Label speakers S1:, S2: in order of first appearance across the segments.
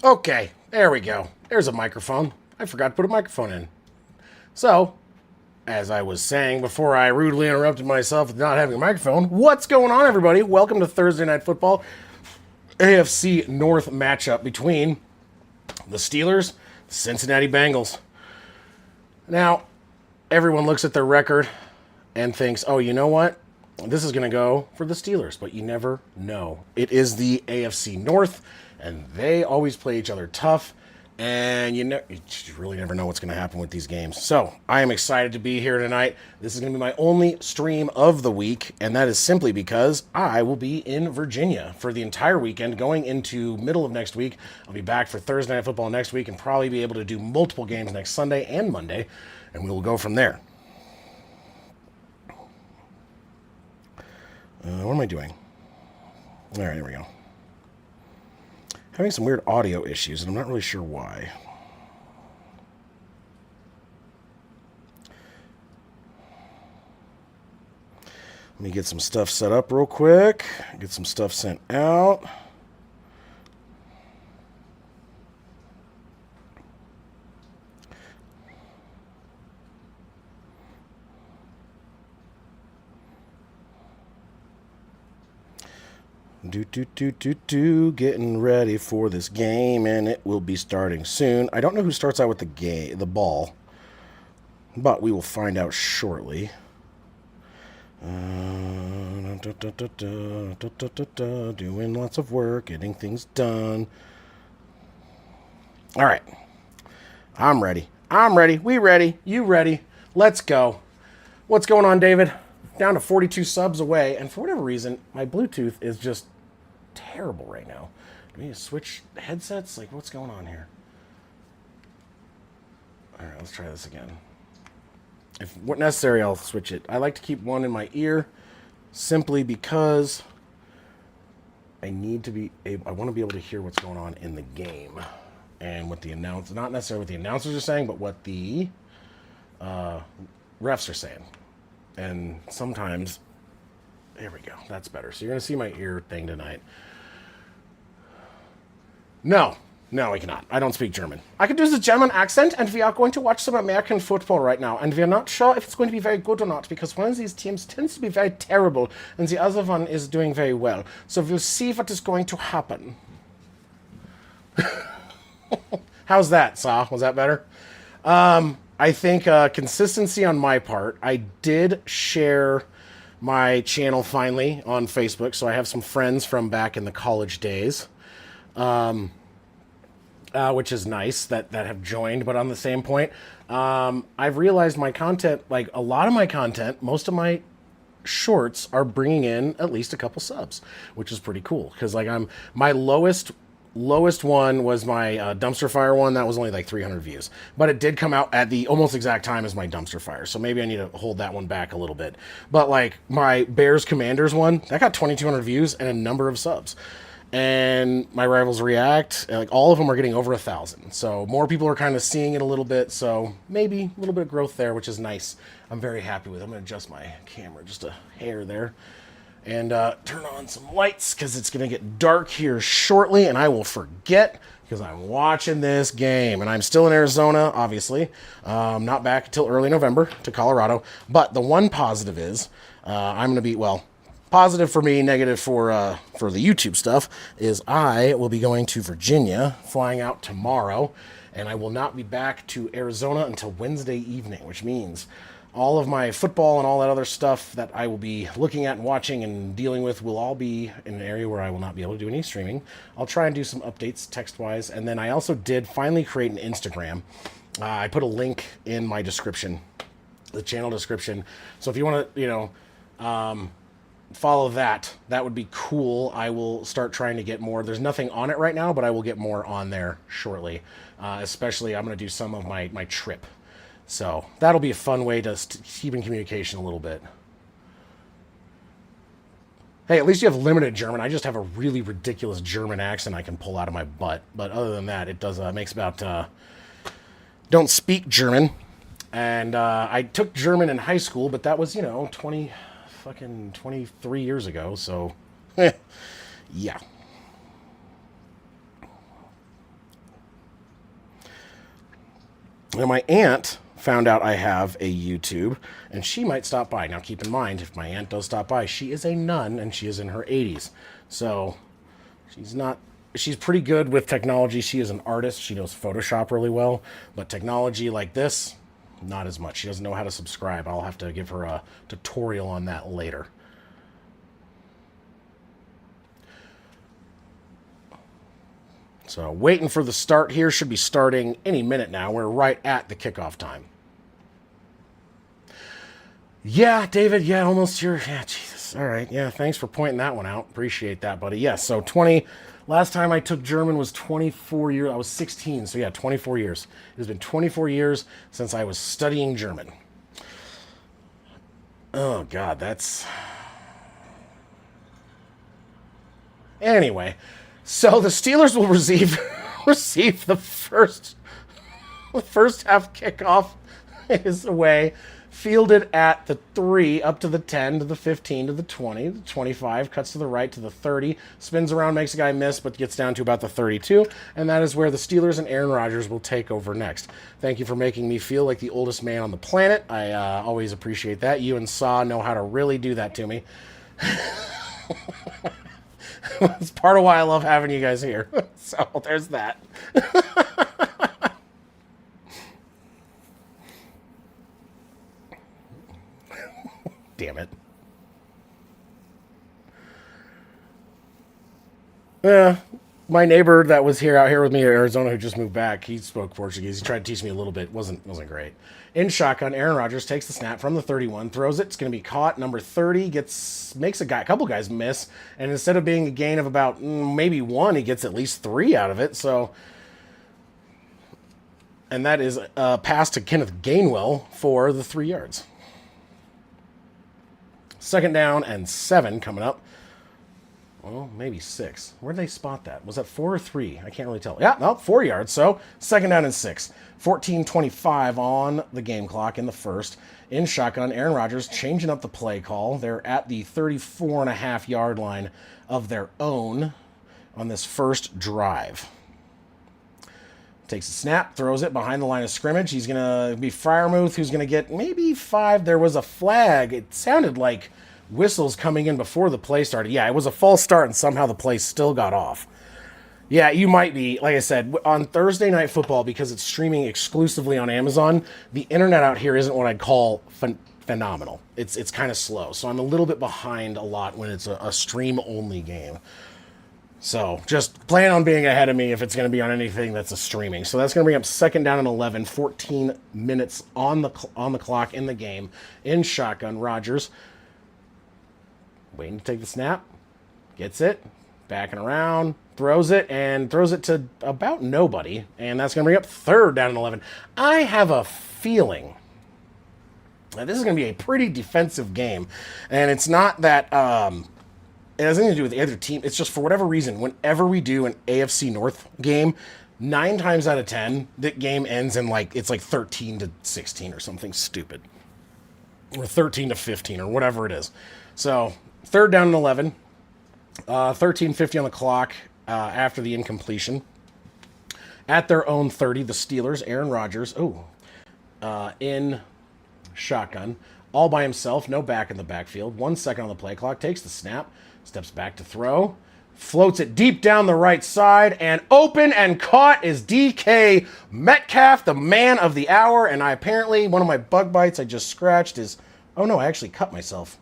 S1: Okay, there we go. There's a microphone. I forgot to put a microphone in. So, as I was saying before I rudely interrupted myself with not having a microphone, what's going on, everybody? Welcome to Thursday Night Football, AFC North matchup between the Steelers, the Cincinnati Bengals. Now, everyone looks at their record and thinks, oh, you know what? This is going to go for the Steelers, but you never know. It is the AFC North, and they always play each other tough, and you really never know what's going to happen with these games. So, I am excited to be here tonight. This is going to be my only stream of the week, and that is simply because I will be in Virginia for the entire weekend, going into middle of next week. I'll be back for Thursday Night Football next week, and probably be able to do multiple games next Sunday and Monday, and we will go from there. What am I doing? All right, here we go. Having some weird audio issues, and I'm not really sure why. Let me get some stuff set up real quick. Get some stuff sent out. Getting ready for this game, and it will be starting soon. I don't know who starts out with the ball, but we will find out shortly. Doing lots of work, getting things done. All right. I'm ready. We ready. You ready? Let's go. What's going on, David? Down to 42 subs away, and for whatever reason, my Bluetooth is just terrible right now. Do we need to switch headsets? Like, what's going on here? All right, let's try this again. If necessary, I'll switch it. I like to keep one in my ear simply because I want to be able to hear what's going on in the game and what the not necessarily what the announcers are saying, but what the refs are saying. And sometimes, there we go, that's better. So you're going to see my ear thing tonight. No, I cannot. I don't speak German. I can do the German accent, and we are going to watch some American football right now. And we're not sure if it's going to be very good or not, because one of these teams tends to be very terrible, and the other one is doing very well. So we'll see what is going to happen. How's that, Sa? Was that better? I think consistency on my part. I did share my channel finally on Facebook, so I have some friends from back in the college days, which is nice that have joined. But on the same point, I've realized my content, like a lot of my content, most of my shorts are bringing in at least a couple subs, which is pretty cool. Because like my lowest one was my dumpster fire one. That was only like 300 views, but it did come out at the almost exact time as my dumpster fire, so maybe I need to hold that one back a little bit. But like my Bears Commanders one, that got 2,200 views and a number of subs, and my Rivals React, like all of them are getting over 1,000, so more people are kind of seeing it a little bit, so maybe a little bit of growth there, which is nice. I'm very happy with it. I'm going to adjust my camera just a hair there and turn on some lights, because it's going to get dark here shortly, and I will forget, because I'm watching this game. And I'm still in Arizona, obviously. Not back until early November to Colorado. But the one positive is, I'm going to be, well, positive for me, negative for the YouTube stuff, is I will be going to Virginia, flying out tomorrow, and I will not be back to Arizona until Wednesday evening, which means all of my football and all that other stuff that I will be looking at and watching and dealing with will all be in an area where I will not be able to do any streaming. I'll try and do some updates text-wise. And then I also did finally create an Instagram. I put a link in my description, the channel description. So if you want to, follow that, that would be cool. I will start trying to get more. There's nothing on it right now, but I will get more on there shortly. Especially, I'm going to do some of my trip. So that'll be a fun way to keep in communication a little bit. Hey, at least you have limited German. I just have a really ridiculous German accent I can pull out of my butt. But other than that, it does makes about don't speak German. And I took German in high school, but that was 23 years ago. So yeah. Now, my aunt found out I have a YouTube, and she might stop by. Now, keep in mind, if my aunt does stop by, she is a nun, and she is in her 80s. So, she's pretty good with technology. She is an artist. She knows Photoshop really well. But technology like this, not as much. She doesn't know how to subscribe. I'll have to give her a tutorial on that later. So waiting for the start here. Should be starting any minute now. We're right at the kickoff time. Yeah, David. Yeah, almost here. Yeah, Jesus. All right. Yeah, thanks for pointing that one out. Appreciate that, buddy. Yes, so 20... Last time I took German was 24 years. I was 16, so yeah, 24 years. It has been 24 years since I was studying German. Oh, God, that's... Anyway, so the Steelers will receive the first half kickoff is away. Fielded at the 3, up to the 10, to the 15, to the 20, the 25, cuts to the right to the 30, spins around, makes a guy miss, but gets down to about the 32, and that is where the Steelers and Aaron Rodgers will take over next. Thank you for making me feel like the oldest man on the planet. I always appreciate that. You and Saw know how to really do that to me. It's part of why I love having you guys here. So there's that. Damn it. Yeah, my neighbor that was out here with me in Arizona who just moved back, he spoke Portuguese. He tried to teach me a little bit. Wasn't great. In shotgun, Aaron Rodgers takes the snap from the 31, throws it. It's going to be caught. Number 30 makes a couple guys miss, and instead of being a gain of about maybe 1, he gets at least 3 out of it. So, and that is a pass to Kenneth Gainwell for the 3 yards. 2nd down and 7 coming up. Well, maybe 6. Where'd they spot that? Was that 4 or 3? I can't really tell. Yeah, no, 4 yards. So 2nd down and 6. 14:25 on the game clock in the first. In shotgun, Aaron Rodgers changing up the play call. They're at the 34.5-yard line of their own on this first drive. Takes a snap, throws it behind the line of scrimmage. He's going to be Freiermuth, who's going to get maybe 5. There was a flag. It sounded like whistles coming in before the play started. Yeah, it was a false start, and somehow the play still got off. Yeah, you might be. Like I said, on Thursday Night Football, because it's streaming exclusively on Amazon, the internet out here isn't what I'd call phenomenal. It's kind of slow, so I'm a little bit behind a lot when it's a stream-only game. So just plan on being ahead of me if it's going to be on anything that's a streaming. So that's going to bring up 2nd down and 11, 14 minutes on the clock in the game. In shotgun, Rodgers waiting to take the snap, gets it, backing around, throws it to about nobody, and that's going to bring up 3rd down and 11. I have a feeling that this is going to be a pretty defensive game, and it's not that it has nothing to do with the other team. It's just for whatever reason, whenever we do an AFC North game, 9 times out of 10, the game ends in it's 13-16 or something stupid. Or 13-15 or whatever it is. So, 3rd down and 11. 13:50 on the clock after the incompletion. At their own 30, the Steelers, Aaron Rodgers, in shotgun, all by himself, no back in the backfield. 1 second on the play clock, takes the snap, steps back to throw, floats it deep down the right side, and open and caught is DK Metcalf, the man of the hour. And one of my bug bites I just scratched is, oh no, I actually cut myself.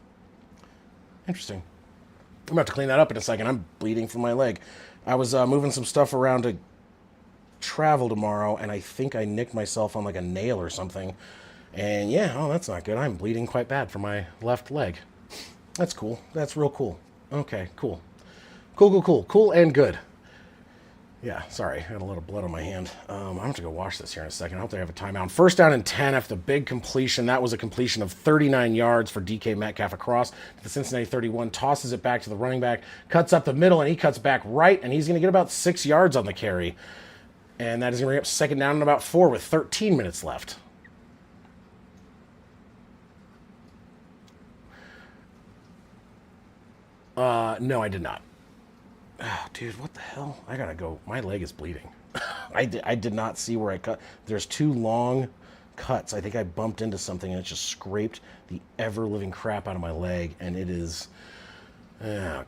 S1: Interesting. I'm about to clean that up in a second. I'm bleeding from my leg. I was moving some stuff around to travel tomorrow, and I think I nicked myself on a nail or something. And yeah, that's not good. I'm bleeding quite bad from my left leg. That's cool. That's real cool. Okay, cool. Cool and good. Yeah, sorry. I had a little blood on my hand. I'm going to go wash this here in a second. I hope they have a timeout. 1st down and 10 after the big completion. That was a completion of 39 yards for DK Metcalf across to the Cincinnati 31. Tosses it back to the running back. Cuts up the middle, and he cuts back right, and he's going to get about 6 yards on the carry. And that is going to bring up 2nd down and about 4 with 13 minutes left. No, I did not. Oh, dude, what the hell? I gotta go. My leg is bleeding. I did not see where I cut. There's 2 long cuts. I think I bumped into something and it just scraped the ever-living crap out of my leg, and it is...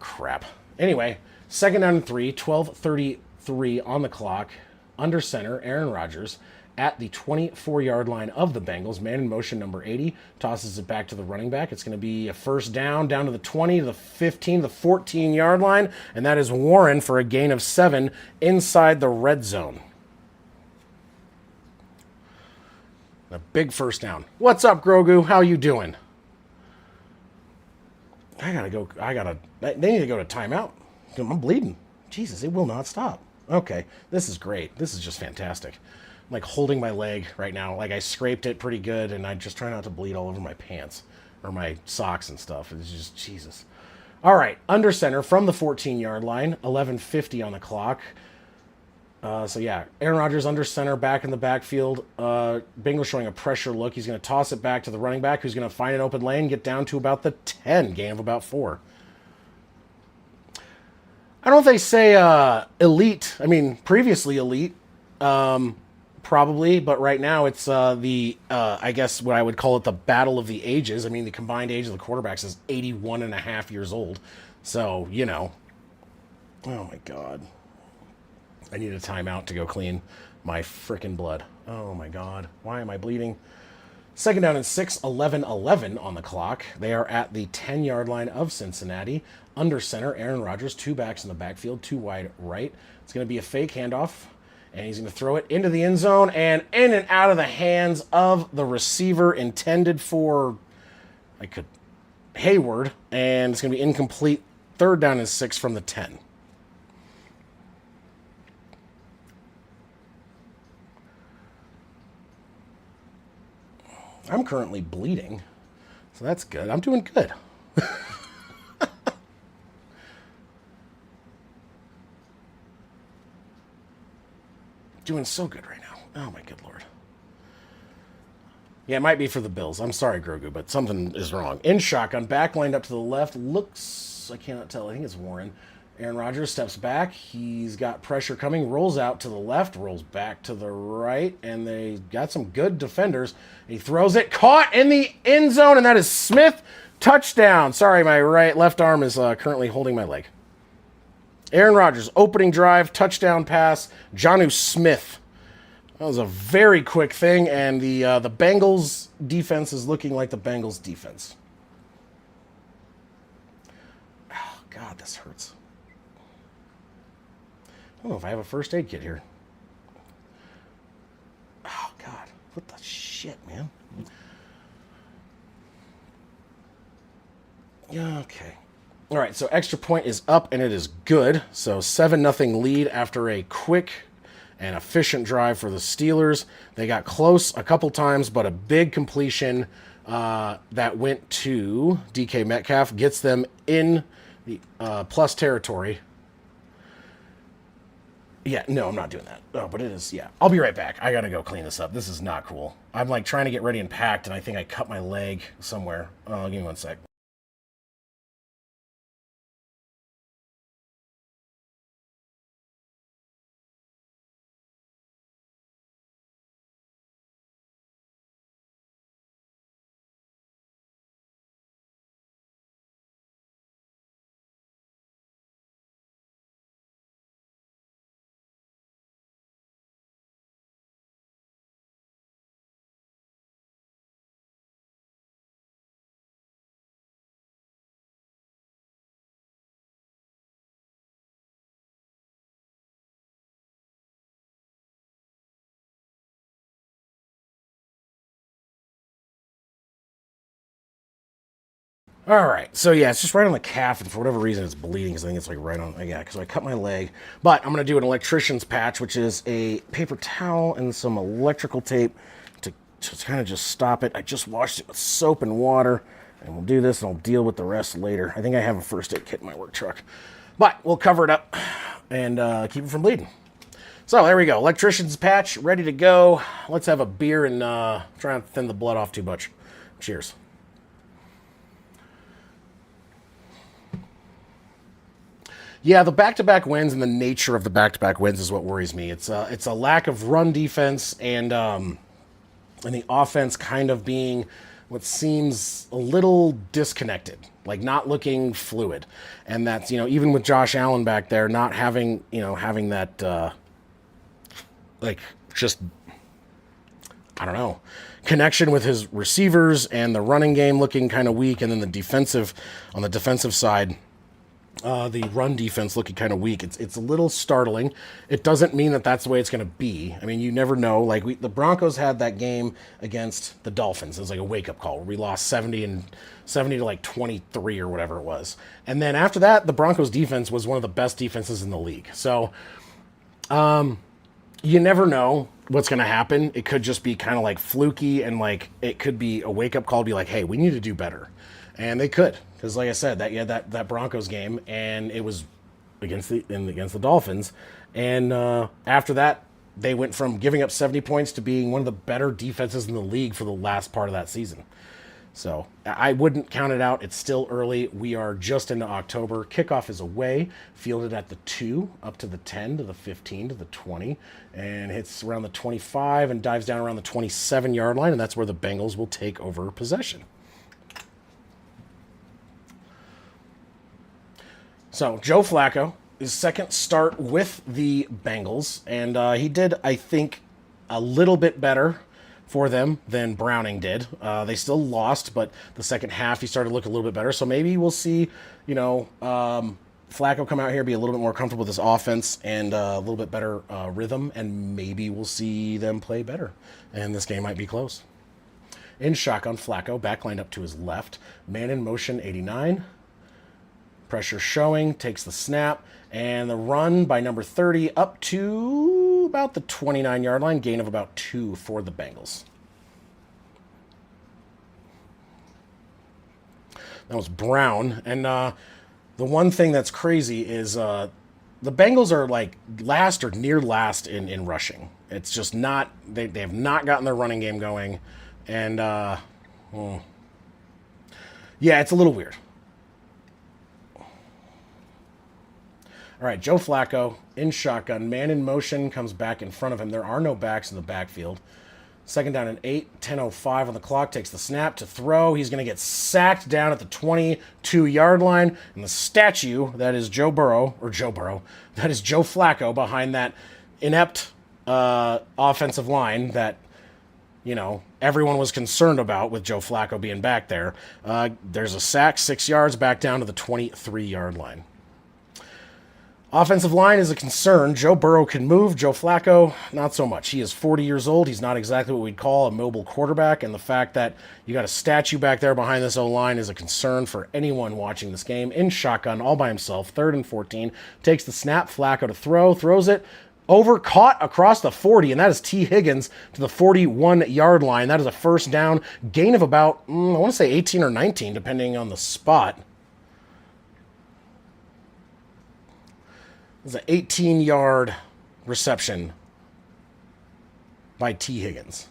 S1: crap. Anyway, 2nd down and 3, 12:33 on the clock. Under center, Aaron Rodgers at the 24-yard line of the Bengals. Man in motion, number 80, tosses it back to the running back. It's going to be a first down to the 20, to the 15, the 14-yard line, and that is Warren for a gain of 7 inside the red zone. A big first down. What's up, Grogu? How you doing? They need to go to timeout. I'm bleeding. Jesus, it will not stop. Okay, this is great. This is just fantastic. I'm like holding my leg right now. Like I scraped it pretty good, and I just try not to bleed all over my pants or my socks and stuff. It's just, Jesus. All right, under center from the 14-yard line, 11:50 on the clock. So yeah, Aaron Rodgers under center, back in the backfield. Bengals showing a pressure look. He's going to toss it back to the running back, who's going to find an open lane, get down to about the 10, gain of about 4. I don't know if they say elite. I mean, previously elite, probably, but right now it's I guess what I would call it the battle of the ages. I mean, the combined age of the quarterbacks is 81 and a half years old. So, you know. Oh, my God. I need a timeout to go clean my frickin' blood. Oh, my God. Why am I bleeding? 2nd down and 6, 11:11 on the clock. They are at the 10-yard line of Cincinnati. Under center, Aaron Rodgers, 2 backs in the backfield, 2 wide right. It's going to be a fake handoff, and he's going to throw it into the end zone and in and out of the hands of the receiver intended for Hayward, and it's going to be incomplete. 3rd down and 6 from the 10. I'm currently bleeding, so that's good. I'm doing good. Doing so good right now. Oh, my good Lord. Yeah, it might be for the Bills. I'm sorry, Grogu, but something is wrong. In shotgun, back lined up to the left. Looks, I cannot tell. I think it's Warren. Aaron Rodgers steps back. He's got pressure coming. Rolls out to the left. Rolls back to the right. And they got some good defenders. He throws it. Caught in the end zone. And that is Smith. Touchdown. Sorry, my left arm is currently holding my leg. Aaron Rodgers, opening drive, touchdown pass. Jonnu Smith. That was a very quick thing. And the Bengals defense is looking like the Bengals defense. Oh, God, this hurts. I don't know if I have a first aid kit here. Oh, God. What the shit, man? Yeah, okay. All right, so extra point is up, and it is good. So 7-0 lead after a quick and efficient drive for the Steelers. They got close a couple times, but a big completion that went to DK Metcalf gets them in the plus territory. Yeah, no, I'm not doing that. Oh, but it is, yeah. I'll be right back. I got to go clean this up. This is not cool. I'm like trying to get ready and packed, and I think I cut my leg somewhere. Give me 1 sec. All right, so yeah, it's just right on the calf, and for whatever reason, it's bleeding, because I think it's like right on, yeah, because I cut my leg. But I'm going to do an electrician's patch, which is a paper towel and some electrical tape to kind of just stop it. I just washed it with soap and water, and we'll do this, and I'll deal with the rest later. I think I have a first aid kit in my work truck. But we'll cover it up and keep it from bleeding. So there we go, electrician's patch, ready to go. Let's have a beer and try not to thin the blood off too much. Cheers. Yeah, the back-to-back wins and the nature of the back-to-back wins is what worries me. It's a lack of run defense and the offense kind of being what seems a little disconnected, like not looking fluid. And that's, even with Josh Allen back there, not having that, like, just, I don't know, connection with his receivers and the running game looking kind of weak. And then on the defensive side, the run defense looking kind of weak. It's a little startling. It doesn't mean that that's the way it's going to be. I mean, you never know. Like the Broncos had that game against the Dolphins. It was like a wake up call where we lost 70 to like 23 or whatever it was. And then after that, the Broncos defense was one of the best defenses in the league. So, you never know what's going to happen. It could just be kind of like fluky, and like it could be a wake up call to be like, hey, we need to do better. And they could, because like I said, that Broncos game, and it was against the Dolphins, and after that, they went from giving up 70 points to being one of the better defenses in the league for the last part of that season. So I wouldn't count it out. It's still early. We are just into October. Kickoff is away, fielded at the 2, up to the 10, to the 15, to the 20, and hits around the 25 and dives down around the 27-yard line, and that's where the Bengals will take over possession. So, Joe Flacco, his second start with the Bengals, and he did, I think, a little bit better for them than Browning did. They still lost, but the second half he started to look a little bit better. So maybe we'll see, Flacco come out here, be a little bit more comfortable with his offense and a little bit better rhythm, and maybe we'll see them play better. And this game might be close. In shotgun, Flacco, back lined up to his left. Man in motion, 89. Pressure showing, takes the snap, and the run by number 30 up to about the 29-yard line, gain of about 2 for the Bengals. That was Brown, and the one thing that's crazy is the Bengals are like last or near last in rushing. It's just not, they have not gotten their running game going, and yeah, it's a little weird. All right, Joe Flacco in shotgun. Man in motion comes back in front of him. There are no backs in the backfield. Second down and 8, 10:05 on the clock. Takes the snap to throw. He's going to get sacked down at the 22-yard line. And the statue, that is that is Joe Flacco behind that inept offensive line that, everyone was concerned about with Joe Flacco being back there. There's a sack, 6 yards, back down to the 23-yard line. Offensive line is a concern. Joe Burrow can move. Joe Flacco, not so much. He is 40 years old. He's not exactly what we'd call a mobile quarterback, and the fact that you got a statue back there behind this O-line is a concern for anyone watching this game. In shotgun, all by himself, 3rd and 14. Takes the snap, Flacco to throw, throws it, caught across the 40, and that is T. Higgins to the 41-yard line. That is a first down, gain of about, I want to say 18 or 19, depending on the spot. It's an 18-yard reception by T. Higgins.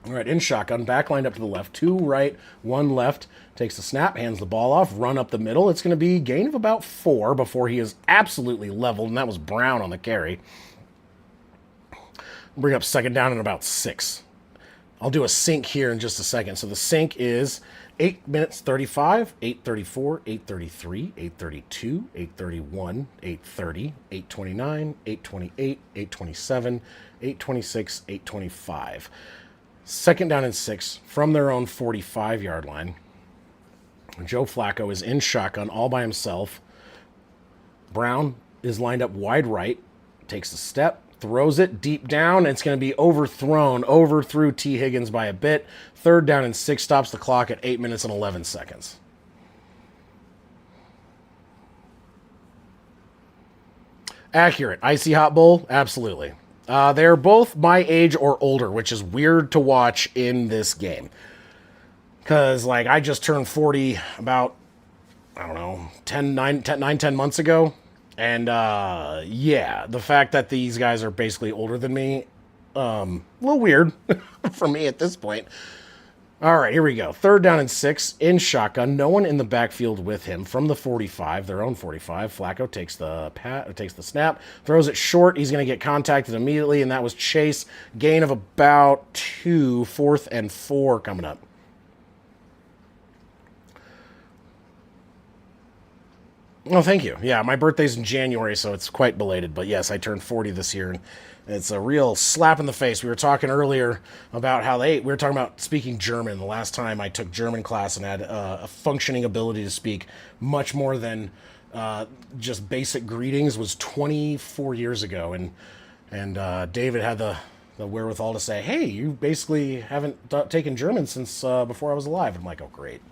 S1: All right, in shotgun, back lined up to the left, 2 right, 1 left. Takes the snap, hands the ball off, run up the middle. It's going to be gain of about 4 before he is absolutely leveled, and that was Brown on the carry. Bring up second down in about 6. I'll do a sync here in just a second. So the sync is 8 minutes 35, 8:34, 8:33, 8:32, 8:31, 8:30, 8:29, 8:28, 8:27, 8:26, 8:25. Second down and 6 from their own 45-yard line. Joe Flacco is in shotgun all by himself. Brown is lined up wide right, takes a step, throws it deep down, and it's going to be overthrew T. Higgins by a bit. 3rd down and 6, stops the clock at 8 minutes and 11 seconds. Accurate. Icy Hot Bowl? Absolutely. They're both my age or older, which is weird to watch in this game. Because, I just turned 40 about, 10 months ago. And yeah, the fact that these guys are basically older than me, a little weird for me at this point. All right, here we go. 3rd down and 6 in shotgun. No one in the backfield with him from the 45, their own 45. Flacco takes the snap, throws it short. He's going to get contacted immediately, and that was Chase. Gain of about 2, 4th and 4 coming up. Oh, thank you. Yeah, my birthday's in January, so it's quite belated. But yes, I turned 40 this year, and it's a real slap in the face. We were talking earlier about how we were talking about speaking German. The last time I took German class and had a functioning ability to speak much more than just basic greetings was 24 years ago. And David had the wherewithal to say, hey, you basically haven't taken German since before I was alive. I'm like, oh, great.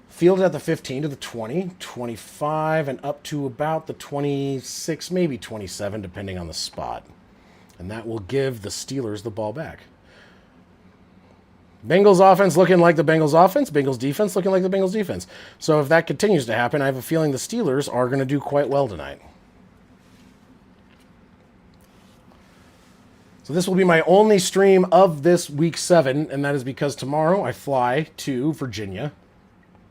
S1: Fielded at the 15 to the 20, 25, and up to about the 26, maybe 27, depending on the spot. And that will give the Steelers the ball back. Bengals offense looking like the Bengals offense. Bengals defense looking like the Bengals defense. So if that continues to happen, I have a feeling the Steelers are going to do quite well tonight. So this will be my only stream of this week 7, and that is because tomorrow I fly to Virginia.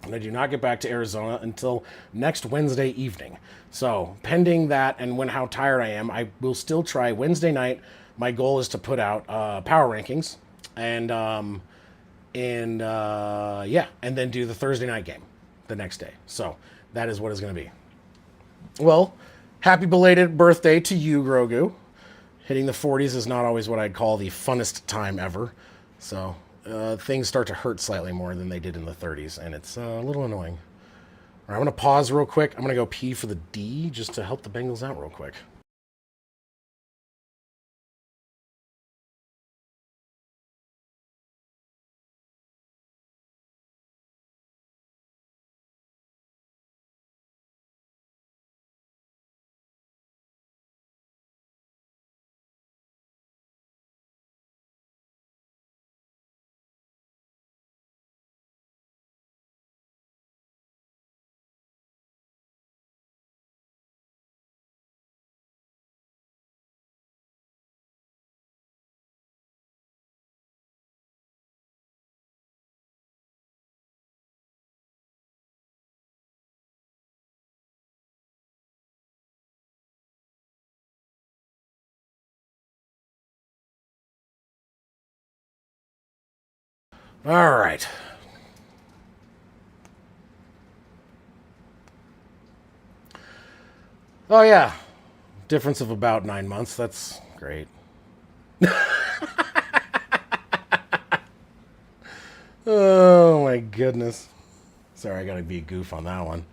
S1: And I do not get back to Arizona until next Wednesday evening. So, pending that and how tired I am, I will still try Wednesday night. My goal is to put out power rankings and yeah, and then do the Thursday night game the next day. So, that is what it's going to be. Well, happy belated birthday to you, Grogu. Hitting the 40s is not always what I'd call the funnest time ever. So, things start to hurt slightly more than they did in the 30s, and it's a little annoying. All right, I'm going to pause real quick. I'm going to go pee for the D just to help the Bengals out real quick. All right. Oh, yeah. Difference of about 9 months. That's great. Oh, my goodness. Sorry, I got to be a goof on that one.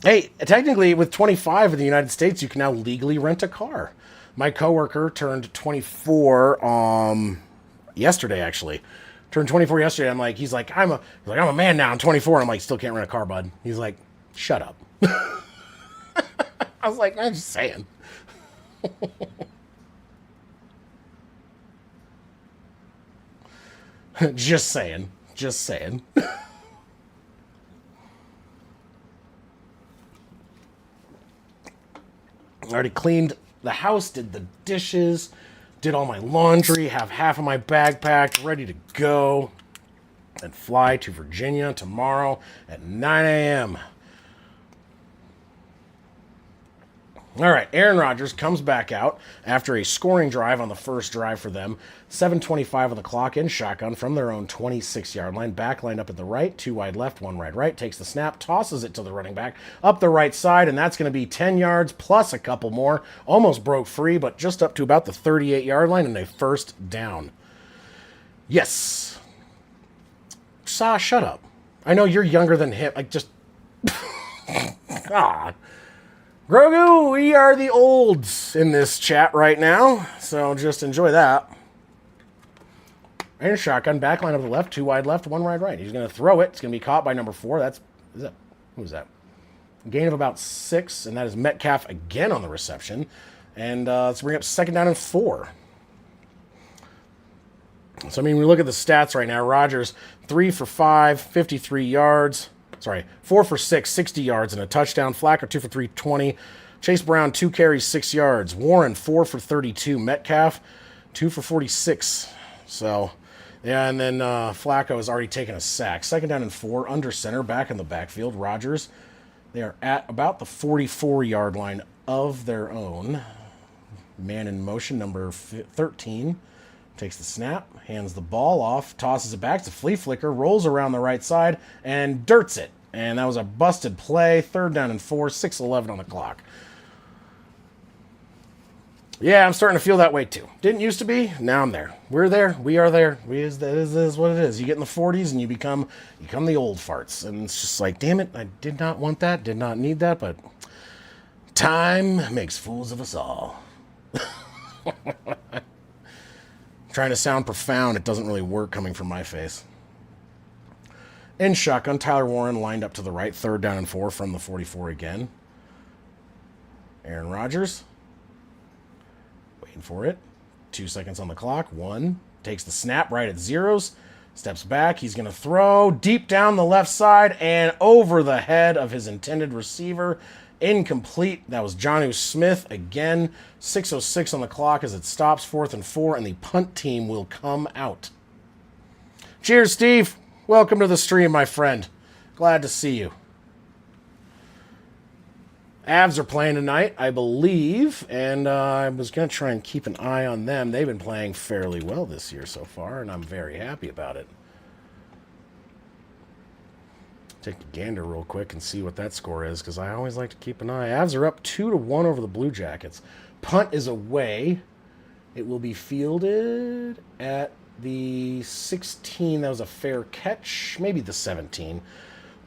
S1: Hey, technically, with 25 in the United States, you can now legally rent a car. My coworker turned 24 yesterday, actually. Turned 24 yesterday. He's like, I'm a man now. I'm 24. And I'm like, still can't rent a car, bud. He's like, shut up. I was like, I'm just saying. Just saying. Just saying. I already cleaned the house, did the dishes, did all my laundry, have half of my bag packed, ready to go, and fly to Virginia tomorrow at 9 a.m. All right, Aaron Rodgers comes back out after a scoring drive on the first drive for them. 7:25 on the clock in shotgun from their own 26-yard line. Back lined up at the right, 2 wide left, 1 right. Takes the snap, tosses it to the running back up the right side, and that's going to be 10 yards plus a couple more. Almost broke free, but just up to about the 38-yard line and a first down. Yes. Sa, shut up. I know you're younger than him. Just... ah. Grogu, we are the olds in this chat right now, so just enjoy that. And shotgun, back line of the left, 2 wide left, 1 right. He's going to throw it. It's going to be caught by number 4. Who's that? Gain of about 6, and that is Metcalf again on the reception. And let's bring up 2nd down and 4. So, we look at the stats right now. Rodgers, 3 for 5, 53 yards. 4 for 6, 60 yards and a touchdown. Flacco 2 for 3, 20. Chase Brown 2 carries, 6 yards. Warren 4 for 32. Metcalf 2 for 46. So, yeah, and then Flacco has already taken a sack. 2nd down and 4, under center, back in the backfield. Rodgers, they are at about the 44-yard line of their own. Man in motion, number 13. Takes the snap, hands the ball off, tosses it back to Flea Flicker, rolls around the right side, and dirts it. And that was a busted play. 3rd down and 4, 6:11 on the clock. Yeah, I'm starting to feel that way too. Didn't used to be. Now I'm there. We're there. We are there. This is what it is. You get in the 40s and you become the old farts. And it's just like, damn it, I did not want that, did not need that, but time makes fools of us all. Trying to sound profound, it doesn't really work coming from my face. In shotgun, Tyler Warren lined up to the right, 3rd down and 4 from the 44 again. Aaron Rodgers, waiting for it. 2 seconds on the clock. 1, takes the snap right at zeros, steps back. He's going to throw deep down the left side and over the head of his intended receiver. Incomplete. That was Jonnu Smith again. 6:06 on the clock as it stops. 4th and 4, and the punt team will come out. Cheers, Steve. Welcome to the stream, my friend. Glad to see you. Avs are playing tonight, I believe, and I was going to try and keep an eye on them. They've been playing fairly well this year so far, and I'm very happy about it. Take a gander real quick and see what that score is, because I always like to keep an eye. Avs are up 2-1 over the Blue Jackets. Punt is away. It will be fielded at the 16. That was a fair catch. Maybe the 17.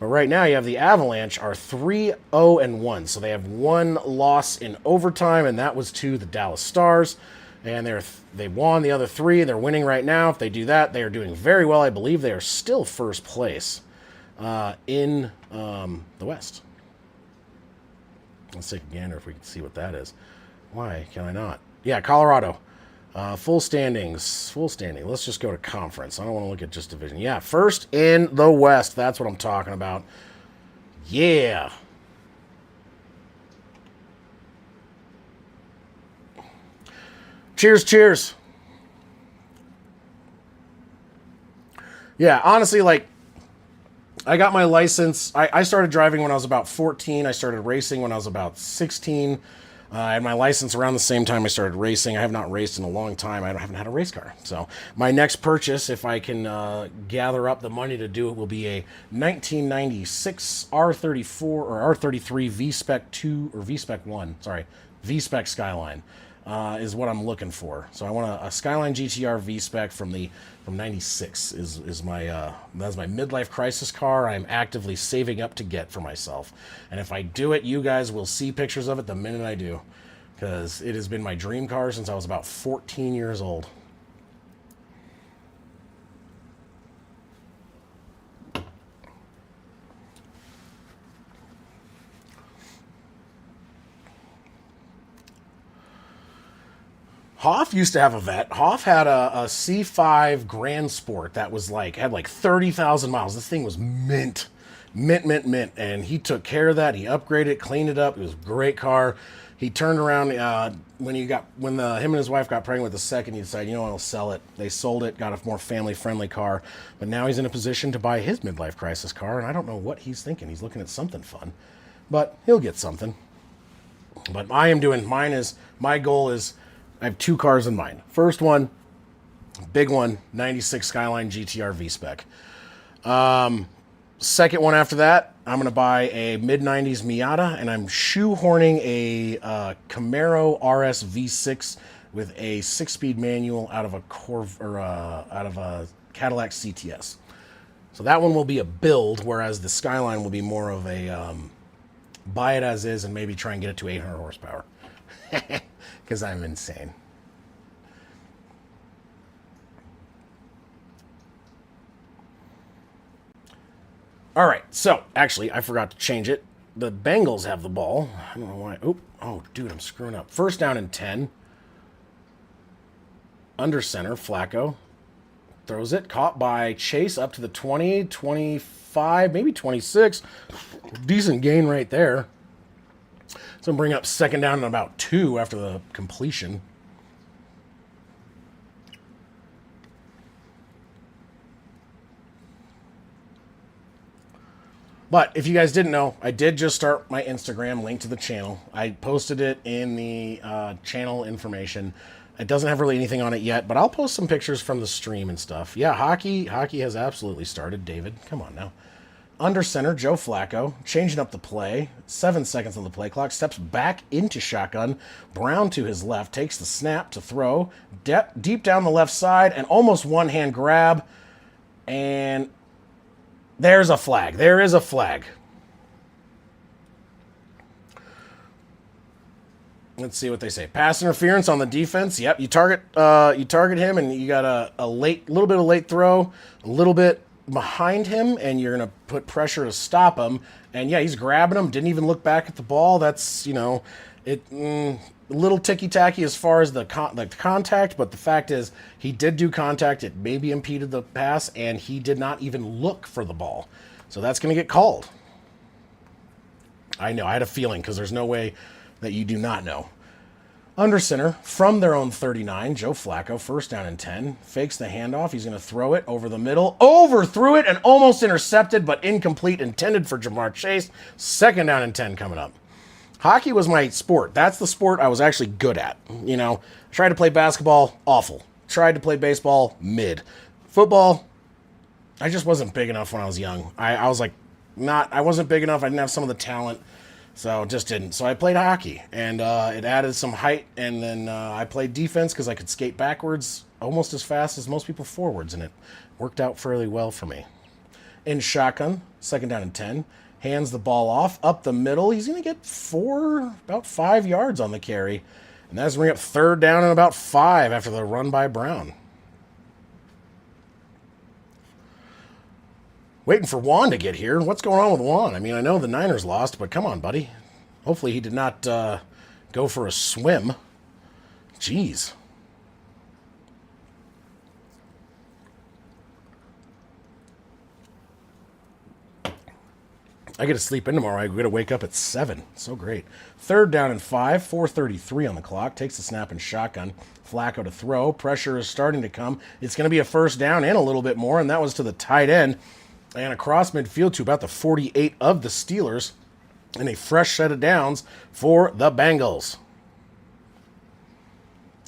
S1: But right now you have the Avalanche are 3-0-1. So they have 1 loss in overtime, and that was to the Dallas Stars. And they won the other 3. They're winning right now. If they do that, they are doing very well. I believe they are still first place in the West. Let's take a gander if we can see what that is. Why can I not? Yeah, Colorado. Full standings. Full standing. Let's just go to conference. I don't want to look at just division. Yeah, first in the West. That's what I'm talking about. Yeah. Cheers, cheers. Yeah, honestly, like, I got my license. I started driving when I was about 14. I started racing when I was about 16. I had my license around the same time I started racing. I have not raced in a long time. I haven't had a race car. So my next purchase, if I can gather up the money to do it, will be a 1996 R34 or R33 V-Spec 2 or V-Spec 1. Sorry, V-Spec Skyline is what I'm looking for. So I want a Skyline GTR V-Spec from 96 is my that's my midlife crisis car. I'm actively saving up to get for myself, and if I do it, you guys will see pictures of it the minute I do, because it has been my dream car since I was about 14 years old. Hoff used to have a vet. Hoff had a C5 Grand Sport that was had 30,000 miles. This thing was mint. And he took care of that. He upgraded it, cleaned it up. It was a great car. He turned around when him and his wife got pregnant with the second. He decided, I'll sell it. They sold it, got a more family-friendly car. But now he's in a position to buy his midlife crisis car, and I don't know what he's thinking. He's looking at something fun, but he'll get something. But I am doing mine. My goal is, I have 2 cars in mind. First one, big one, 96 Skyline GTR V-Spec. Second one after that, I'm going to buy a mid-90s Miata, and I'm shoehorning a Camaro RS V6 with a 6-speed manual out of a Cadillac CTS. So that one will be a build, whereas the Skyline will be more of a buy it as is and maybe try and get it to 800 horsepower. Because I'm insane. All right, so actually, I forgot to change it. The Bengals have the ball. I don't know why. Oh, dude, I'm screwing up. 1st down and 10. Under center, Flacco. Throws it. Caught by Chase up to the 20, 25, maybe 26. Decent gain right there. So bring up second down and about 2 after the completion. But if you guys didn't know, I did just start my Instagram, link to the channel. I posted it in the channel information. It doesn't have really anything on it yet, but I'll post some pictures from the stream and stuff. Yeah, hockey has absolutely started, David. Come on now. Under center, Joe Flacco, changing up the play. 7 seconds on the play clock. Steps back into shotgun. Brown to his left. Takes the snap to throw. Deep down the left side. And almost one-hand grab. And there's a flag. There is a flag. Let's see what they say. Pass interference on the defense. Yep, you target him, and you got a little bit of late throw, a little bit behind him, and you're gonna put pressure to stop him. And yeah, he's grabbing him. Didn't even look back at the ball. That's a little ticky tacky as far as the contact, but the fact is he did do contact. It maybe impeded the pass, and he did not even look for the ball. So that's gonna get called. I know. I had a feeling because there's no way that you do not know. Under center, from their own 39, Joe Flacco, first down and 10. Fakes the handoff. He's going to throw it over the middle. Overthrew it and almost intercepted, but incomplete, intended for Jamar Chase. Second down and 10 coming up. Hockey was my sport. That's the sport I was actually good at. Tried to play basketball, awful. Tried to play baseball, mid. Football, I just wasn't big enough when I was young. I wasn't big enough. I didn't have some of the talent. So just didn't. So I played hockey, and it added some height, and then I played defense because I could skate backwards almost as fast as most people forwards, and it worked out fairly well for me. In shotgun, second down and 10, hands the ball off, up the middle. He's going to get about 5 yards on the carry, and that's bring up third down and about 5 after the run by Brown. Waiting for Juan to get here. What's going on with Juan? I mean, I know the Niners lost, but come on, buddy. Hopefully he did not go for a swim. Jeez. I get to sleep in tomorrow. I get to wake up at 7. So great. Third down and 5. 4:33 on the clock. Takes the snap and shotgun. Flacco to throw. Pressure is starting to come. It's going to be a first down and a little bit more, and that was to the tight end. And across midfield to about the 48 of the Steelers. And a fresh set of downs for the Bengals.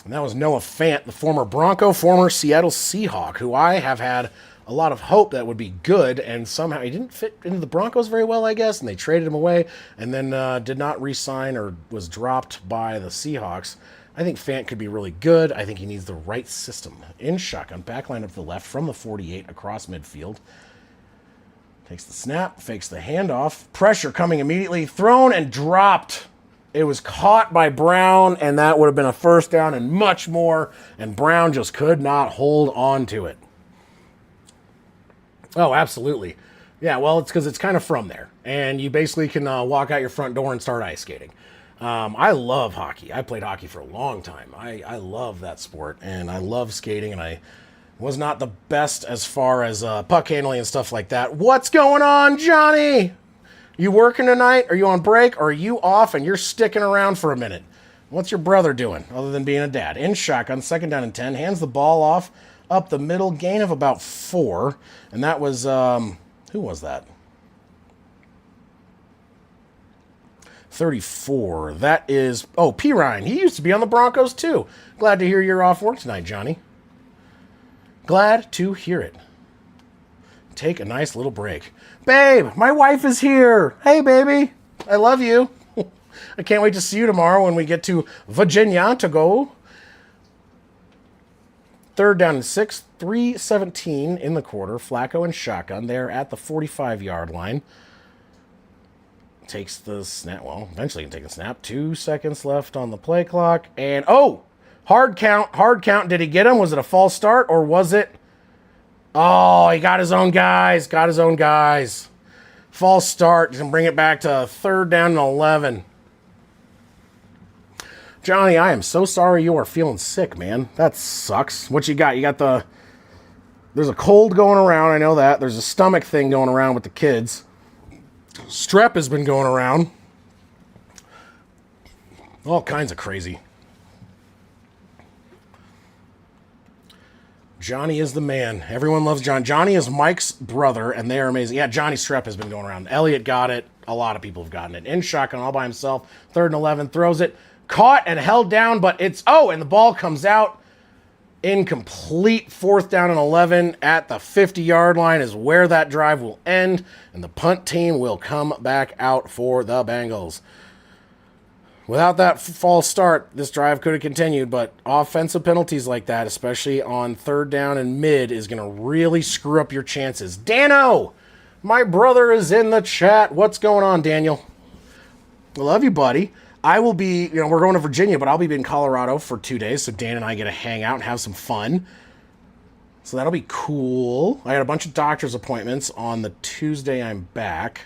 S1: And that was Noah Fant, the former Bronco, former Seattle Seahawk, who I have had a lot of hope that would be good. And somehow he didn't fit into the Broncos very well, I guess. And they traded him away and then did not re-sign or was dropped by the Seahawks. I think Fant could be really good. I think he needs the right system. In shotgun, backline up to the left from the 48 across midfield. Takes the snap, fakes the handoff. Pressure coming immediately. Thrown and dropped. It was caught by Brown, and that would have been a first down and much more. And Brown just could not hold on to it. Oh, absolutely. Yeah, well, it's because it's kind of from there. And you basically can walk out your front door and start ice skating. I love hockey. I played hockey for a long time. I love that sport, and I love skating, and I was not the best as far as puck handling and stuff like that. What's going on, Johnny? You working tonight? Are you on break? Or are you off and you're sticking around for a minute? What's your brother doing other than being a dad? In shotgun, second down and 10. Hands the ball off up the middle. Gain of about 4. And that was, who was that? 34. That is, P. Ryan. He used to be on the Broncos too. Glad to hear you're off work tonight, Johnny. Glad to hear it. Take a nice little break. Babe, my wife is here. Hey, baby. I love you. I can't wait to see you tomorrow when we get to Virginia to go. Third down and 6. 3:17 in the quarter. Flacco and shotgun. They're at the 45-yard line. Takes the snap. Well, eventually can take the snap. 2 seconds left on the play clock. And, hard count. Did he get him? Was it a false start or was it? Oh, he got his own guys. False start. Can bring it back to third down and 11. Johnny, I am so sorry you are feeling sick, man. That sucks. What you got? You got the There's a cold going around. I know that. There's a stomach thing going around with the kids. Strep has been going around. All kinds of crazy. Johnny is the man. Everyone loves John. Johnny is Mike's brother, and they are amazing. Yeah, Johnny Strep has been going around. Elliott got it. A lot of people have gotten it. In shotgun all by himself. 3rd and 11. Throws it. Caught and held down, but it's... Oh, and the ball comes out. Incomplete. 4th down and 11 at the 50-yard line is where that drive will end, and the punt team will come back out for the Bengals. Without that false start, this drive could have continued, but offensive penalties like that, especially on 3rd down and mid, is going to really screw up your chances. Dano, my brother is in the chat. What's going on, Daniel? I love you, buddy. I will be, we're going to Virginia, but I'll be in Colorado for 2 days, so Dan and I get to hang out and have some fun. So that'll be cool. I got a bunch of doctor's appointments on the Tuesday I'm back.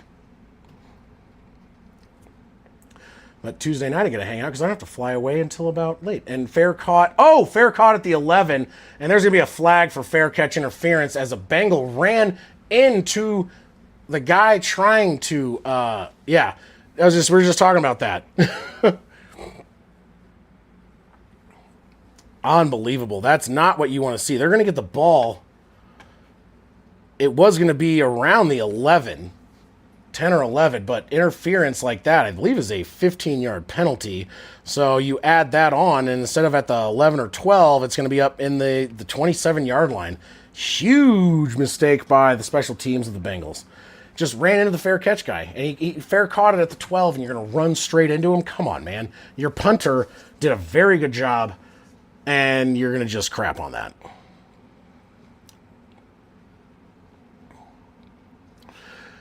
S1: But Tuesday night I get to hang out because I don't have to fly away until about late. And fair caught at the 11. And there's going to be a flag for fair catch interference as a Bengal ran into the guy trying to, we were just talking about that. Unbelievable. That's not what you want to see. They're going to get the ball. It was going to be around the 11. 10 or 11, but interference like that, I believe, is a 15-yard penalty. So you add that on, and instead of at the 11 or 12, it's going to be up in the 27-yard line. Huge mistake by the special teams of the Bengals. Just ran into the fair catch guy, and he fair caught it at the 12, and you're going to run straight into him? Come on, man. Your punter did a very good job, and you're going to just crap on that.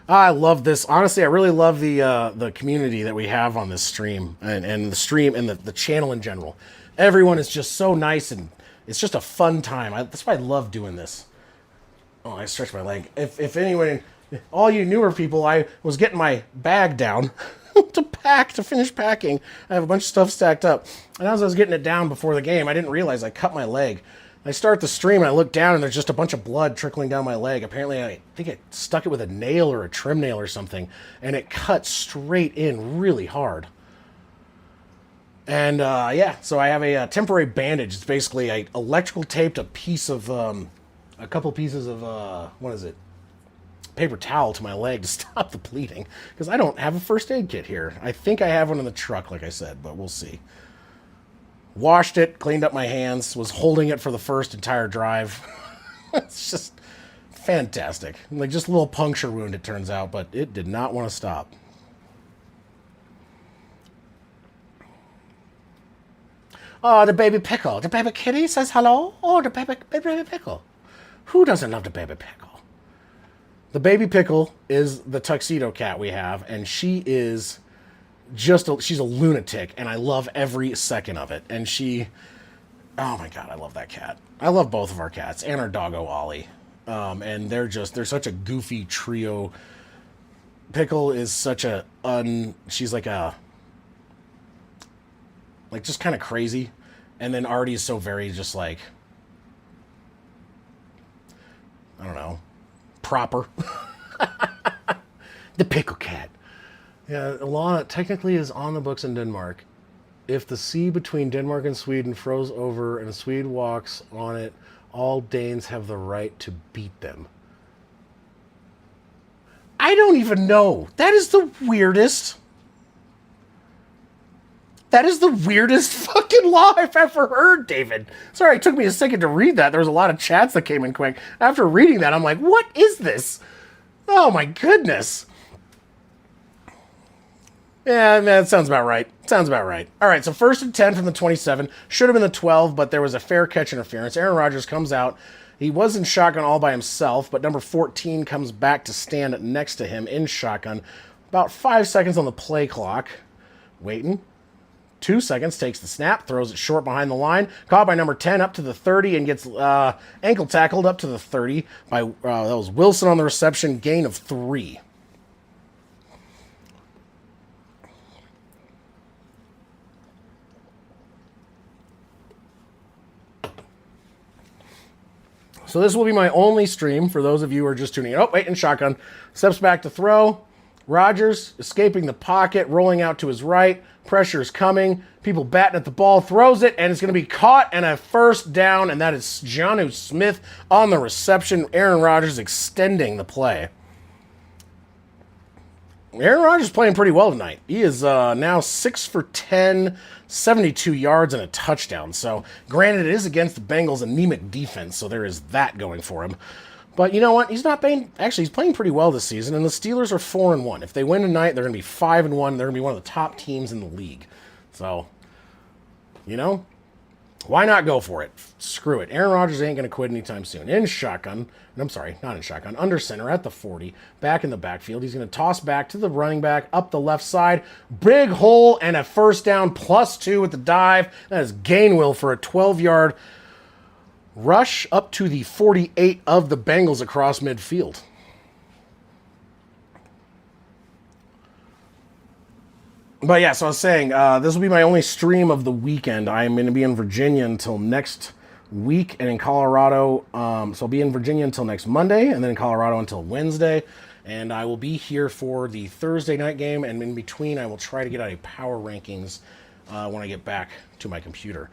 S1: I love this. Honestly, I really love the community that we have on this stream and the stream and the channel in general. Everyone is just so nice, and it's just a fun time. That's why I love doing this. Oh, I stretched my leg. If anyone, all you newer people, I was getting my bag down to finish packing. I have a bunch of stuff stacked up. And as I was getting it down before the game, I didn't realize I cut my leg. I start the stream and I look down and there's just a bunch of blood trickling down my leg. Apparently, I think I stuck it with a nail or a trim nail or something, and it cut straight in really hard. And so I have a temporary bandage. It's basically I electrical taped a couple pieces of paper towel to my leg to stop the bleeding because I don't have a first aid kit here. I think I have one in the truck, like I said, but we'll see. Washed it, cleaned up my hands, was holding it for the first entire drive. It's just fantastic. Like just a little puncture wound, it turns out, but it did not want to stop. Oh, the baby pickle. The baby kitty says hello. Oh, the baby pickle. Who doesn't love the baby pickle? The baby pickle is the tuxedo cat we have, and she is she's a lunatic, and I love every second of it. And oh my God, I love that cat. I love both of our cats and our doggo Ollie. And they're such a goofy trio. Pickle is such she's like just kind of crazy. And then Artie is so very just like, I don't know, proper. The pickle cat. Yeah, a law technically is on the books in Denmark. If the sea between Denmark and Sweden froze over and a Swede walks on it, all Danes have the right to beat them. I don't even know. That is the weirdest fucking law I've ever heard, David. Sorry, it took me a second to read that. There was a lot of chats that came in quick. After reading that, I'm like, what is this? Oh my goodness. Yeah, that sounds about right. All right, so 1st and 10 from the 27. Should have been the 12, but there was a fair catch interference. Aaron Rodgers comes out. He was in shotgun all by himself, but number 14 comes back to stand next to him in shotgun. About 5 seconds on the play clock. Waiting. 2 seconds, takes the snap, throws it short behind the line. Caught by number 10 up to the 30 and gets ankle tackled up to the 30 by, that was Wilson on the reception, gain of 3. So this will be my only stream for those of you who are just tuning in. Oh, wait, in shotgun. Steps back to throw. Rodgers escaping the pocket, rolling out to his right. Pressure is coming. People batting at the ball. Throws it, and it's going to be caught and a first down, and that is Jonnu Smith on the reception. Aaron Rodgers extending the play. Aaron Rodgers is playing pretty well tonight. He is now 6 for 10, 72 yards and a touchdown. So, granted, it is against the Bengals' anemic defense, so there is that going for him. But you know what? He's not playing. Actually, he's playing pretty well this season, and the Steelers are 4-1. If they win tonight, they're going to be 5-1. They're going to be one of the top teams in the league. So, you know, why not go for it? Screw it. Aaron Rodgers ain't going to quit anytime soon. In shotgun. I'm sorry, not in shotgun. Under center at the 40. Back in the backfield. He's going to toss back to the running back up the left side. Big hole and a first down +2 with the dive. That is Gainwell for a 12-yard rush up to the 48 of the Bengals across midfield. But yeah, so I was saying, this will be my only stream of the weekend. I am going to be in Virginia until next week, and in Colorado, so I'll be in Virginia until next Monday, and then in Colorado until Wednesday. And I will be here for the Thursday night game, and in between, I will try to get out a power rankings when I get back to my computer.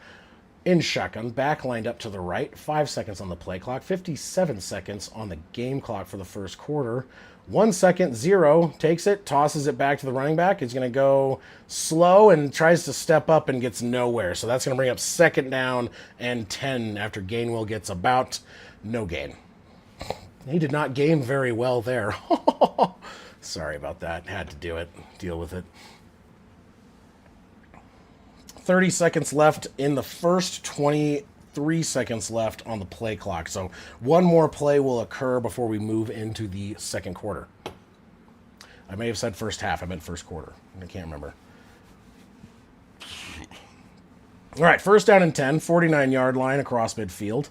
S1: In shotgun, back lined up to the right, 5 seconds on the play clock, 57 seconds on the game clock for the first quarter. 1 second, 0, takes it, tosses it back to the running back. He's going to go slow and tries to step up and gets nowhere. So that's going to bring up second down and 10 after Gainwell gets about no gain. He did not gain very well there. Sorry about that. Had to do it. Deal with it. 30 seconds left in the first, 23 seconds left on the play clock. So one more play will occur before we move into the second quarter. I may have said first half. I meant first quarter. I can't remember. All right, first down and 10, 49-yard line across midfield.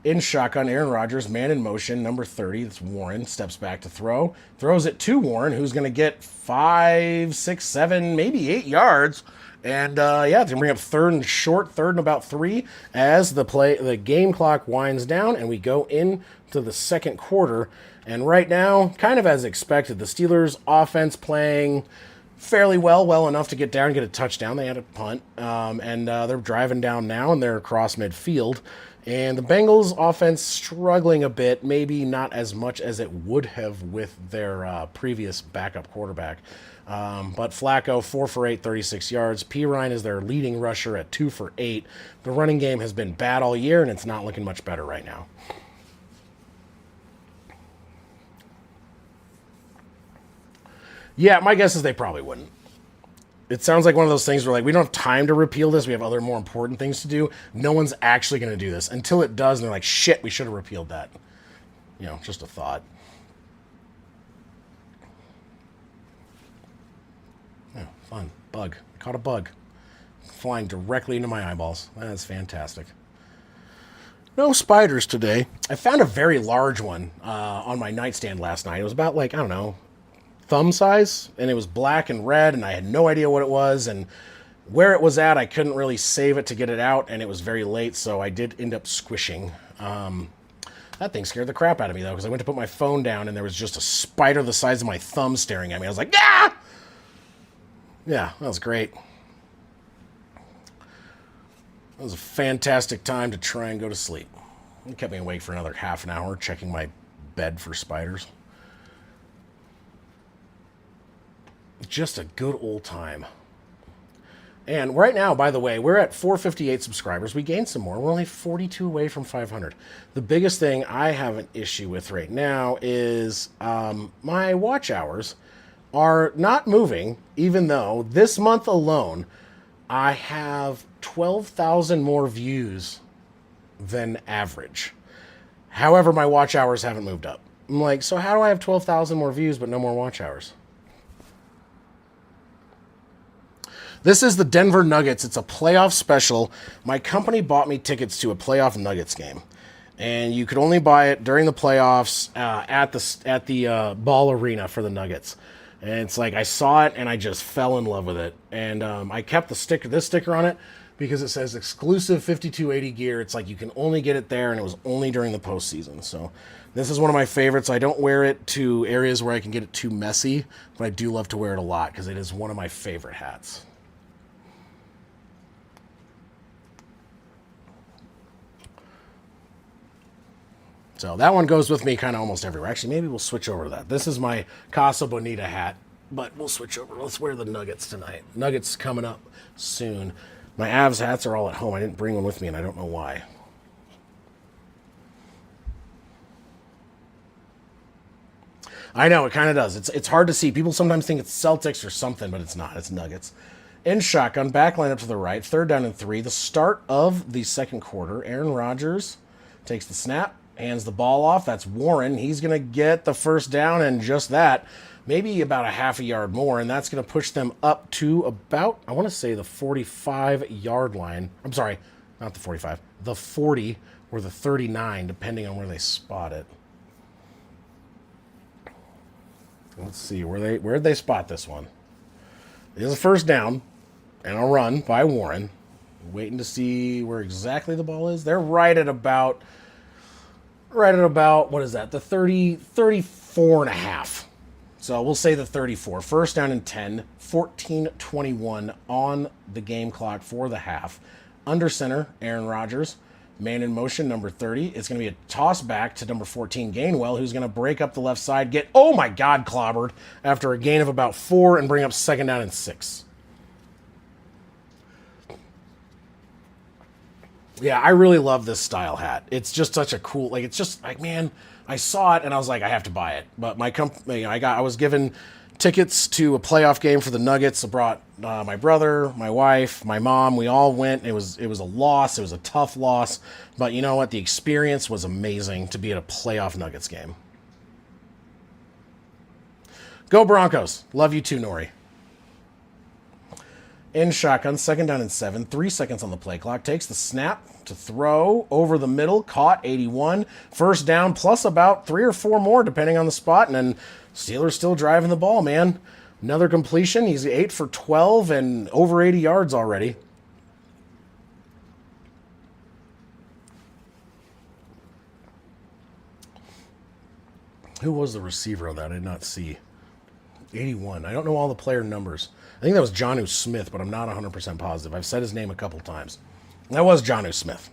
S1: In shotgun, Aaron Rodgers, man in motion, number 30. That's Warren. Steps back to throw. Throws it to Warren, who's going to get 5, 6, 7, maybe 8 yards. And, yeah, it's going to bring up third and short, third and about 3 as the game clock winds down and we go into the second quarter. And right now, kind of as expected, the Steelers' offense playing fairly well enough to get down and get a touchdown. They had a punt, and they're driving down now, and they're across midfield. And the Bengals' offense struggling a bit, maybe not as much as it would have with their previous backup quarterback. But Flacco, 4 for 8, 36 yards. Pirine is their leading rusher at 2 for 8. The running game has been bad all year, and it's not looking much better right now. Yeah, my guess is they probably wouldn't. It sounds like one of those things where, like, we don't have time to repeal this. We have other more important things to do. No one's actually going to do this until it does, and they're like, shit, we should have repealed that. You know, just a thought. Yeah, fun. Bug. I caught a bug flying directly into my eyeballs. That's fantastic. No spiders today. I found a very large one on my nightstand last night. It was about, like, I don't know, thumb size, and it was black and red, and I had no idea what it was, and where it was at, I couldn't really save it to get it out, and it was very late, so I did end up squishing. That thing scared the crap out of me, though, because I went to put my phone down, and there was just a spider the size of my thumb staring at me. I was like, ah! Yeah, that was great. That was a fantastic time to try and go to sleep. It kept me awake for another half an hour, checking my bed for spiders. Just a good old time. And right now, by the way, we're at 458 subscribers. We gained some more. We're only 42 away from 500. The biggest thing I have an issue with right now is my watch hours are not moving, even though this month alone, I have 12,000 more views than average. However, my watch hours haven't moved up. I'm like, so how do I have 12,000 more views but no more watch hours? This is the Denver Nuggets. It's a playoff special. My company bought me tickets to a playoff Nuggets game, and you could only buy it during the playoffs at the Ball Arena for the Nuggets. And it's like I saw it and I just fell in love with it. And I kept this sticker on it. because it says exclusive 5280 gear. It's like you can only get it there, and it was only during the postseason. So this is one of my favorites. I don't wear it to areas where I can get it too messy, but I do love to wear it a lot because it is one of my favorite hats. So that one goes with me kind of almost everywhere. Actually, maybe we'll switch over to that. This is my Casa Bonita hat, but we'll switch over. Let's wear the Nuggets tonight. Nuggets coming up soon. My Avs hats are all at home. I didn't bring one with me, and I don't know why. I know, it kind of does. It's hard to see. People sometimes think it's Celtics or something, but it's not. It's Nuggets. In shotgun, back line up to the right, 3rd down and 3. The start of the second quarter. Aaron Rodgers takes the snap, hands the ball off. That's Warren. He's going to get the first down, and just that, maybe about a half a yard more, and that's going to push them up to about, I want to say, the 45-yard line. I'm sorry, not the 45, the 40 or the 39, depending on where they spot it. Let's see, where'd they spot this one? It is a first down and a run by Warren. Waiting to see where exactly the ball is. They're right at about, what is that? The 34 and a half. So we'll say the 34. First down and 10, 14-21 on the game clock for the half. Under center, Aaron Rodgers. Man in motion, number 30. It's going to be a toss back to number 14, Gainwell, who's going to break up the left side, get, oh my God, clobbered after a gain of about 4 and bring up 2nd down and 6. Yeah, I really love this style hat. It's just such a cool, like, it's just like, man, I saw it and I was like, I have to buy it. But my company, I was given tickets to a playoff game for the Nuggets. I brought my brother, my wife, my mom. We all went. It was a loss. It was a tough loss. But you know what? The experience was amazing to be at a playoff Nuggets game. Go Broncos. Love you too, Nori. In shotgun, 2nd down and 7, 3 seconds on the play clock. Takes the snap to throw over the middle, caught 81. First down plus about 3 or 4 more depending on the spot, and then Steelers still driving the ball, man. Another completion. He's 8 for 12 and over 80 yards already. Who was the receiver on that? I did not see. 81. I don't know all the player numbers. I think that was Jonnu Smith, but I'm not 100% positive. I've said his name a couple times. That was Jonnu Smith.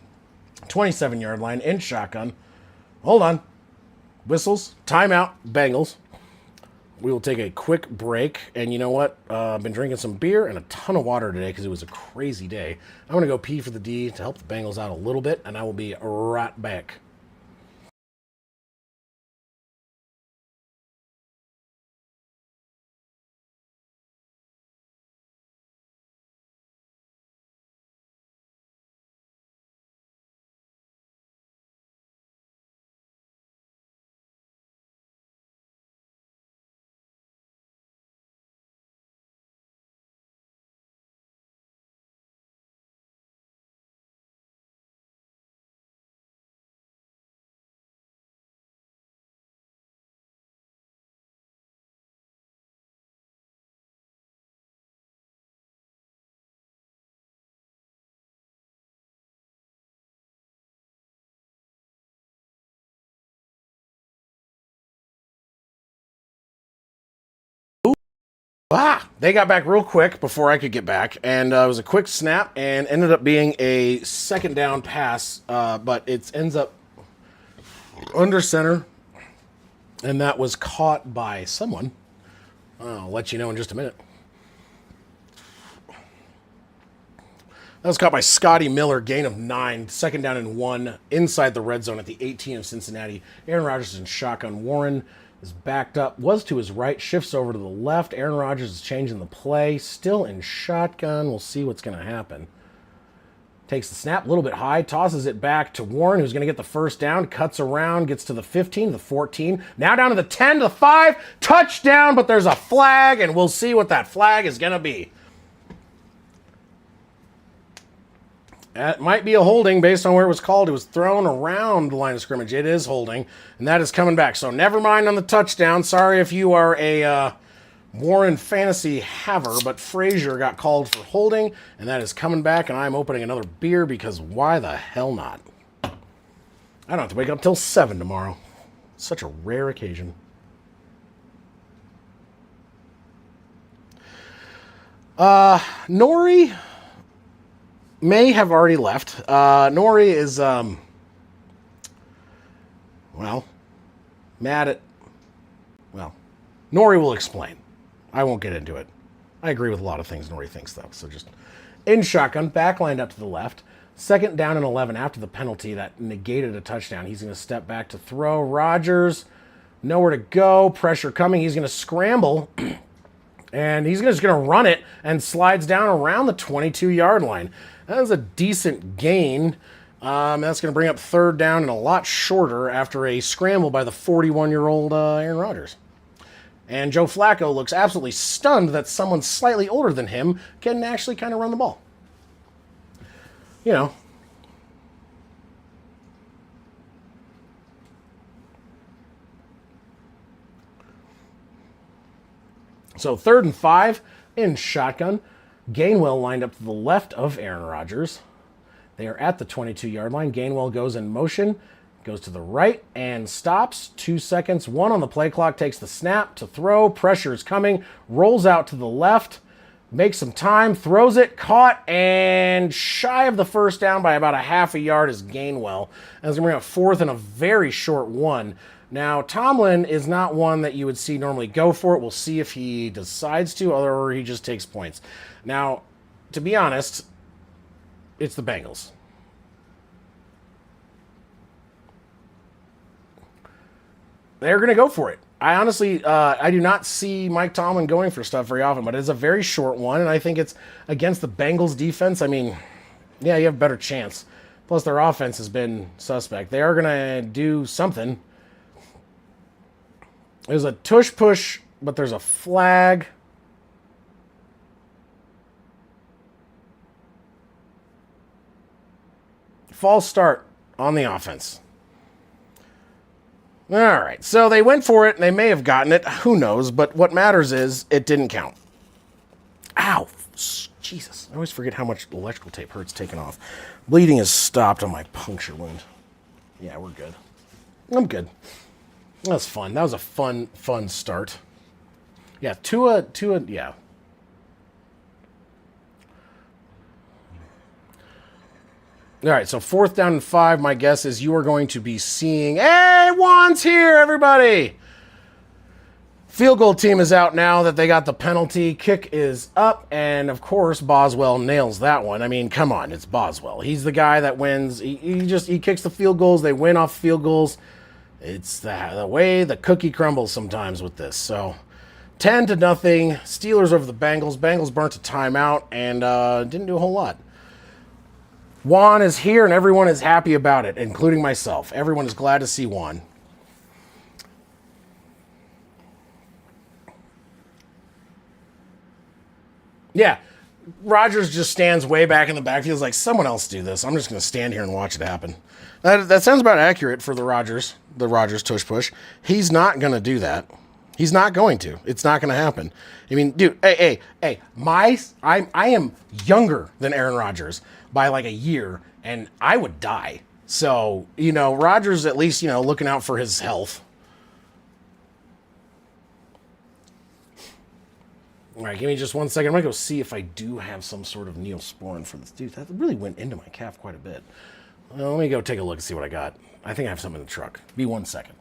S1: 27-yard line in shotgun. Hold on. Whistles. Timeout. Bengals. We will take a quick break. And you know what? I've been drinking some beer and a ton of water today because it was a crazy day. I'm going to go pee for the D to help the Bengals out a little bit, and I will be right back. They got back real quick before I could get back, and it was a quick snap and ended up being a 2nd down pass, but it ends up under center, and that was caught by someone. I'll let you know in just a minute. That was caught by Scotty Miller, gain of 9, 2nd down and 1, inside the red zone at the 18 of Cincinnati. Aaron Rodgers is in shotgun. Warren is backed up, was to his right, shifts over to the left. Aaron Rodgers is changing the play, still in shotgun. We'll see what's going to happen. Takes the snap a little bit high, tosses it back to Warren, who's going to get the first down, cuts around, gets to the 15, the 14, now down to the 10, to the 5, touchdown, but there's a flag, and we'll see what that flag is going to be. That might be a holding based on where it was called. It was thrown around the line of scrimmage. It is holding, and that is coming back. So never mind on the touchdown. Sorry if you are a Warren Fantasy Haver, but Frazier got called for holding, and that is coming back, and I'm opening another beer because why the hell not? I don't have to wake up till 7 tomorrow. Such a rare occasion. Nori may have already left. Nori is, well, mad at, well, Nori will explain. I won't get into it. I agree with a lot of things Nori thinks, though. So just in shotgun, back lined up to the left. 2nd down and 11 after the penalty that negated a touchdown. He's going to step back to throw. Rodgers, nowhere to go. Pressure coming. He's going to scramble. And he's just going to run it and slides down around the 22-yard line. That was a decent gain. That's going to bring up 3rd down and a lot shorter after a scramble by the 41-year-old Aaron Rodgers. And Joe Flacco looks absolutely stunned that someone slightly older than him can actually kind of run the ball. You know. So 3rd and 5 in shotgun. Gainwell lined up to the left of Aaron Rodgers. They are at the 22-yard line. Gainwell goes in motion. Goes to the right and stops. 2 seconds. 1 on the play clock. Takes the snap to throw. Pressure is coming. Rolls out to the left. Makes some time. Throws it. Caught. And shy of the 1st down by about a half a yard is Gainwell. And it's going to bring up 4th and a very short one. Now, Tomlin is not one that you would see normally go for it. We'll see if he decides to or he just takes points. Now, to be honest, it's the Bengals. They're going to go for it. I honestly, I do not see Mike Tomlin going for stuff very often, but it's a very short one, and I think it's against the Bengals defense. I mean, yeah, you have a better chance. Plus, their offense has been suspect. They are going to do something. There's a tush push, but there's a flag. False start on the offense. All right, so they went for it, and they may have gotten it. Who knows? But what matters is it didn't count. Ow. Jesus. I always forget how much electrical tape hurts taking off. Bleeding has stopped on my puncture wound. Yeah, we're good. I'm good. That was fun. That was a fun start. Yeah, Tua, yeah. All right, so 4th down and 5, my guess is you are going to be seeing, hey, Juan's here, everybody! Field goal team is out now that they got the penalty. Kick is up, and of course, Boswell nails that one. I mean, come on, it's Boswell. He's the guy that wins. He kicks the field goals. They win off field goals. It's the way the cookie crumbles sometimes with this. So, 10-0, Steelers over the Bengals. Bengals burnt a timeout and didn't do a whole lot. Juan is here, and everyone is happy about it, including myself. Everyone is glad to see Juan. Yeah, Rodgers just stands way back in the backfield. He's like, someone else do this. I'm just going to stand here and watch it happen. That sounds about accurate for the Rodgers tush push. He's not going to do that. He's not going to. It's not going to happen. I mean, dude, hey. I am younger than Aaron Rodgers by like a year, and I would die. So, Rodgers at least, looking out for his health. All right, give me just 1 second. I'm going to go see if I do have some sort of Neosporin for this. Dude, that really went into my calf quite a bit. Well, let me go take a look and see what I got. I think I have something in the truck. Be 1 second.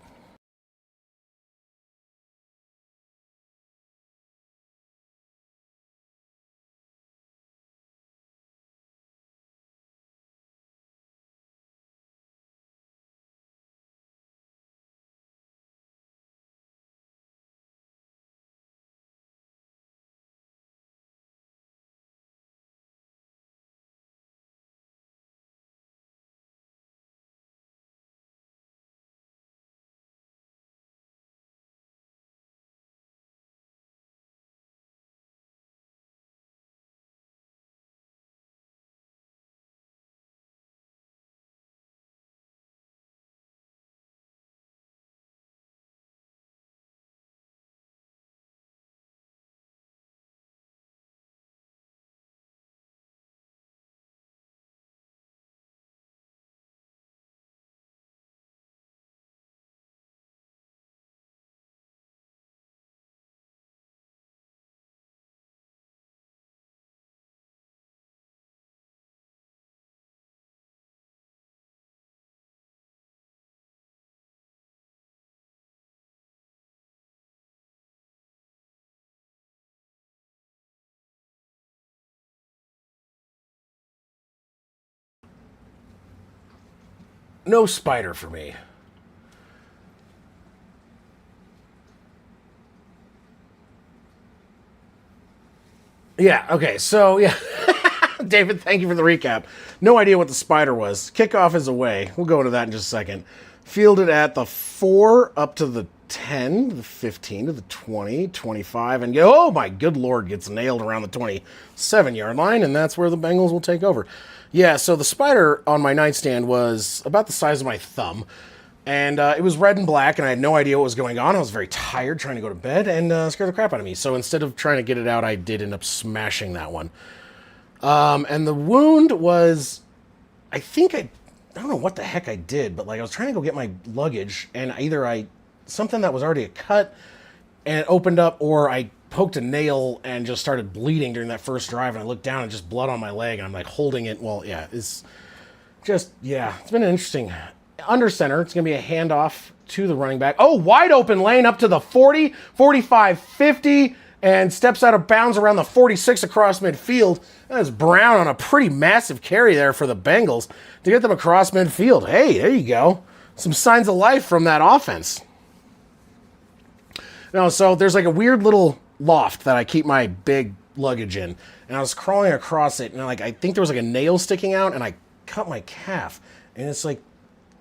S1: No spider for me. Yeah, okay, so, yeah. David, thank you for the recap. No idea what the spider was. Kickoff is away. We'll go into that in just a second. Fielded at the 4 up to the 10, to the 15, to the 20, 25, and oh my good lord, gets nailed around the 27-yard line, and that's where the Bengals will take over. Yeah, so the spider on my nightstand was about the size of my thumb, and it was red and black, and I had no idea what was going on. I was very tired trying to go to bed, and scared the crap out of me. So instead of trying to get it out, I did end up smashing that one. And the wound was, I don't know what the heck I did, but like I was trying to go get my luggage, and either something that was already a cut and it opened up, or I poked a nail and just started bleeding during that first drive, and I looked down and just blood on my leg, and I'm like holding it. Well, yeah, it's been an interesting under center. It's going to be a handoff to the running back. Oh, wide open lane up to the 40, 45, 50, and steps out of bounds around the 46 across midfield. That is Brown on a pretty massive carry there for the Bengals to get them across midfield. Hey, there you go. Some signs of life from that offense. No, so there's like a weird little loft that I keep my big luggage in, and I was crawling across it, and I think there was like a nail sticking out, and I cut my calf, and it's like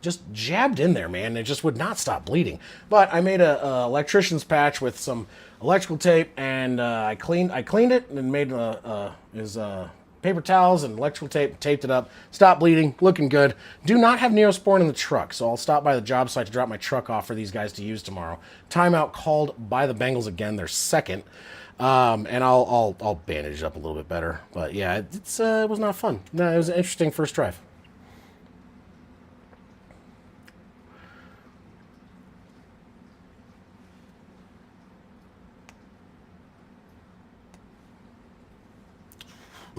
S1: just jabbed in there, man, and it just would not stop bleeding. But I made a electrician's patch with some electrical tape, and I cleaned it and made his paper towels and electrical tape, taped it up, stopped bleeding, looking good. Do not have Neosporin in the truck, so I'll stop by the job site to drop my truck off for these guys to use tomorrow. Timeout called by the Bengals again, their second, and I'll bandage it up a little bit better. But yeah, it was not fun. No, it was an interesting first drive.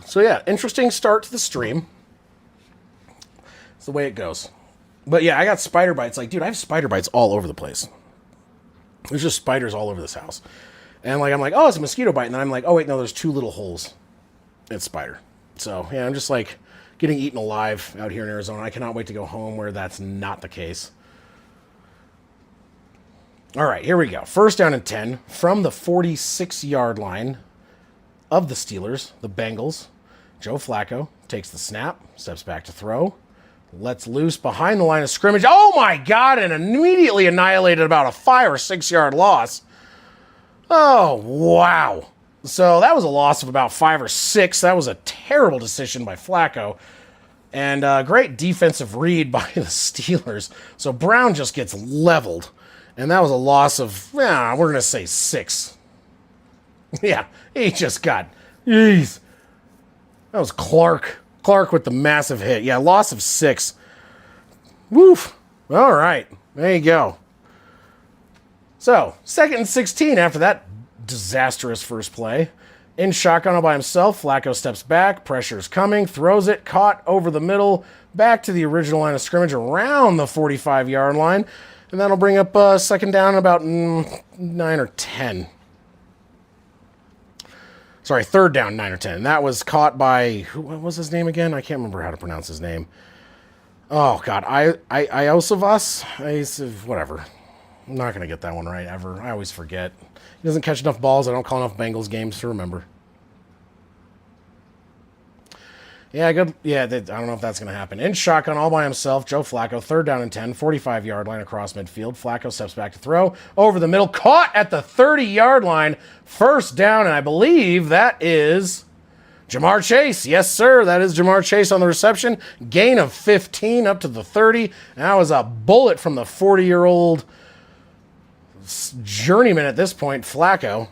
S1: So yeah, interesting start to the stream. It's the way it goes. But yeah, I got spider bites. Like, dude, I have spider bites all over the place. There's just spiders all over this house. And like, I'm like, oh, it's a mosquito bite. And then I'm like, oh wait, no, there's 2 little holes. It's spider. So yeah, I'm just like getting eaten alive out here in Arizona. I cannot wait to go home where that's not the case. All right, here we go. First down and 10 from the 46-yard line of the Steelers, the Bengals. Joe Flacco takes the snap, steps back to throw, lets loose behind the line of scrimmage. Oh my God, and immediately annihilated about a 5 or 6 yard loss. Oh, wow. So that was a loss of about 5 or 6. That was a terrible decision by Flacco. And great defensive read by the Steelers. So Brown just gets leveled. And that was a loss of, we're going to say 6. Yeah, he just got, jeez. That was Clark. Clark with the massive hit. Yeah, loss of 6. Woof. All right, there you go. So, 2nd and 16 after that disastrous first play. In shotgun all by himself, Flacco steps back, pressure's coming, throws it, caught over the middle, back to the original line of scrimmage around the 45-yard line. And that'll bring up second down about 9 or 10. Sorry, third down, 9 or 10. And that was caught by, what was his name again? I can't remember how to pronounce his name. Oh, God. Iosivas? Whatever. I'm not going to get that one right ever. I always forget. He doesn't catch enough balls. I don't call enough Bengals games to remember. Yeah, good. Yeah, I don't know if that's going to happen. In shotgun, all by himself, Joe Flacco, third down and 10, 45-yard line across midfield. Flacco steps back to throw. Over the middle, caught at the 30-yard line. First down, and I believe that is Jamar Chase. Yes, sir, that is Jamar Chase on the reception. Gain of 15 up to the 30. And that was a bullet from the 40-year-old journeyman at this point, Flacco.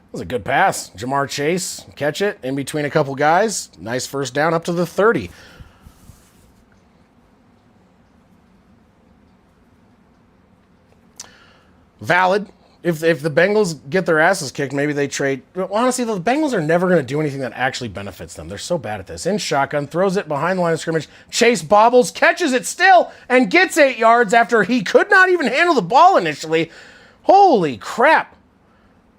S1: That was a good pass. Jamar Chase, catch it in between a couple guys. Nice first down up to the 30. Valid. If the Bengals get their asses kicked, maybe they trade. Honestly, the Bengals are never going to do anything that actually benefits them. They're so bad at this. In shotgun, throws it behind the line of scrimmage. Chase bobbles, catches it still, and gets 8 yards after he could not even handle the ball initially. Holy crap.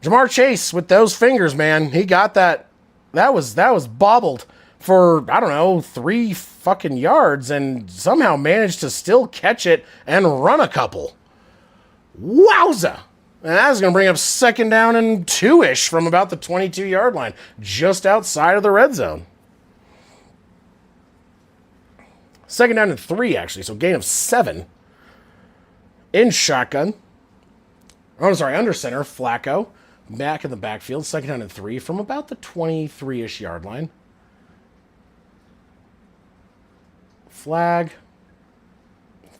S1: Jamar Chase with those fingers, man. He got that. That was bobbled for, I don't know, 3 fucking yards and somehow managed to still catch it and run a couple. Wowza! And that's going to bring up 2nd down and 2-ish from about the 22-yard line, just outside of the red zone. 2nd down and 3, actually, so gain of 7. In shotgun. Oh, I'm sorry, under center, Flacco. Back in the backfield, 2nd down and 3 from about the 23-ish yard line. Flag.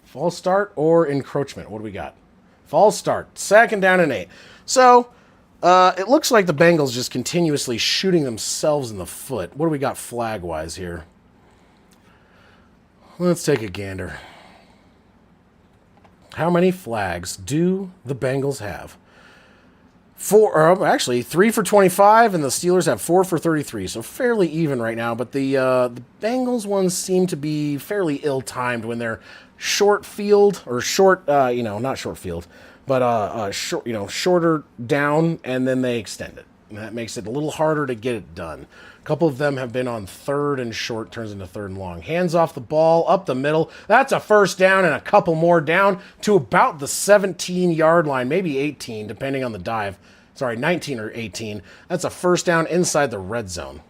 S1: False start or encroachment? What do we got? False start. 2nd down and 8. So, it looks like the Bengals just continuously shooting themselves in the foot. What do we got flag-wise here? Let's take a gander. How many flags do the Bengals have? 3 for 25, and the Steelers have 4 for 33, so fairly even right now. But the Bengals ones seem to be fairly ill-timed when they're short field or short, not short field, but shorter down, and then they extend it. And that makes it a little harder to get it done. A couple of them have been on 3rd and short, turns into 3rd and long. Hands off the ball, up the middle. That's a 1st down and a couple more down to about the 17-yard line, maybe 18, depending on the dive. Sorry, 19 or 18. That's a 1st down inside the red zone.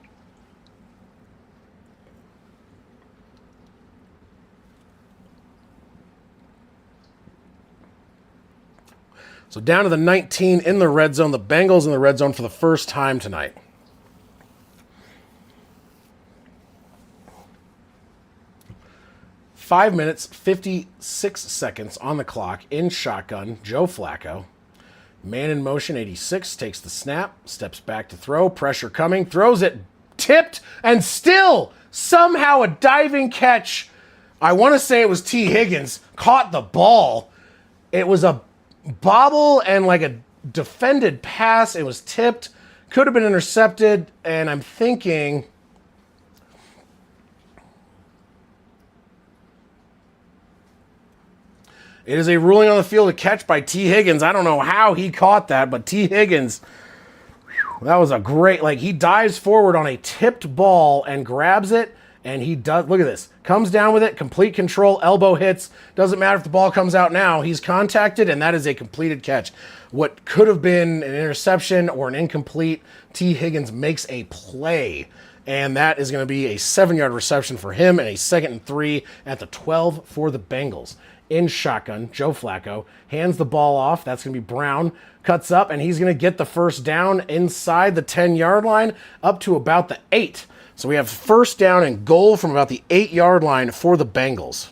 S1: So down to the 19 in the red zone. The Bengals in the red zone for the first time tonight. Five minutes, 56 seconds on the clock in shotgun. Joe Flacco. Man in motion, 86, takes the snap, steps back to throw, pressure coming, throws it, tipped, and still somehow a diving catch. I want to say it was T. Higgins, caught the ball. It was a bobble and like a defended pass. It was tipped, could have been intercepted, and I'm thinking... It is a ruling on the field, a catch by T. Higgins. I don't know how he caught that, but T. Higgins, that was a great, he dives forward on a tipped ball and grabs it, and he does, look at this, comes down with it, complete control, elbow hits, doesn't matter if the ball comes out now, he's contacted, and that is a completed catch. What could have been an interception or an incomplete, T. Higgins makes a play, and that is going to be a 7-yard reception for him and a 2nd and 3 at the 12 for the Bengals. In shotgun, Joe Flacco hands the ball off. That's going to be Brown. Cuts up, and he's going to get the 1st down inside the 10-yard line up to about the 8. So we have 1st down and goal from about the 8-yard line for the Bengals.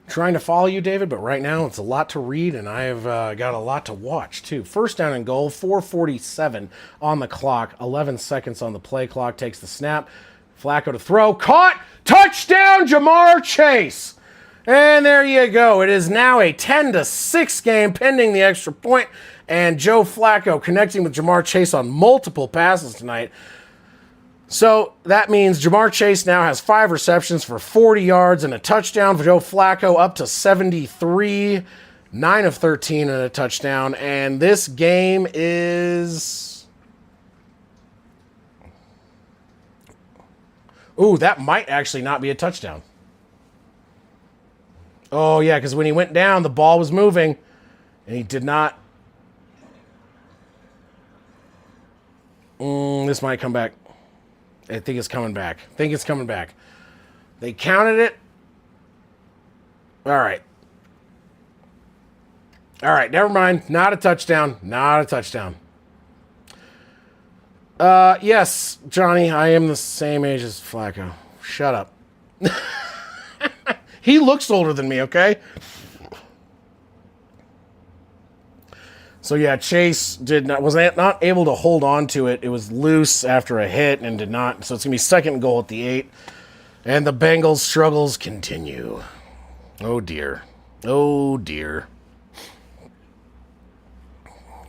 S1: Trying to follow you, David, but right now it's a lot to read, and I've got a lot to watch, too. 1st down and goal, 4:47 on the clock, 11 seconds on the play clock, takes the snap. Flacco to throw, caught, touchdown, Jamar Chase! And there you go. It is now a 10-6 game pending the extra point, and Joe Flacco connecting with Jamar Chase on multiple passes tonight. So that means Jamar Chase now has 5 receptions for 40 yards and a touchdown for Joe Flacco up to 73, 9 of 13 and a touchdown. And this game is... Ooh, that might actually not be a touchdown. Oh, yeah, because when he went down, the ball was moving, and he did not... This might come back. I think it's coming back. They counted it. All right, never mind. Not a touchdown. Yes, Johnny, I am the same age as Flacco. Shut up. He looks older than me, okay? So yeah, Chase was not able to hold on to it. It was loose after a hit and did not. So it's gonna be 2nd goal at the 8, and the Bengals' struggles continue. Oh dear. All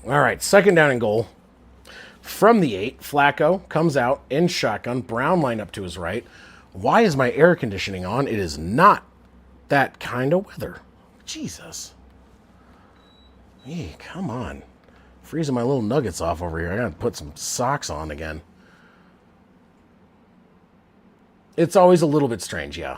S1: right, 2nd down and goal from the 8. Flacco comes out in shotgun. Brown line up to his right. Why is my air conditioning on? It is not that kind of weather. Jesus. Hey, come on. Freezing my little nuggets off over here. I gotta put some socks on again. It's always a little bit strange, yeah.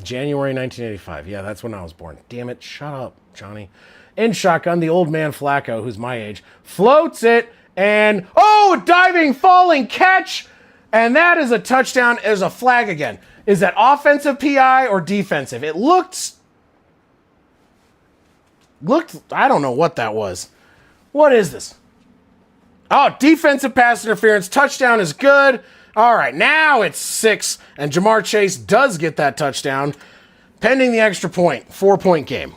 S1: January 1985. Yeah, that's when I was born. Damn it, shut up, Johnny. In shotgun, the old man Flacco, who's my age, floats it and, oh, diving, falling catch. And that is a touchdown. There's a flag again. Is that offensive PI or defensive? It looked, I don't know what that was. What is this? Oh, defensive pass interference. Touchdown is good. All right, now it's 6, and Jamar Chase does get that touchdown, pending the extra point. 4-point game.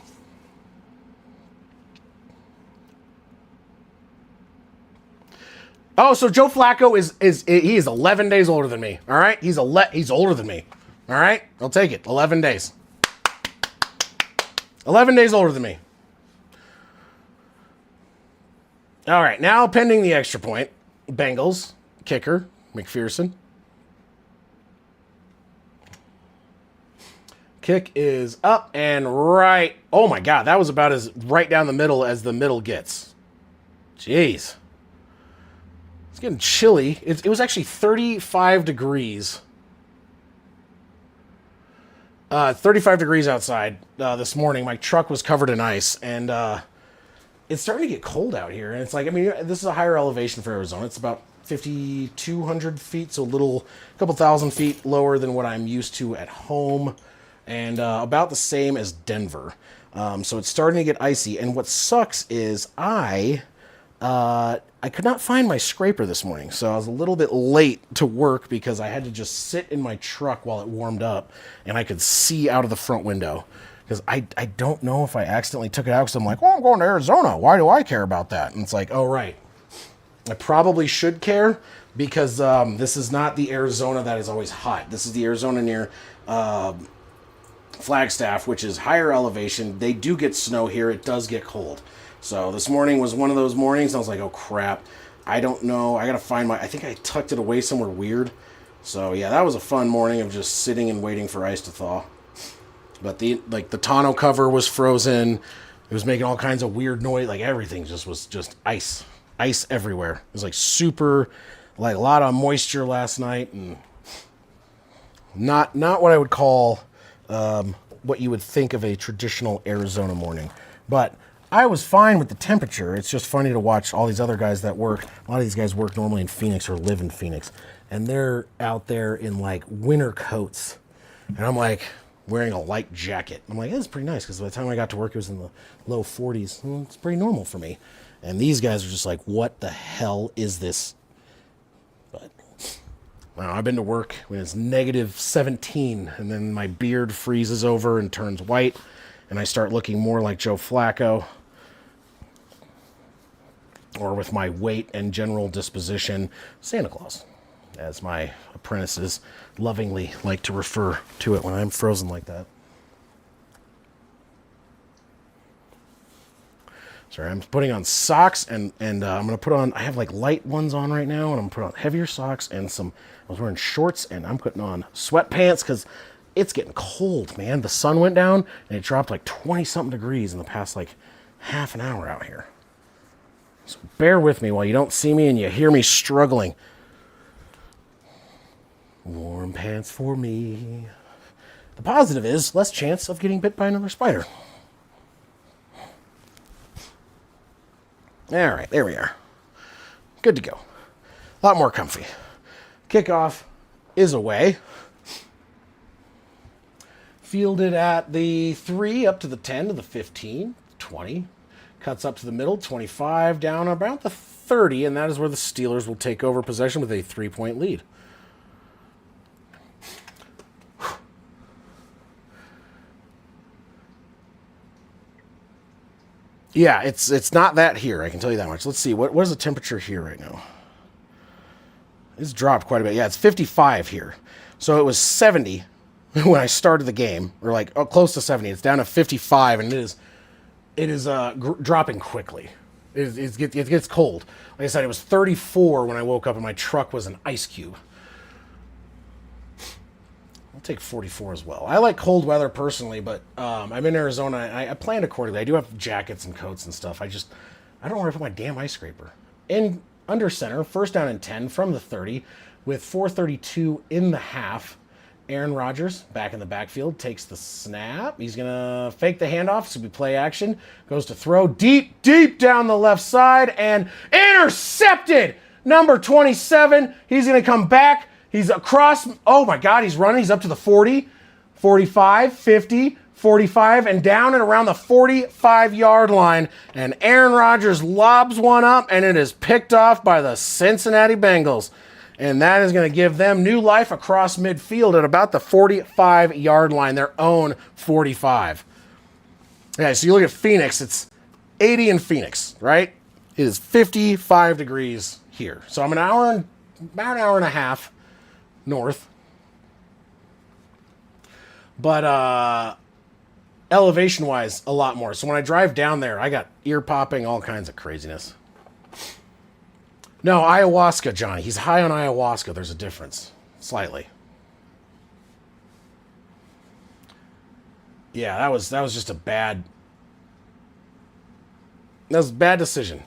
S1: Oh, so Joe Flacco is 11 days older than me. All right, he's older than me. All right, I'll take it. 11 days. 11 days older than me. All right, now pending the extra point, Bengals kicker McPherson. Kick is up and right. Oh my God, that was about as right down the middle as the middle gets. Jeez. It's getting chilly. It was actually 35 degrees. 35 degrees outside this morning. My truck was covered in ice, and it's starting to get cold out here. And it's like, I mean, this is a higher elevation for Arizona. It's about 5,200 feet, so a couple thousand feet lower than what I'm used to at home, and about the same as Denver. So it's starting to get icy. And what sucks is I could not find my scraper this morning, so I was a little bit late to work because I had to just sit in my truck while it warmed up, and I could see out of the front window. Because I don't know if I accidentally took it out because I'm like, well, I'm going to Arizona. Why do I care about that? And it's like, oh, right. I probably should care because this is not the Arizona that is always hot. This is the Arizona near Flagstaff, which is higher elevation. They do get snow here. It does get cold. So this morning was one of those mornings. I was like, oh, crap. I don't know. I got to find I think I tucked it away somewhere weird. So, yeah, that was a fun morning of just sitting and waiting for ice to thaw. But the tonneau cover was frozen. It was making all kinds of weird noise. Like everything was just ice. Ice everywhere. It was like super, like a lot of moisture last night, and not what I would call what you would think of a traditional Arizona morning. But I was fine with the temperature. It's just funny to watch all these other guys that work. A lot of these guys work normally in Phoenix or live in Phoenix, and they're out there in like winter coats, and I'm like wearing a light jacket. I'm like, that's pretty nice because by the time I got to work, it was in the low 40s. Well, it's pretty normal for me. And these guys are just like, what the hell is this? But well, I've been to work when it's negative 17, and then my beard freezes over and turns white, and I start looking more like Joe Flacco. Or with my weight and general disposition, Santa Claus, as my apprentices lovingly like to refer to it when I'm frozen like that. Sorry, I'm putting on socks, and I'm going to put on, I have like light ones on right now, and I'm going to put on heavier socks and I was wearing shorts, and I'm putting on sweatpants because it's getting cold, man. The sun went down, and it dropped like 20-something degrees in the past like half an hour out here. So bear with me while you don't see me and you hear me struggling. Warm pants for me. The positive is less chance of getting bit by another spider. All right, there we are. Good to go. A lot more comfy. Kickoff is away. Fielded at the 3, up to the 10, to the 15, 20. Cuts up to the middle, 25, down about the 30, and that is where the Steelers will take over possession with a 3-point lead. Yeah, it's not that here, I can tell you that much. Let's see, what is the temperature here right now? It's dropped quite a bit. Yeah, it's 55 here. So it was 70 when I started the game, or like close to 70. It's down to 55, and it is dropping quickly. It gets cold. Like I said, it was 34 when I woke up, and my truck was an ice cube. take 44 as well. I like cold weather personally, but I'm in Arizona. I planned accordingly. I do have jackets and coats and stuff. I don't want to put my damn ice scraper. In under center, first down and 10 from the 30 with 4:32 in the half. Aaron Rodgers back in the backfield, takes the snap. He's going to fake the handoff. It's going to be play action. Goes to throw deep, deep down the left side and intercepted. Number 27. He's going to come back. He's across. Oh my God, he's running. He's up to the 40, 45, 50, 45, and down and around the 45-yard line. And Aaron Rodgers lobs one up, and it is picked off by the Cincinnati Bengals. And that is going to give them new life across midfield at about the 45-yard line, their own 45. Okay, so you look at Phoenix, it's 80 in Phoenix, right? It is 55 degrees here. So I'm about an hour and a half north. But elevation-wise, a lot more. So when I drive down there, I got ear popping, all kinds of craziness. No, ayahuasca, Johnny. He's high on ayahuasca. There's a difference. Slightly. Yeah, that was just a bad... That was a bad decision.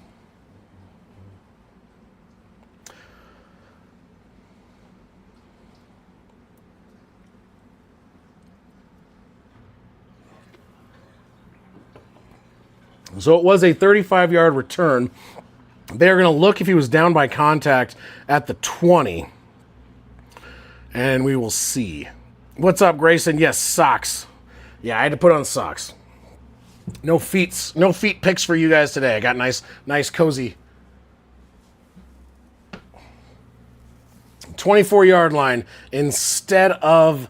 S1: So it was a 35-yard return. They're going to look if he was down by contact at the 20. And we will see. What's up, Grayson? Yes, socks. Yeah, I had to put on socks. No feet picks for you guys today. I got nice cozy 24-yard line instead of...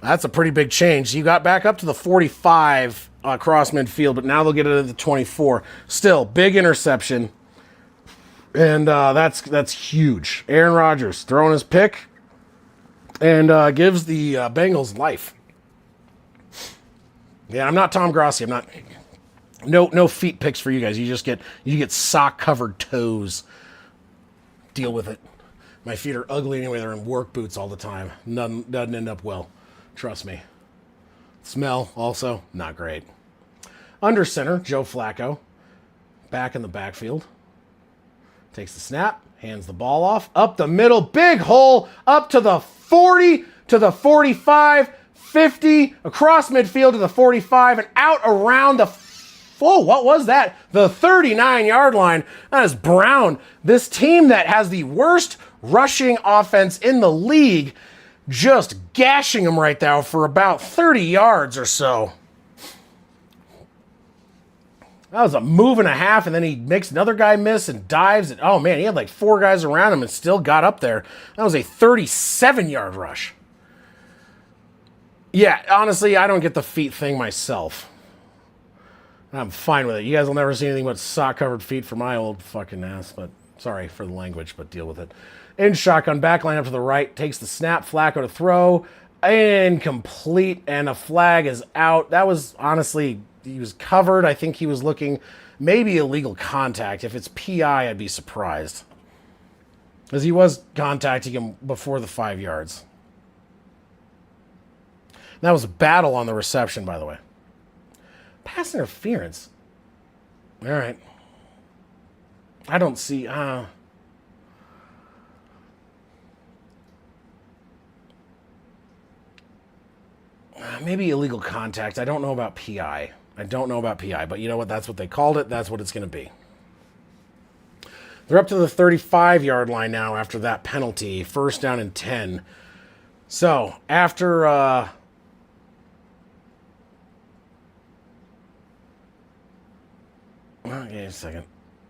S1: That's a pretty big change. You got back up to the 45 across midfield, but now they'll get it at the 24. Still, big interception. And that's huge. Aaron Rodgers throwing his pick and gives the Bengals life. Yeah, I'm not Tom Grossi. I'm not. No feet picks for you guys. You get sock covered toes. Deal with it. My feet are ugly anyway. They're in work boots all the time. None doesn't end up well. Trust me. Smell also not great. Under center, Joe Flacco, back in the backfield. Takes the snap, hands the ball off, up the middle, big hole, up to the 40, to the 45, 50, across midfield to the 45, and out around the, what was that? The 39-yard line. That is Brown. This team that has the worst rushing offense in the league, just gashing him right now for about 30 yards or so. That was a move and a half, and then he makes another guy miss and dives. And oh, man, he had like 4 guys around him and still got up there. That was a 37-yard rush. Yeah, honestly, I don't get the feet thing myself. I'm fine with it. You guys will never see anything but sock-covered feet for my old fucking ass, but sorry for the language, but deal with it. In shotgun, backline up to the right, takes the snap, Flacco to throw, incomplete, and a flag is out. That was honestly... He was covered. I think he was looking maybe illegal contact. If it's PI, I'd be surprised. Because he was contacting him before the 5 yards. That was a battle on the reception, by the way. Pass interference. All right. I don't see... maybe illegal contact. I don't know about PI. But you know what? That's what they called it. That's what it's going to be. They're up to the 35-yard line now after that penalty. First down and 10. So, after... Okay, a second.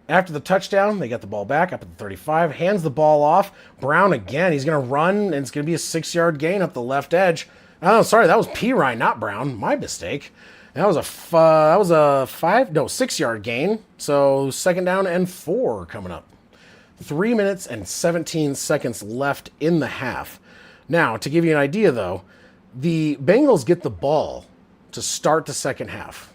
S1: After the touchdown, they get the ball back up at the 35. Hands the ball off. Brown again. He's going to run, and it's going to be a 6-yard gain up the left edge. Oh, sorry, that was P. Ryan, not Brown. My mistake. That was a 6-yard gain. So 2nd down and 4 coming up. 3 minutes and 17 seconds left in the half. Now, to give you an idea, though, the Bengals get the ball to start the second half.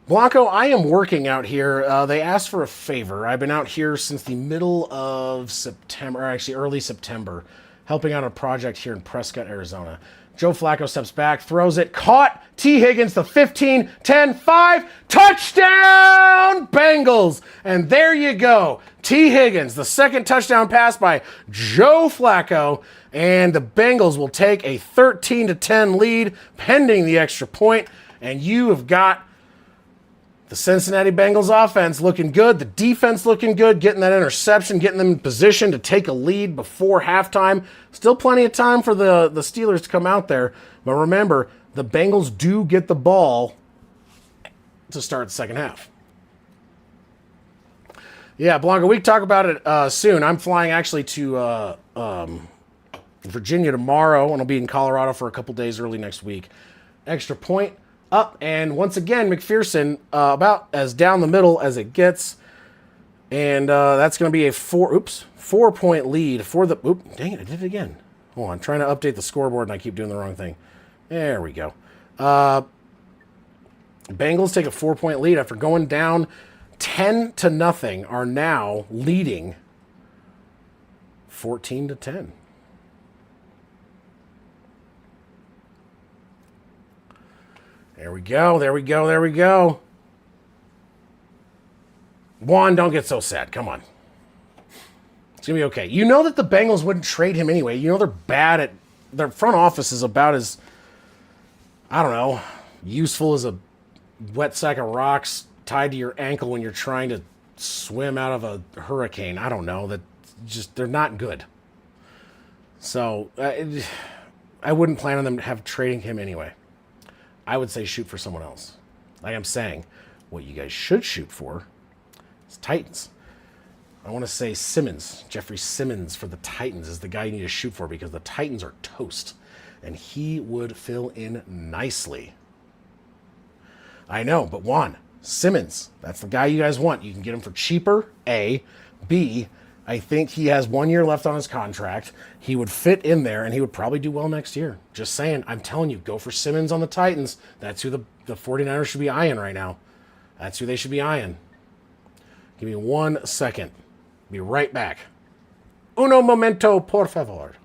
S1: Blanco, I am working out here. They asked for a favor. I've been out here since the middle of September, or actually early September. helping out a project here in Prescott, Arizona. Joe Flacco steps back, throws it, caught. T. Higgins, the 15, 10, 5, touchdown, Bengals. And there you go. T. Higgins, the second touchdown pass by Joe Flacco. And the Bengals will take a 13-10 lead pending the extra point. And you have got the Cincinnati Bengals offense looking good. The defense looking good, getting that interception, getting them in position to take a lead before halftime. Still plenty of time for the Steelers to come out there. But remember, the Bengals do get the ball to start the second half. Yeah, Blanca, we can talk about it soon. I'm flying actually to Virginia tomorrow, and I'll be in Colorado for a couple days early next week. Extra point up, and once again, McPherson about as down the middle as it gets. And that's going to be a 4-point lead for the... Oop, dang it, I did it again. Hold on, I'm trying to update the scoreboard, and I keep doing the wrong thing. There we go. Bengals take a 4-point lead after going down 10-0, are now leading 14-10. There we go, there we go, there we go. Juan, don't get so sad. Come on. It's going to be okay. You know that the Bengals wouldn't trade him anyway. You know they're bad at... Their front office is about as, I don't know, useful as a wet sack of rocks tied to your ankle when you're trying to swim out of a hurricane. I don't know. They're not good. So I wouldn't plan on them trading him anyway. I would say shoot for someone else. Like I'm saying, what you guys should shoot for is Titans. I want to say Simmons, Jeffrey Simmons for the Titans is the guy you need to shoot for because the Titans are toast. And he would fill in nicely. I know, but Juan, Simmons, that's the guy you guys want. You can get him for cheaper, A. B, I think he has 1 year left on his contract. He would fit in there, and he would probably do well next year. Just saying. I'm telling you, go for Simmons on the Titans. That's who the 49ers should be eyeing right now. That's who they should be eyeing. Give me 1 second. Be right back. Uno momento, por favor.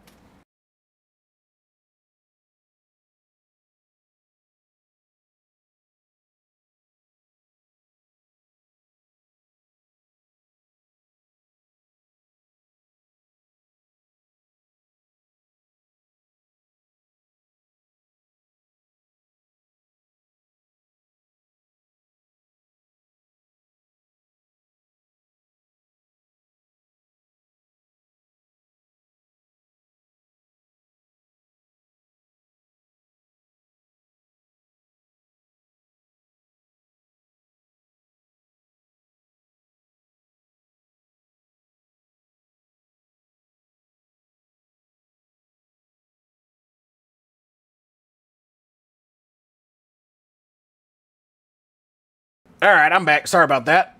S1: All right, I'm back. Sorry about that.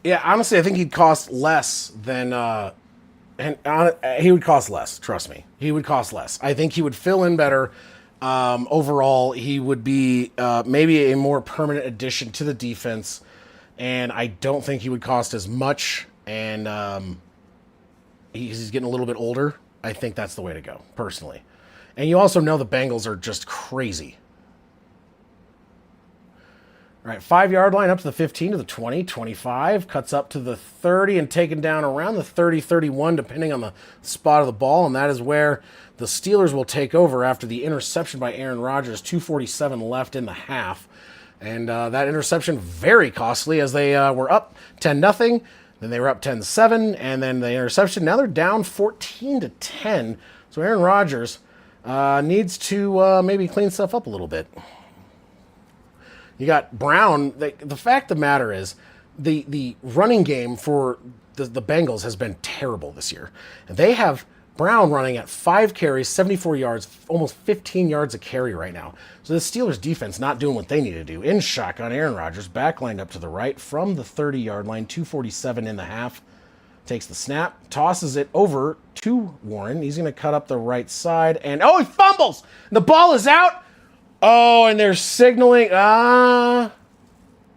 S1: Yeah, honestly, I think he'd cost less than... he would cost less, trust me. He would cost less. I think he would fill in better. Overall, he would be maybe a more permanent addition to the defense. And I don't think he would cost as much. And he's getting a little bit older. I think that's the way to go, personally. And you also know the Bengals are just crazy. All right, 5-yard line up to the 15, to the 20, 25. Cuts up to the 30 and taken down around the 30, 31, depending on the spot of the ball. And that is where the Steelers will take over after the interception by Aaron Rodgers. 2:47 left in the half. And that interception very costly as they were up 10-0. Then they were up 10-7, and then the interception. Now they're down 14-10. So Aaron Rodgers needs to maybe clean stuff up a little bit. You got Brown. The fact of the matter is the running game for the Bengals has been terrible this year. And they have Brown running at 5 carries, 74 yards, almost 15 yards a carry right now. So the Steelers defense not doing what they need to do. In shotgun, Aaron Rodgers backlined up to the right from the 30-yard line, 2:47 in the half. Takes the snap, tosses it over to Warren. He's going to cut up the right side, and he fumbles! The ball is out! Oh, and they're signaling.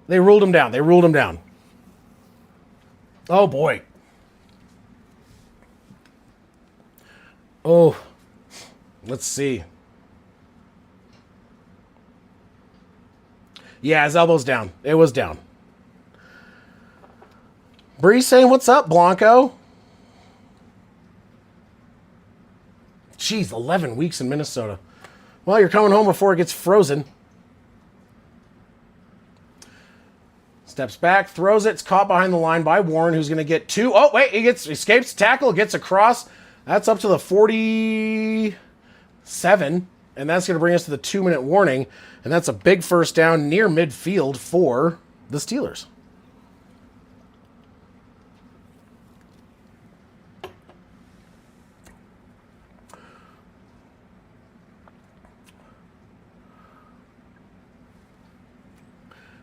S1: They ruled him down. They ruled him down. Oh, boy. Oh, let's see. Yeah, his elbow's down. It was down. Bree saying, what's up, Blanco? Jeez, 11 weeks in Minnesota. Well, you're coming home before it gets frozen. Steps back, throws it. It's caught behind the line by Warren, who's going to get two. Oh, wait, he escapes tackle, gets across. That's up to the 47, and that's going to bring us to the 2-minute warning, and that's a big first down near midfield for the Steelers.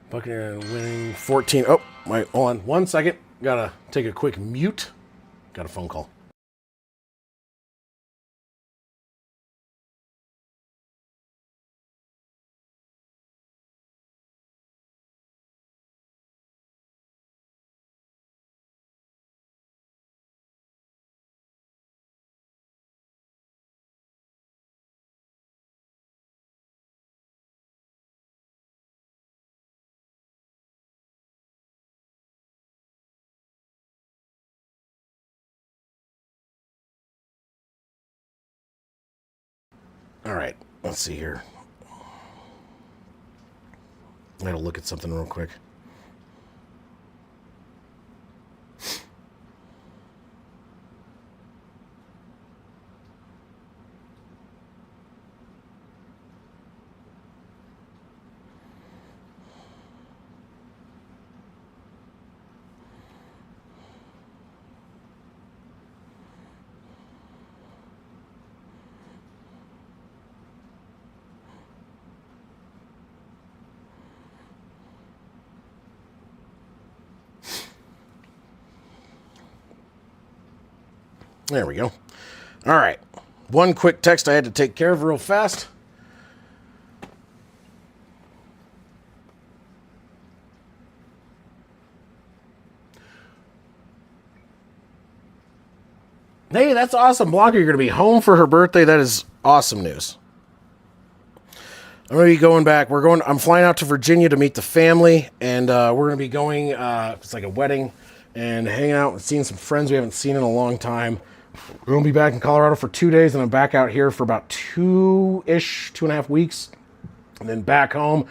S1: Buccaneers winning 14. Oh, wait, hold on 1 second. Gotta take a quick mute. Got a phone call. All right, let's see here. I gotta look at something real quick. There we go. All right. One quick text I had to take care of real fast. Hey, that's awesome. Blanca, you're going to be home for her birthday. That is awesome news. I'm going to be going back. I'm flying out to Virginia to meet the family, and we're going to be going, it's like a wedding, and hanging out and seeing some friends we haven't seen in a long time. We're going to be back in Colorado for 2 days, and I'm back out here for about 2.5 weeks, and then back home,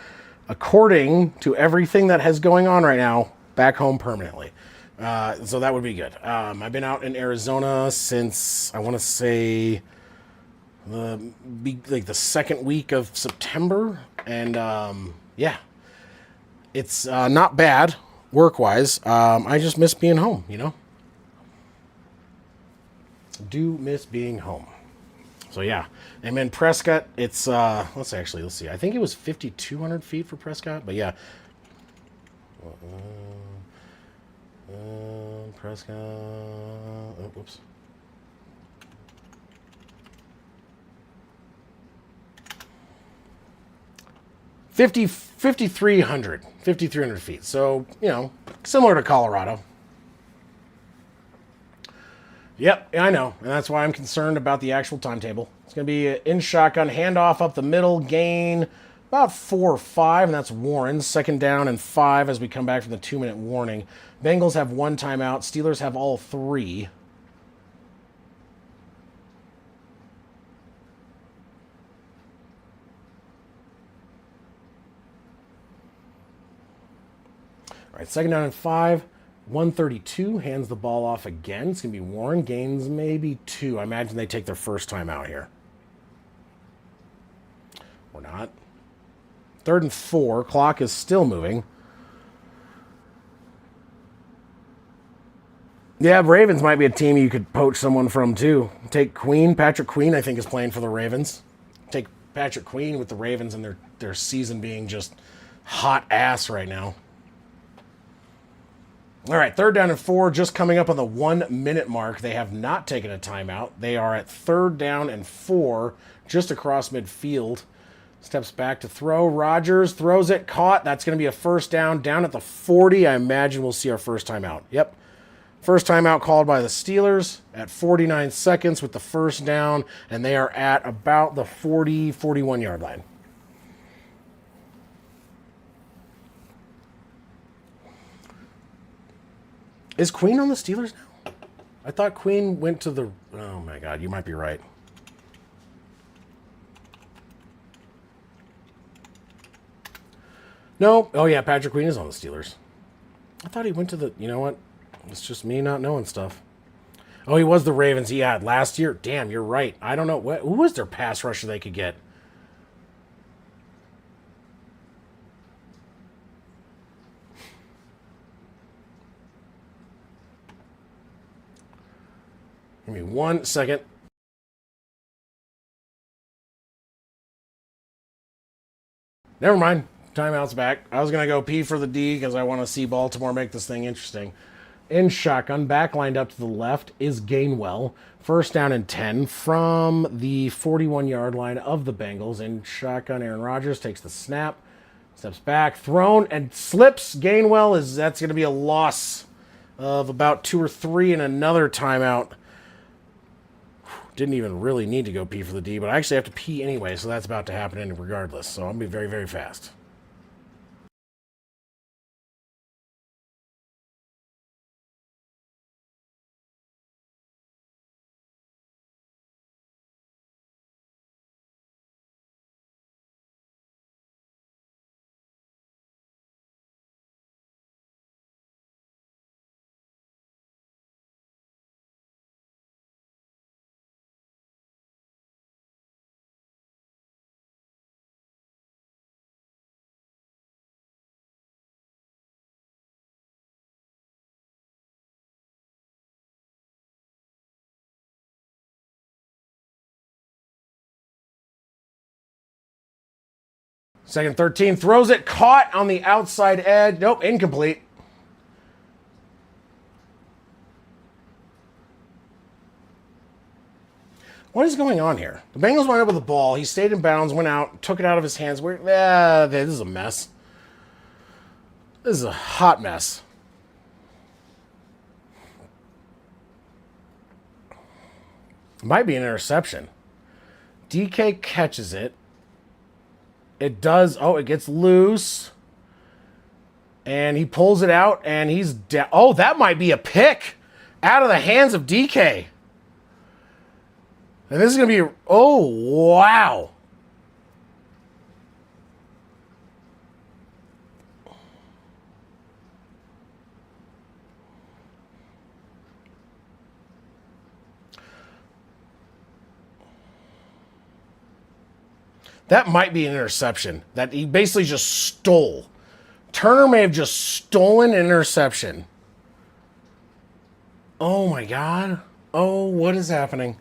S1: according to everything that has going on right now, back home permanently. So that would be good. I've been out in Arizona since, I want to say, the second week of September, and yeah, it's not bad work-wise. I just miss being home, you know? Do miss being home. So yeah, and then Prescott, it's let's see. I think it was 5,200 feet for Prescott, but yeah. Prescott. Oh, whoops. Fifty-three hundred feet. So, you know, similar to Colorado. Yep, I know, and that's why I'm concerned about the actual timetable. It's going to be in shotgun, handoff up the middle, gain about 4 or 5, and that's Warren's. 2nd down and 5 as we come back from the 2-minute warning. Bengals have 1 timeout. Steelers have all 3. All right, 2nd down and 5. 132 hands the ball off again. It's going to be Warren. Gains maybe 2. I imagine they take their first time out here. Or not. 3rd and 4. Clock is still moving. Yeah, Ravens might be a team you could poach someone from, too. Take Queen. Patrick Queen, I think, is playing for the Ravens. Take Patrick Queen with the Ravens and their season being just hot ass right now. All right, 3rd down and 4, just coming up on the 1-minute mark. They have not taken a timeout. They are at 3rd down and 4, just across midfield. Steps back to throw. Rodgers throws it. Caught. That's going to be a first down. Down at the 40. I imagine we'll see our first timeout. Yep. First timeout called by the Steelers at 49 seconds with the first down. And they are at about the 40, 41-yard line. Is Queen on the Steelers now? I thought Queen went to the... Oh, my God. You might be right. No. Oh, yeah. Patrick Queen is on the Steelers. I thought he went to the... You know what? It's just me not knowing stuff. Oh, he was the Ravens. He had last year. Damn, you're right. I don't know. Who was their pass rusher they could get? Give me 1 second. Never mind. Timeout's back. I was going to go P for the D because I want to see Baltimore make this thing interesting. In shotgun, back lined up to the left is Gainwell. First down and 10 from the 41-yard line of the Bengals. In shotgun, Aaron Rodgers takes the snap, steps back, thrown, and slips. Gainwell that's going to be a loss of about 2 or 3 and another timeout. Didn't even really need to go P for the D, but I actually have to pee anyway, so that's about to happen regardless. So I'll be very, very fast. Second 13, throws it, caught on the outside edge. Nope, incomplete. What is going on here? The Bengals went up with the ball. He stayed in bounds, went out, took it out of his hands. This is a mess. This is a hot mess. Might be an interception. DK catches it. It does. Oh, it gets loose. And he pulls it out, and he's down. Oh, that might be a pick out of the hands of DK. And this is going to be... Oh, wow. That might be an interception that he basically just stole. Turner may have just stolen an interception. Oh my God. Oh, what is happening?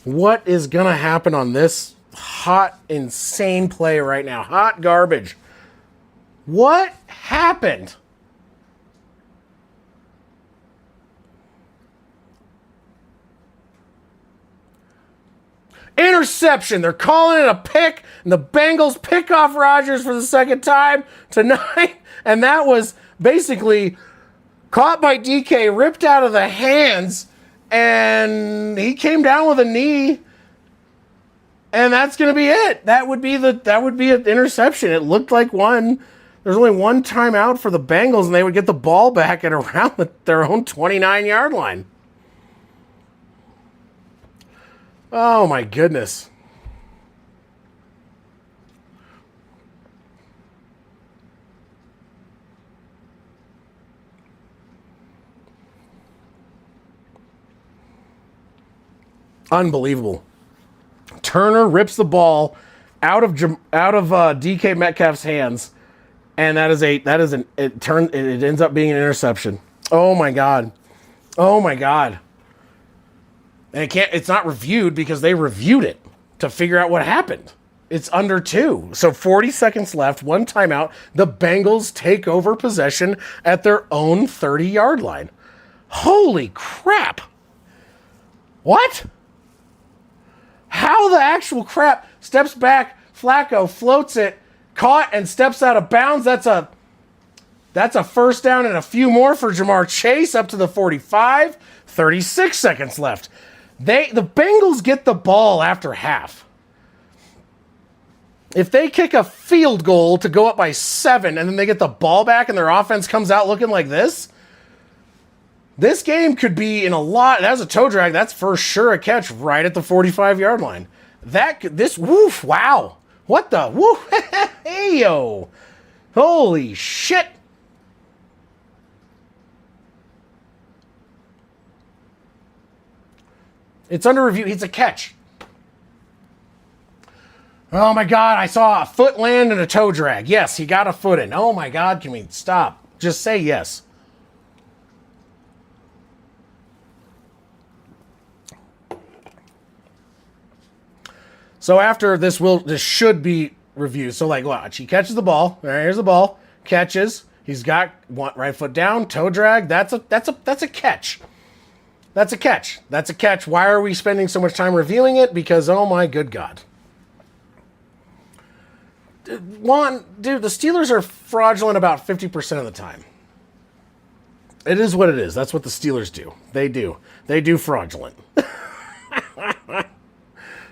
S1: What is going to happen on this hot, insane play right now? Hot garbage. What happened? Interception. They're calling it a pick, and the Bengals pick off Rodgers for the second time tonight. And that was basically caught by DK, ripped out of the hands, and he came down with a knee. And that's going to be it. That would be an interception. It looked like one. There's only one timeout for the Bengals, and they would get the ball back at around their own 29-yard line. Oh, my goodness. Unbelievable. Turner rips the ball out of DK Metcalf's hands, and it ends up being an interception. Oh my God. Oh my God. And it's not reviewed because they reviewed it to figure out what happened. It's under 2. So 40 seconds left, one timeout. The Bengals take over possession at their own 30-yard line. Holy crap. What? How the actual crap? Steps back, Flacco floats it, caught and steps out of bounds. That's a first down and a few more for Jamar Chase up to the 45. 36 seconds left. The Bengals get the ball after half. If they kick a field goal to go up by 7 and then they get the ball back and their offense comes out looking like this game could be in a lot. That's a toe drag. That's for sure a catch right at the 45-yard line. Woof, wow. What the? Woof, hey, yo. Holy shit. It's under review. It's a catch. Oh my God, I saw a foot land and a toe drag. Yes, he got a foot in. Oh my God, can we stop? Just say yes. So after this should be reviewed. So like watch, he catches the ball. All right, here's the ball. Catches. He's got one right foot down, toe drag. That's a catch. That's a catch. That's a catch. Why are we spending so much time reviewing it? Because oh my good God. The Steelers are fraudulent about 50% of the time. It is what it is. That's what the Steelers do. They do fraudulent.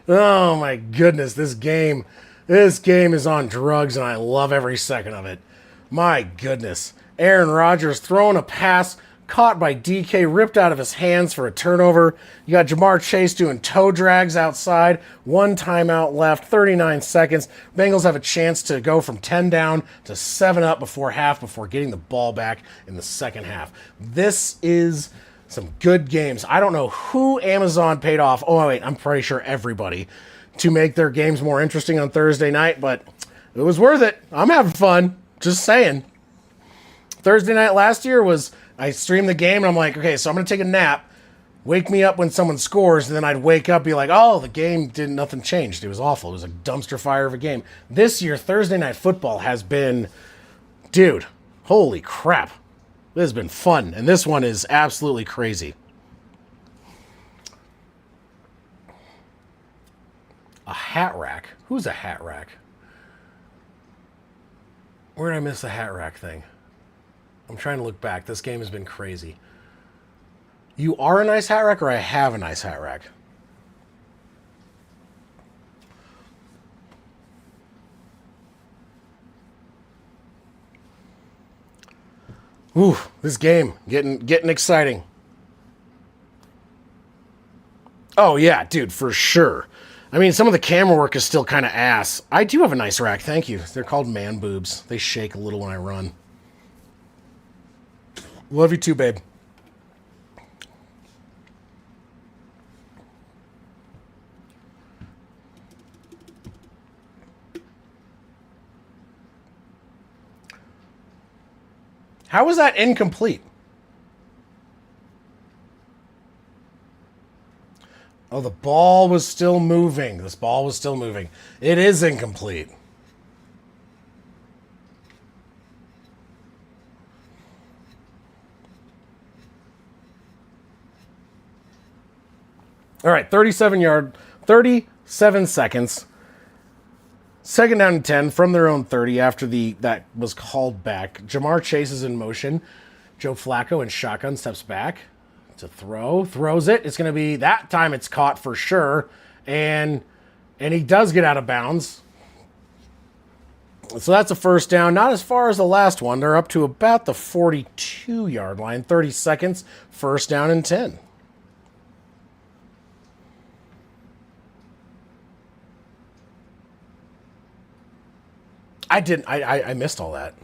S1: Oh my goodness, this game is on drugs and I love every second of it. My goodness. Aaron Rodgers throwing a pass, caught by DK, ripped out of his hands for a turnover. You got Jamar Chase doing toe drags outside. 1 timeout left, 39 seconds. Bengals have a chance to go from 10 down to 7 up before half, before getting the ball back in the second half. This is some good games. I don't know who Amazon paid off. Oh, wait, I'm pretty sure everybody to make their games more interesting on Thursday night, but it was worth it. I'm having fun. Just saying. Thursday night last year I streamed the game and I'm like, okay, so I'm going to take a nap, wake me up when someone scores, and then I'd wake up, be like, oh, the game nothing changed. It was awful. It was a dumpster fire of a game. This year, Thursday night football has been, dude, holy crap. This has been fun, and this one is absolutely crazy. A hat rack? Who's a hat rack? Where did I miss the hat rack thing? I'm trying to look back. This game has been crazy. You are a nice hat rack, or I have a nice hat rack? Ooh, this game getting exciting. Oh yeah, dude, for sure. I mean, some of the camera work is still kind of ass. I do have a nice rack, thank you. They're called man boobs. They shake a little when I run. Love you too, babe. How was that incomplete? Oh, the ball was still moving. This ball was still moving. It is incomplete. All right, 37 seconds. Second down and 10 from their own 30 after that was called back. Jamar Chase is in motion. Joe Flacco in shotgun steps back to throws it. It's going to be, that time it's caught for sure. And he does get out of bounds. So that's a first down. Not as far as the last one. They're up to about the 42-yard line. 30 seconds. First down and 10. I missed all that.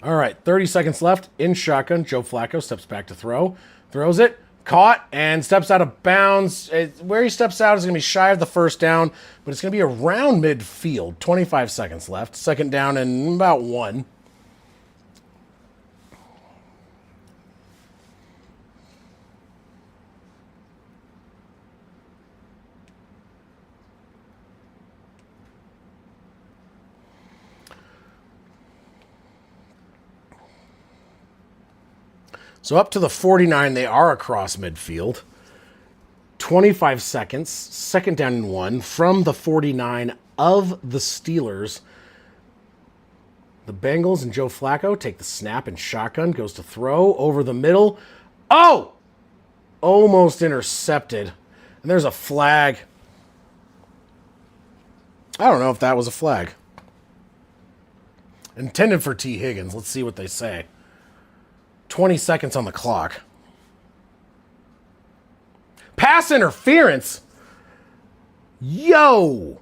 S1: All right, 30 seconds left in shotgun. Joe Flacco steps back to throw. Throws it. Caught and steps out of bounds. Where he steps out is going to be shy of the first down, but it's going to be around midfield. 25 seconds left. Second down and about 1. So up to the 49, they are across midfield. 25 seconds, second down and 1 from the 49 of the Steelers. The Bengals and Joe Flacco take the snap and shotgun, goes to throw over the middle. Oh! Almost intercepted. And there's a flag. I don't know if that was a flag. Intended for T. Higgins. Let's see what they say. 20 seconds on the clock. Pass interference? Yo!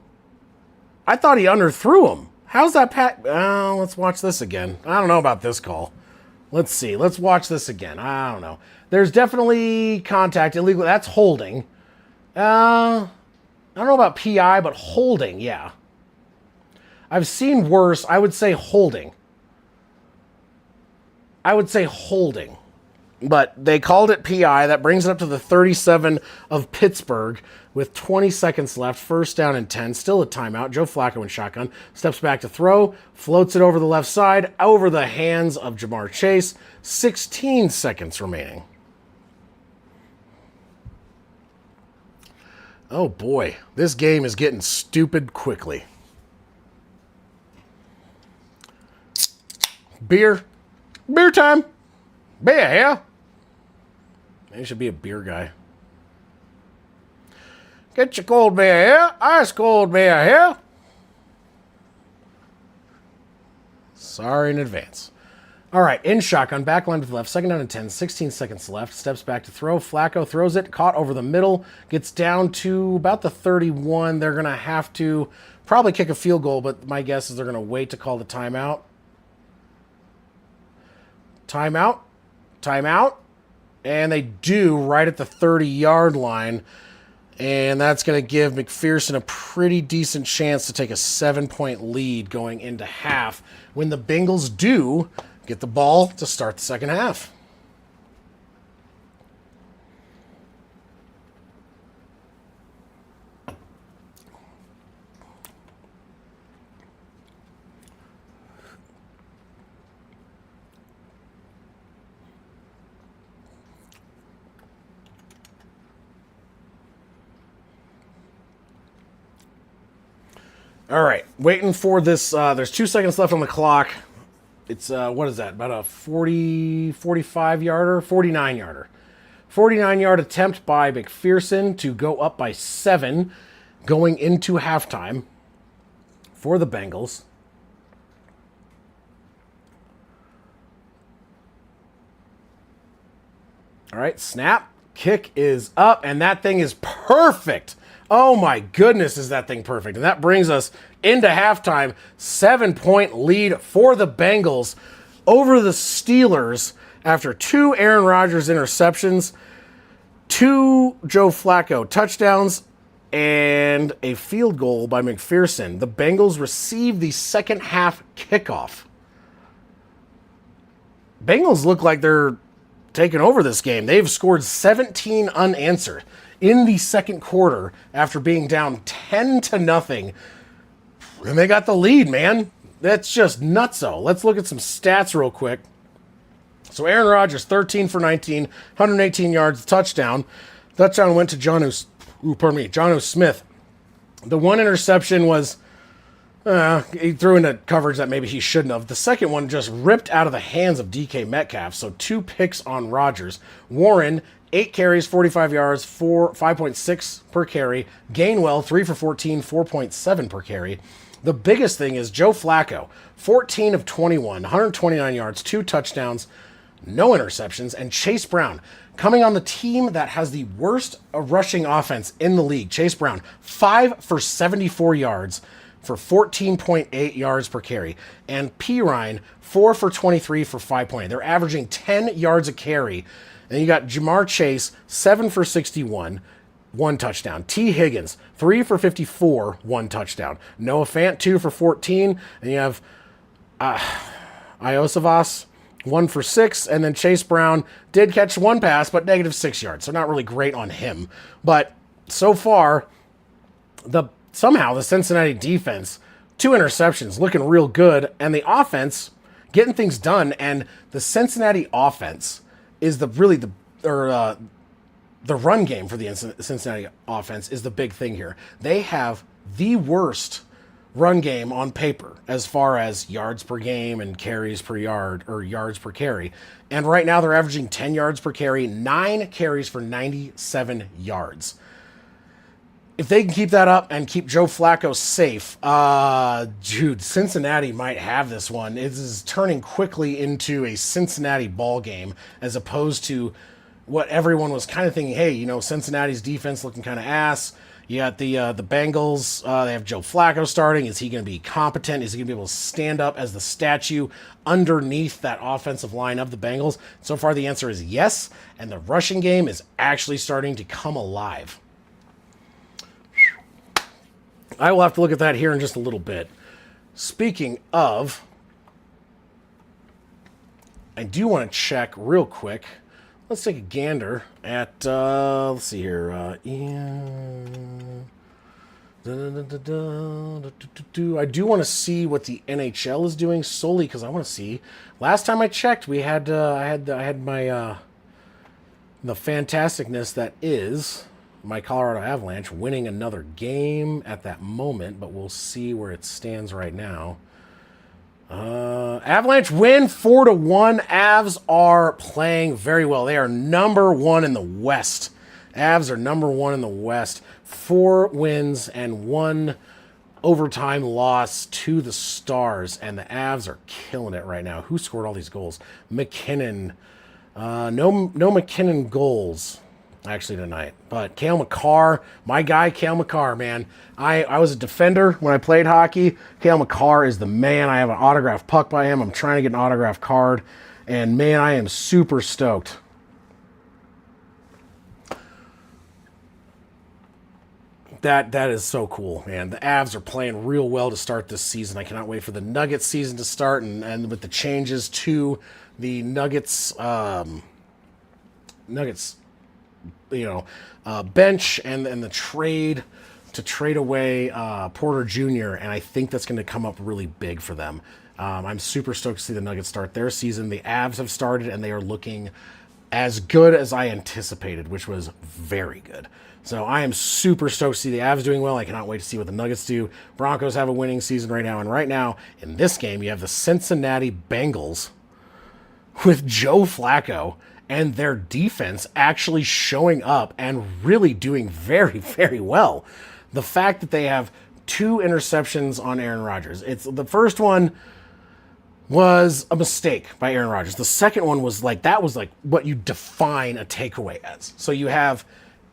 S1: I thought he underthrew him. How's that let's watch this again. I don't know about this call. Let's see. Let's watch this again. I don't know. There's definitely contact. Illegal. That's holding. I don't know about PI, but holding, yeah. I've seen worse. I would say holding. But they called it PI. That brings it up to the 37 of Pittsburgh with 20 seconds left. First down and 10. Still a timeout. Joe Flacco in shotgun. Steps back to throw. Floats it over the left side. Over the hands of Jamar Chase. 16 seconds remaining. Oh boy. This game is getting stupid quickly. Beer. Beer time. Beer, yeah. Maybe should be a beer guy. Get your cold beer here. Ice cold beer here. Sorry in advance. All right, in shotgun, back line to the left, second down and 10, 16 seconds left. Steps back to throw. Flacco throws it, caught over the middle, gets down to about the 31. They're going to have to probably kick a field goal, but my guess is they're going to wait to call the timeout. Timeout. Timeout. And they do right at the 30-yard line. And that's going to give McPherson a pretty decent chance to take a 7-point lead going into half when the Bengals do get the ball to start the second half. All right, waiting for this. There's 2 seconds left on the clock. It's, what is that, about a 45-yarder? 49-yarder. 49-yard attempt by McPherson to go up by 7 going into halftime for the Bengals. All right, snap. Kick is up, and that thing is perfect. Oh my goodness, is that thing perfect. And that brings us into halftime. 7-point lead for the Bengals over the Steelers after 2 Aaron Rodgers interceptions, 2 Joe Flacco touchdowns, and a field goal by McPherson. The Bengals receive the second half kickoff. Bengals look like they're taking over this game. They've scored 17 unanswered in the second quarter after being down 10-0. And they got the lead, man. That's just nutso. Let's look at some stats real quick. So Aaron Rodgers, 13 for 19, 118 yards, touchdown. Touchdown went to John O. Smith. The one interception was, he threw into coverage that maybe he shouldn't have. The second one just ripped out of the hands of DK Metcalf. So 2 picks on Rodgers. Warren, 8 carries, 45 yards, 5.6 per carry. Gainwell, 3 for 14, 4.7 per carry. The biggest thing is Joe Flacco, 14 of 21, 129 yards, 2 touchdowns, no interceptions. And Chase Brown, coming on the team that has the worst rushing offense in the league. Chase Brown, 5 for 74 yards for 14.8 yards per carry. And Pirine, 4 for 23 for 5.8. They're averaging 10 yards a carry. And you got Jamar Chase, 7 for 61, 1 touchdown. T. Higgins, 3 for 54, 1 touchdown. Noah Fant, 2 for 14. And you have Iosavas, 1 for 6. And then Chase Brown did catch 1 pass, but -6 yards. So not really great on him. But so far, somehow the Cincinnati defense, 2 interceptions, looking real good. And the offense, getting things done. And the Cincinnati offense is the run game for the Cincinnati offense is the big thing here. They have the worst run game on paper as far as yards per game and carries per yard or yards per carry. And right now they're averaging 10 yards per carry, 9 carries for 97 yards. If they can keep that up and keep Joe Flacco safe, dude, Cincinnati might have this one. It is turning quickly into a Cincinnati ball game as opposed to what everyone was kind of thinking. Hey, you know, Cincinnati's defense looking kind of ass. You got the Bengals. They have Joe Flacco starting. Is he going to be competent? Is he going to be able to stand up as the statue underneath that offensive line of the Bengals? So far, the answer is yes. And the rushing game is actually starting to come alive. I will have to look at that here in just a little bit. Speaking of, I do want to check real quick. Let's take a gander at, let's see here. I do want to see what the NHL is doing solely because I want to see. Last time I checked, we had, I had my, the fantasticness that is my Colorado Avalanche winning another game at that moment, but we'll see where it stands right now. Avalanche win 4-1. Avs are playing very well. They are number 1 in the West. Avs are number 1 in the West. 4 wins and 1 overtime loss to the Stars, and the Avs are killing it right now. Who scored all these goals? McKinnon. No McKinnon goals actually tonight, but Cale Makar, my guy Cale Makar, man. I was a defender when I played hockey. Cale Makar is the man. I have an autographed puck by him. I'm trying to get an autographed card, and man, I am super stoked. That is so cool, man. The Avs are playing real well to start this season. I cannot wait for the Nuggets season to start, and with the changes to the Nuggets bench and the trade to trade away Porter Jr., and I think that's going to come up really big for them. I'm super stoked to see the Nuggets start their season. The Avs have started, and they are looking as good as I anticipated, which was very good. So I am super stoked to see the Avs doing well. I cannot wait to see what the Nuggets do. Broncos have a winning season right now, and right now, in this game, you have the Cincinnati Bengals with Joe Flacco and their defense actually showing up and really doing very, very well. The fact that they have 2 interceptions on Aaron Rodgers. The first one was a mistake by Aaron Rodgers. The second one was like what you define a takeaway as. So you have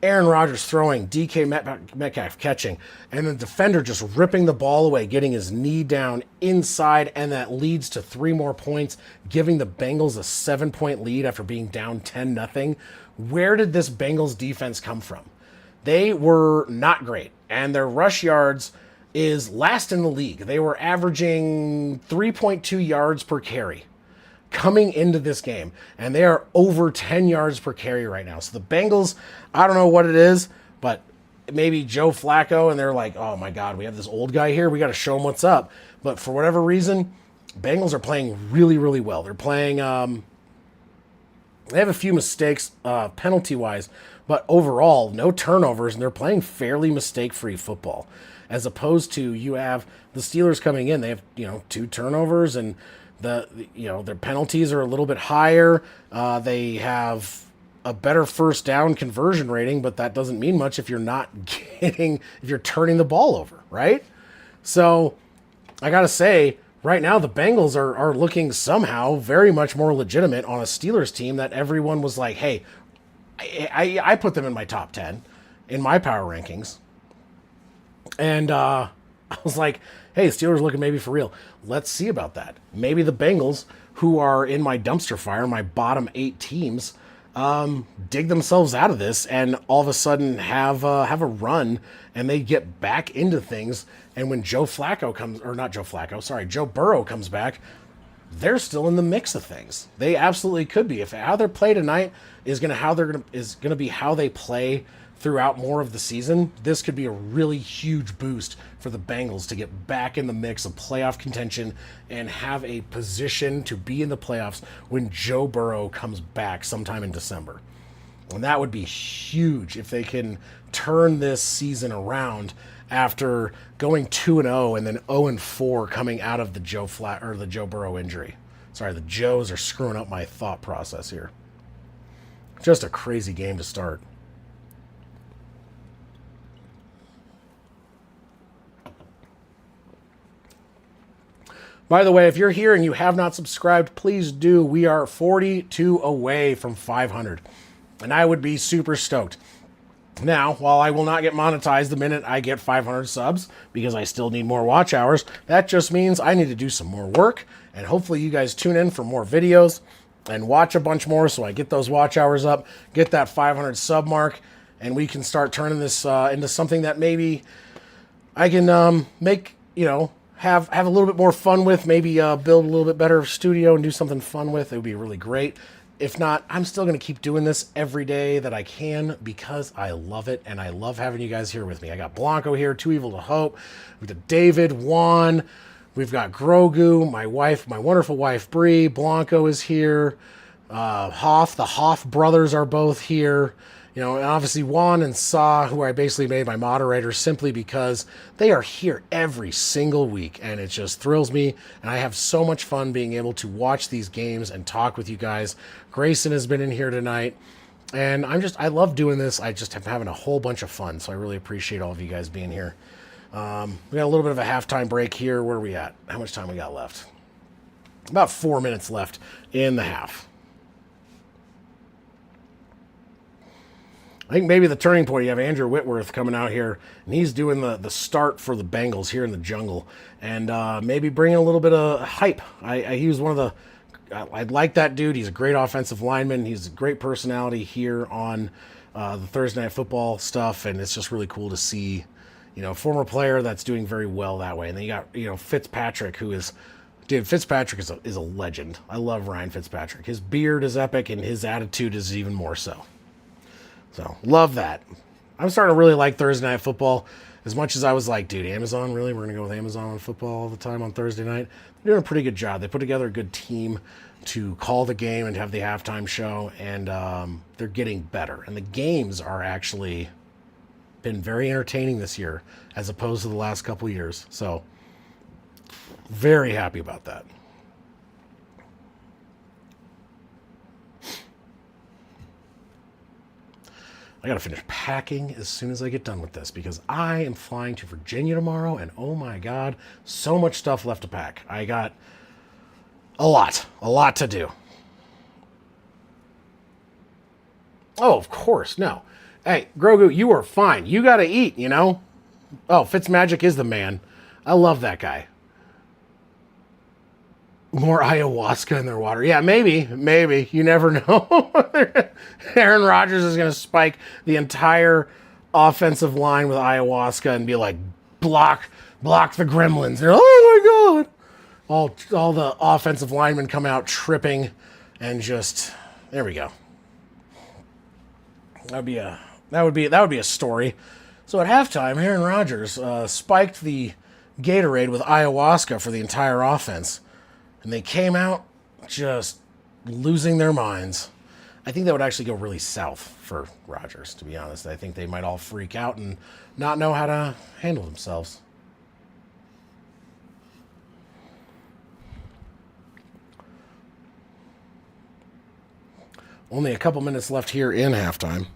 S1: Aaron Rodgers throwing, DK Metcalf catching, and the defender just ripping the ball away, getting his knee down inside, and that leads to 3 more points, giving the Bengals a 7-point lead after being down 10-0. Where did this Bengals defense come from? They were not great, and their rush yards is last in the league. They were averaging 3.2 yards per carry coming into this game, and they are over 10 yards per carry right now. So the Bengals, I don't know what it is, but maybe Joe Flacco, and they're like, oh my God, we have this old guy here. We got to show him what's up. But for whatever reason, Bengals are playing really, really well. They're playing, they have a few mistakes penalty-wise, but overall, no turnovers, and they're playing fairly mistake-free football. As opposed to you have the Steelers coming in, they have 2 turnovers, and their penalties are a little bit higher. They have a better first down conversion rating, but that doesn't mean much if you're turning the ball over, right? So I gotta say, right now the Bengals are looking somehow very much more legitimate on a Steelers team that everyone was like, hey, I put them in my top 10 in my power rankings. And I was like, hey, Steelers looking maybe for real. Let's see about that. Maybe the Bengals, who are in my dumpster fire, my bottom 8 teams, dig themselves out of this and all of a sudden have a run, and they get back into things. And when Joe Burrow comes back, they're still in the mix of things. They absolutely could be. If how they play tonight is going to be how they play throughout more of the season, this could be a really huge boost for the Bengals to get back in the mix of playoff contention and have a position to be in the playoffs when Joe Burrow comes back sometime in December. And that would be huge if they can turn this season around after going 2-0 and then 0-4 coming out of the Joe Burrow injury. Sorry, the Joes are screwing up my thought process here. Just a crazy game to start. By the way, if you're here and you have not subscribed, please do. We are 42 away from 500, and I would be super stoked. Now, while I will not get monetized the minute I get 500 subs, because I still need more watch hours, that just means I need to do some more work, and hopefully you guys tune in for more videos and watch a bunch more so I get those watch hours up, get that 500 sub mark, and we can start turning this into something that maybe I can make, have a little bit more fun with, maybe build a little bit better studio and do something fun with. It would be really great. If not, I'm still going to keep doing this every day that I can because I love it, and I love having you guys here with me. I got Blanco here, Too Evil to Hope. We've got David, Juan. We've got Grogu, my wife, my wonderful wife, Bree. Blanco is here. Hoff, the Hoff brothers are both here. And obviously Juan and Sa, who I basically made my moderators simply because they are here every single week, and it just thrills me, and I have so much fun being able to watch these games and talk with you guys. Grayson has been in here tonight, and I love doing this. I just am having a whole bunch of fun, so I really appreciate all of you guys being here. We got a little bit of a halftime break here. Where are we at? How much time we got left? About 4 minutes left in the half. I think maybe the turning point, you have Andrew Whitworth coming out here, and he's doing the start for the Bengals here in the jungle, and maybe bringing a little bit of hype. He was one of the... I like that dude. He's a great offensive lineman. He's a great personality here on the Thursday Night Football stuff, and it's just really cool to see, a former player that's doing very well that way. And then you got, Fitzpatrick, who is... Dude, Fitzpatrick is a legend. I love Ryan Fitzpatrick. His beard is epic, and his attitude is even more so. So, love that. I'm starting to really like Thursday Night Football as much as I was like, dude, Amazon, really? We're going to go with Amazon on football all the time on Thursday night? They're doing a pretty good job. They put together a good team to call the game and have the halftime show, and they're getting better. And the games are actually been very entertaining this year as opposed to the last couple years. So, very happy about that. I got to finish packing as soon as I get done with this because I am flying to Virginia tomorrow, and oh my God, so much stuff left to pack. I got a lot to do. Oh, of course, no. Hey, Grogu, you are fine. You got to eat, Oh, Fitzmagic is the man. I love that guy. More ayahuasca in their water. Yeah, maybe. You never know. Aaron Rodgers is going to spike the entire offensive line with ayahuasca and be like, block the gremlins. They're, oh my God. All the offensive linemen come out tripping and just, there we go. That would be a story. So at halftime, Aaron Rodgers spiked the Gatorade with ayahuasca for the entire offense. And they came out just losing their minds. I think that would actually go really south for Rodgers, to be honest. I think they might all freak out and not know how to handle themselves. Only a couple minutes left here in halftime.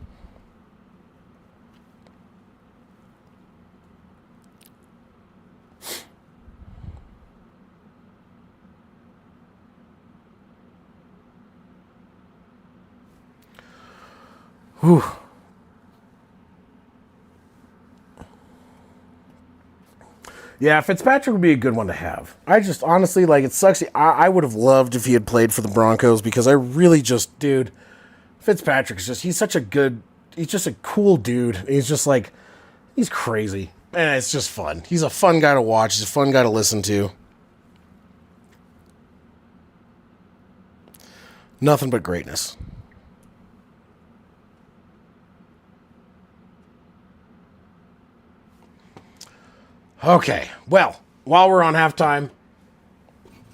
S1: Whew. Yeah, Fitzpatrick would be a good one to have. I just honestly, it sucks. I would have loved if he had played for the Broncos because I really just, dude, Fitzpatrick's he's just a cool dude. He's just he's crazy. And it's just fun. He's a fun guy to watch. He's a fun guy to listen to. Nothing but greatness. Okay, well, while we're on halftime,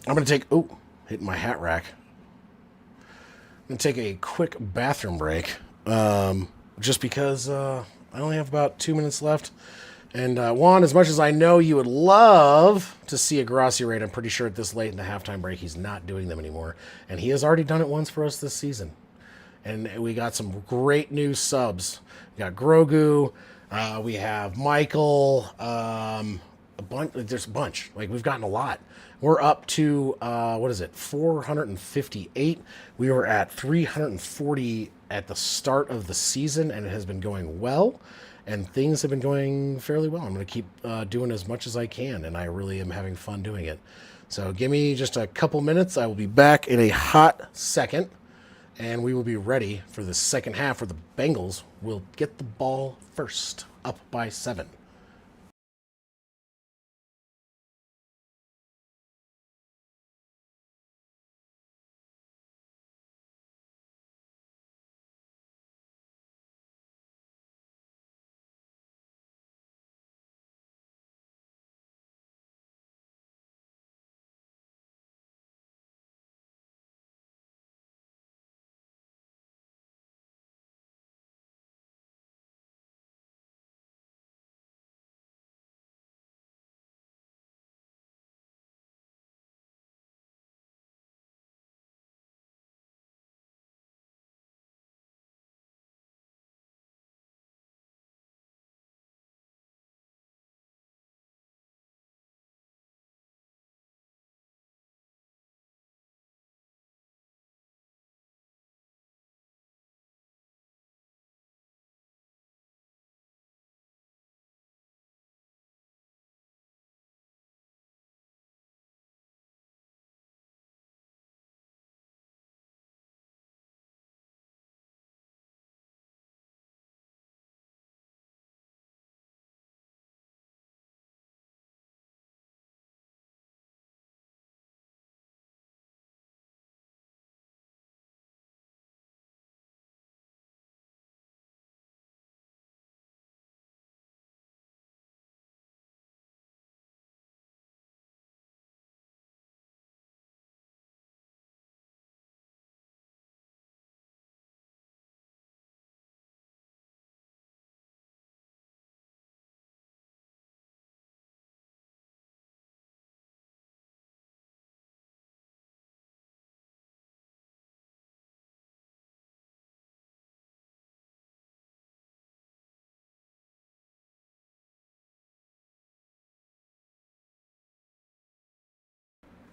S1: I'm going to take... Oh, hitting my hat rack. I'm going to take a quick bathroom break. Just because I only have about 2 minutes left. And Juan, as much as I know you would love to see a Gracia rate, I'm pretty sure at this late in the halftime break, he's not doing them anymore. And he has already done it once for us this season. And we got some great new subs. We got Grogu. We have Michael. There's a bunch. Like, we've gotten a lot. We're up to, 458. We were at 340 at the start of the season, and it has been going well. And things have been going fairly well. I'm going to keep doing as much as I can, and I really am having fun doing it. So give me just a couple minutes. I will be back in a hot second, and we will be ready for the second half where the Bengals will get the ball first, up by 7.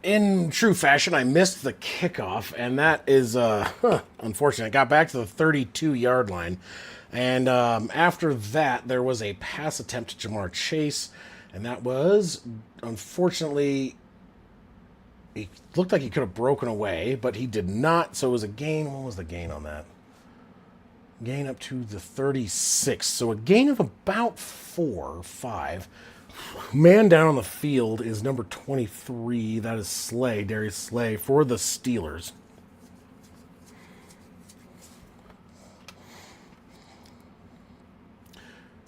S1: In true fashion, I missed the kickoff, and that is unfortunate. I got back to the 32-yard line, and after that, there was a pass attempt to Jamar Chase, and that was, unfortunately, he looked like he could have broken away, but he did not, so it was a gain. What was the gain on that? Gain up to the 36, so a gain of about 4 or 5. Man down on the field is number 23. That is Slay, Darius Slay, for the Steelers.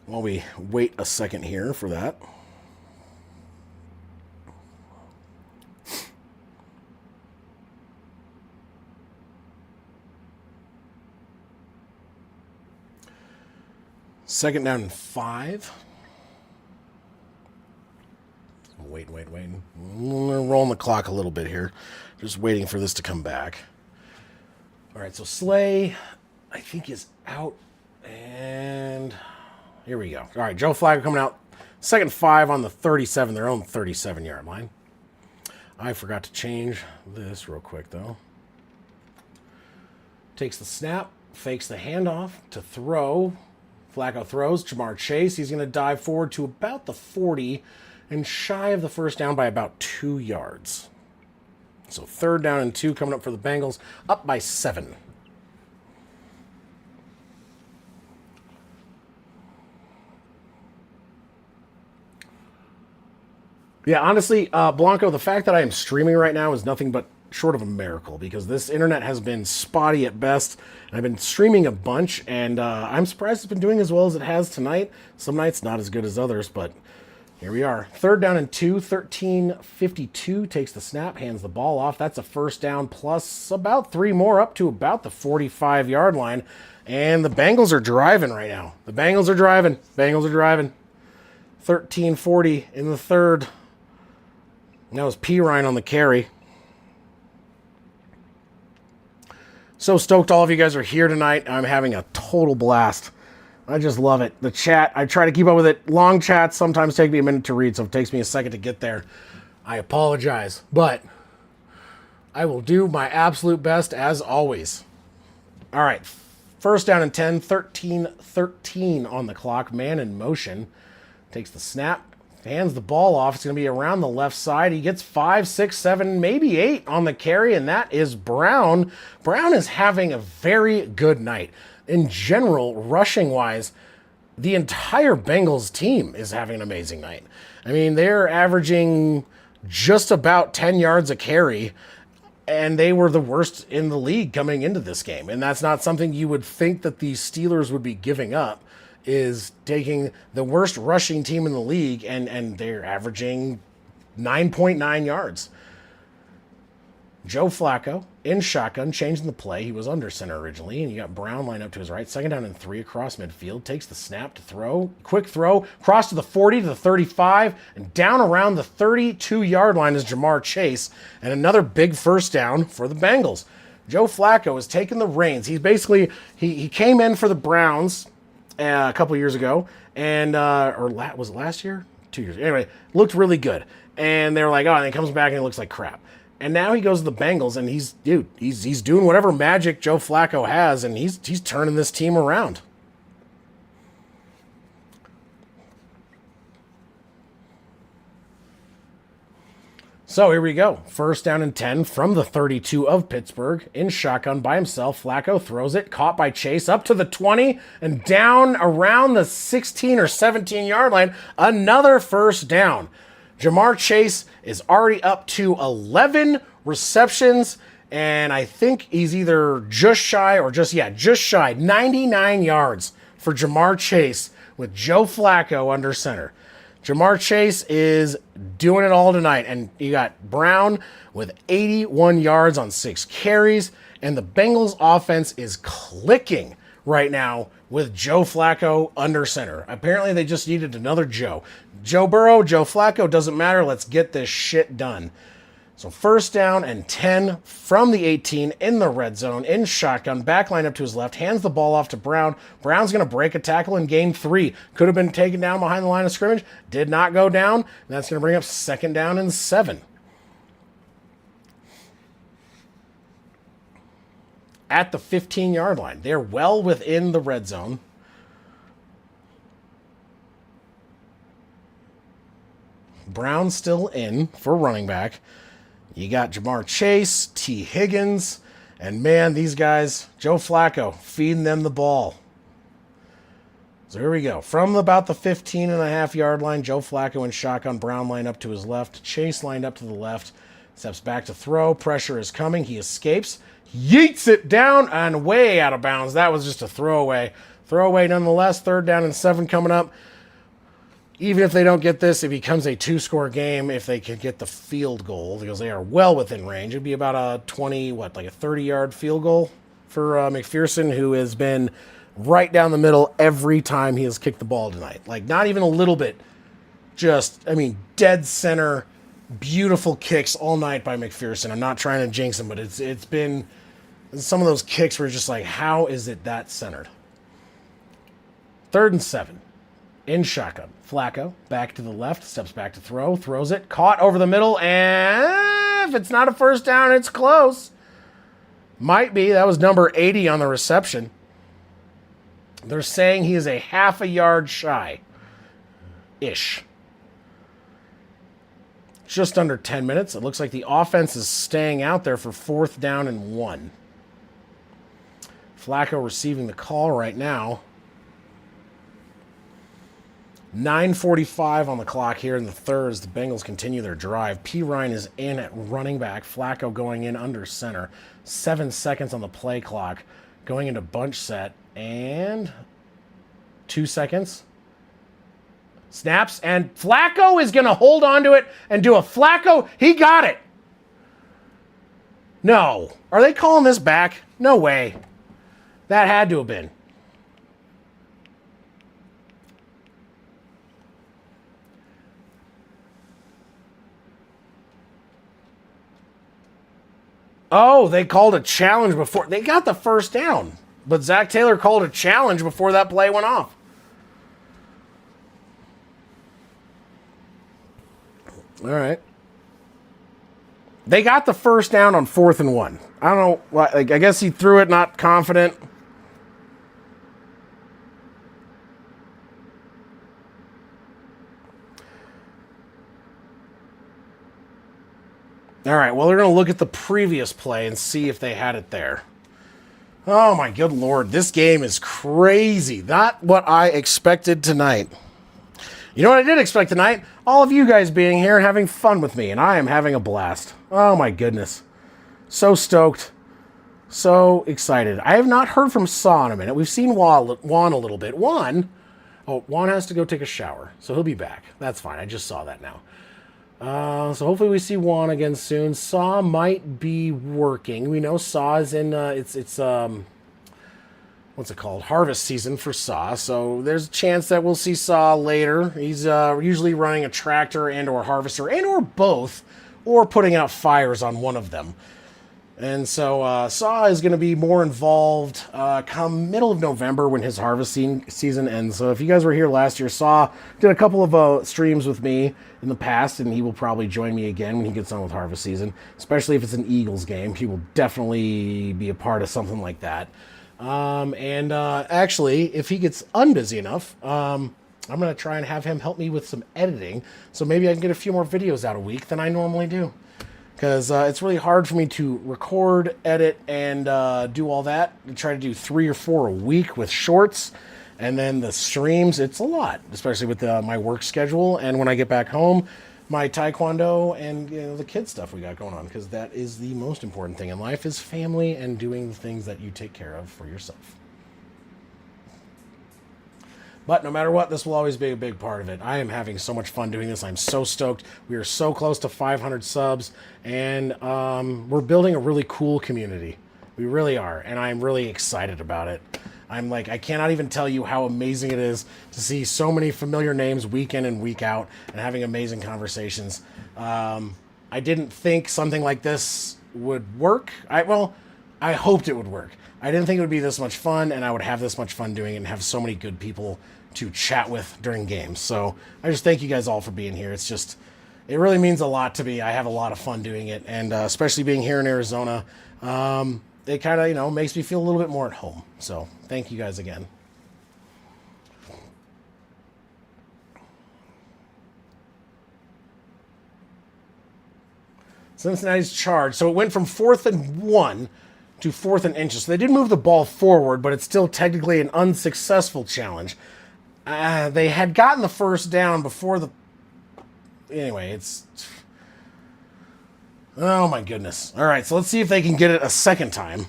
S1: While we wait a second here for that. Second down and 5. Wait. We're rolling the clock a little bit here. Just waiting for this to come back. All right, so Slay, I think, is out. And here we go. All right, Joe Flacco coming out. Second 5 on the 37, their own 37-yard line. I forgot to change this real quick, though. Takes the snap, fakes the handoff to throw. Flacco throws. Jamar Chase, he's going to dive forward to about the 40 and shy of the first down by about 2 yards. So third down and 2 coming up for the Bengals, up by 7. Yeah, honestly, Blanco, the fact that I am streaming right now is nothing but short of a miracle, because this internet has been spotty at best. I've been streaming a bunch, and I'm surprised it's been doing as well as it has tonight. Some nights not as good as others, but Here we are. 3rd down and 2, 13:52 takes the snap, hands the ball off. That's a first down plus about 3 more up to about the 45-yard line. And the Bengals are driving right now. The Bengals are driving. Bengals are driving. 13:40 in the 3rd. That was P. Ryan on the carry. So stoked all of you guys are here tonight. I'm having a total blast. I just love it. The chat, I try to keep up with it. Long chats sometimes take me a minute to read, so it takes me a second to get there. I apologize, but I will do my absolute best as always. All right, 1st down and 10, 13:13 on the clock. Man in motion. Takes the snap, hands the ball off. It's going to be around the left side. He gets 5, 6, 7, maybe 8 on the carry, and that is Brown. Brown is having a very good night. In general, rushing-wise, the entire Bengals team is having an amazing night. I mean, they're averaging just about 10 yards a carry, and they were the worst in the league coming into this game. And that's not something you would think that the Steelers would be giving up, is taking the worst rushing team in the league, and they're averaging 9.9 yards. Joe Flacco in shotgun, changing the play. He was under center originally, and you got Brown lined up to his right. 2nd down and 3 across midfield. Takes the snap to throw. Quick throw. Cross to the 40 to the 35, and down around the 32-yard line is Jamar Chase. And another big first down for the Bengals. Joe Flacco has taken the reins. He's basically, he came in for the Browns a couple years ago, and was it last year? 2 years. Anyway, looked really good. And they're like, oh, and he comes back and he looks like crap. And now he goes to the Bengals, and he's doing whatever magic Joe Flacco has, and he's turning this team around. So here we go. 1st down and 10 from the 32 of Pittsburgh. In shotgun by himself. Flacco throws it. Caught by Chase up to the 20 and down around the 16 or 17-yard line. Another first down. Jamar Chase is already up to 11 receptions, and I think he's either just shy. 99 yards for Jamar Chase with Joe Flacco under center. Jamar Chase is doing it all tonight, and you got Brown with 81 yards on 6 carries, and the Bengals offense is clicking right now with Joe Flacco under center. Apparently they just needed another Joe. Joe Burrow, Joe Flacco, doesn't matter. Let's get this shit done. So 1st down and 10 from the 18 in the red zone, in shotgun, back line up to his left, hands the ball off to Brown. Brown's going to break a tackle and gain 3. Could have been taken down behind the line of scrimmage. Did not go down. And that's going to bring up 2nd down and 7. At the 15-yard line. They're well within the red zone. Brown still in for running back. You got Jamar Chase, T. Higgins, and man, these guys, Joe Flacco, feeding them the ball. So here we go. From about the 15.5-yard line, Joe Flacco in shotgun, Brown line up to his left, Chase lined up to the left, steps back to throw, pressure is coming, he escapes, yeets it down and way out of bounds. That was just a throwaway. Throwaway nonetheless, 3rd down and 7 coming up. Even if they don't get this, it becomes a 2-score game if they can get the field goal, because they are well within range. It'd be about a 30-yard field goal for McPherson, who has been right down the middle every time he has kicked the ball tonight. Like, not even a little bit. Dead center, beautiful kicks all night by McPherson. I'm not trying to jinx him, but it's been some of those kicks where it's just like, how is it that centered? 3rd and 7. In shotgun. Flacco, back to the left, steps back to throw, throws it, caught over the middle, and if it's not a first down, it's close. Might be. That was number 80 on the reception. They're saying he is a half a yard shy. Ish. Just under 10 minutes. It looks like the offense is staying out there for 4th down and 1. Flacco receiving the call right now. 9:45 on the clock here in the 3rd as the Bengals continue their drive. P. Ryan is in at running back. Flacco going in under center. 7 seconds on the play clock. Going into bunch set. And 2 seconds. Snaps, and Flacco is going to hold on to it and do a Flacco. He got it. No. Are they calling this back? No way. That had to have been. Oh, they called a challenge before. They got the first down. But Zach Taylor called a challenge before that play went off. All right. They got the first down on 4th and 1. I don't know. Like, I guess he threw it not confident. All right, well, they're going to look at the previous play and see if they had it there. Oh, my good Lord. This game is crazy. Not what I expected tonight. You know what I did expect tonight? All of you guys being here and having fun with me, and I am having a blast. Oh, my goodness. So stoked. So excited. I have not heard from Saw in a minute. We've seen Juan a little bit. Juan has to go take a shower, so he'll be back. That's fine. I just saw that now. So hopefully we see Juan again soon. Saw might be working. We know Saw is in, what's it called? Harvest season for Saw. So there's a chance that we'll see Saw later. He's usually running a tractor and or harvester and or both, or putting out fires on one of them. And so Saw is going to be more involved come middle of November when his harvest season ends. So if you guys were here last year, Saw did a couple of streams with me in the past, and he will probably join me again when he gets on with harvest season, especially if it's an Eagles game. He will definitely be a part of something like that. Actually, if he gets unbusy enough, I'm going to try and have him help me with some editing, so maybe I can get a few more videos out a week than I normally do. Because it's really hard for me to record, edit, and do all that. I try to do 3 or 4 a week with shorts. And then the streams, it's a lot, especially with my work schedule. And when I get back home, my taekwondo and the kid stuff we got going on. Because that is the most important thing in life, is family and doing the things that you take care of for yourself. But no matter what, this will always be a big part of it. I am having so much fun doing this. I'm so stoked. We are so close to 500 subs, and we're building a really cool community. We really are, and I'm really excited about it. I cannot even tell you how amazing it is to see so many familiar names week in and week out and having amazing conversations. I didn't think something like this would work. I hoped it would work. I didn't think it would be this much fun, and I would have this much fun doing it and have so many good people to chat with during games. So I just thank you guys all for being here. It really means a lot to me. I have a lot of fun doing it, and especially being here in Arizona, it kind of, makes me feel a little bit more at home. So thank you guys again. Cincinnati's charge. So it went from 4th and 1 to 4th and inches. So they did move the ball forward, but it's still technically an unsuccessful challenge. They had gotten the first down before the... Anyway, it's... Oh my goodness. All right, so let's see if they can get it a second time.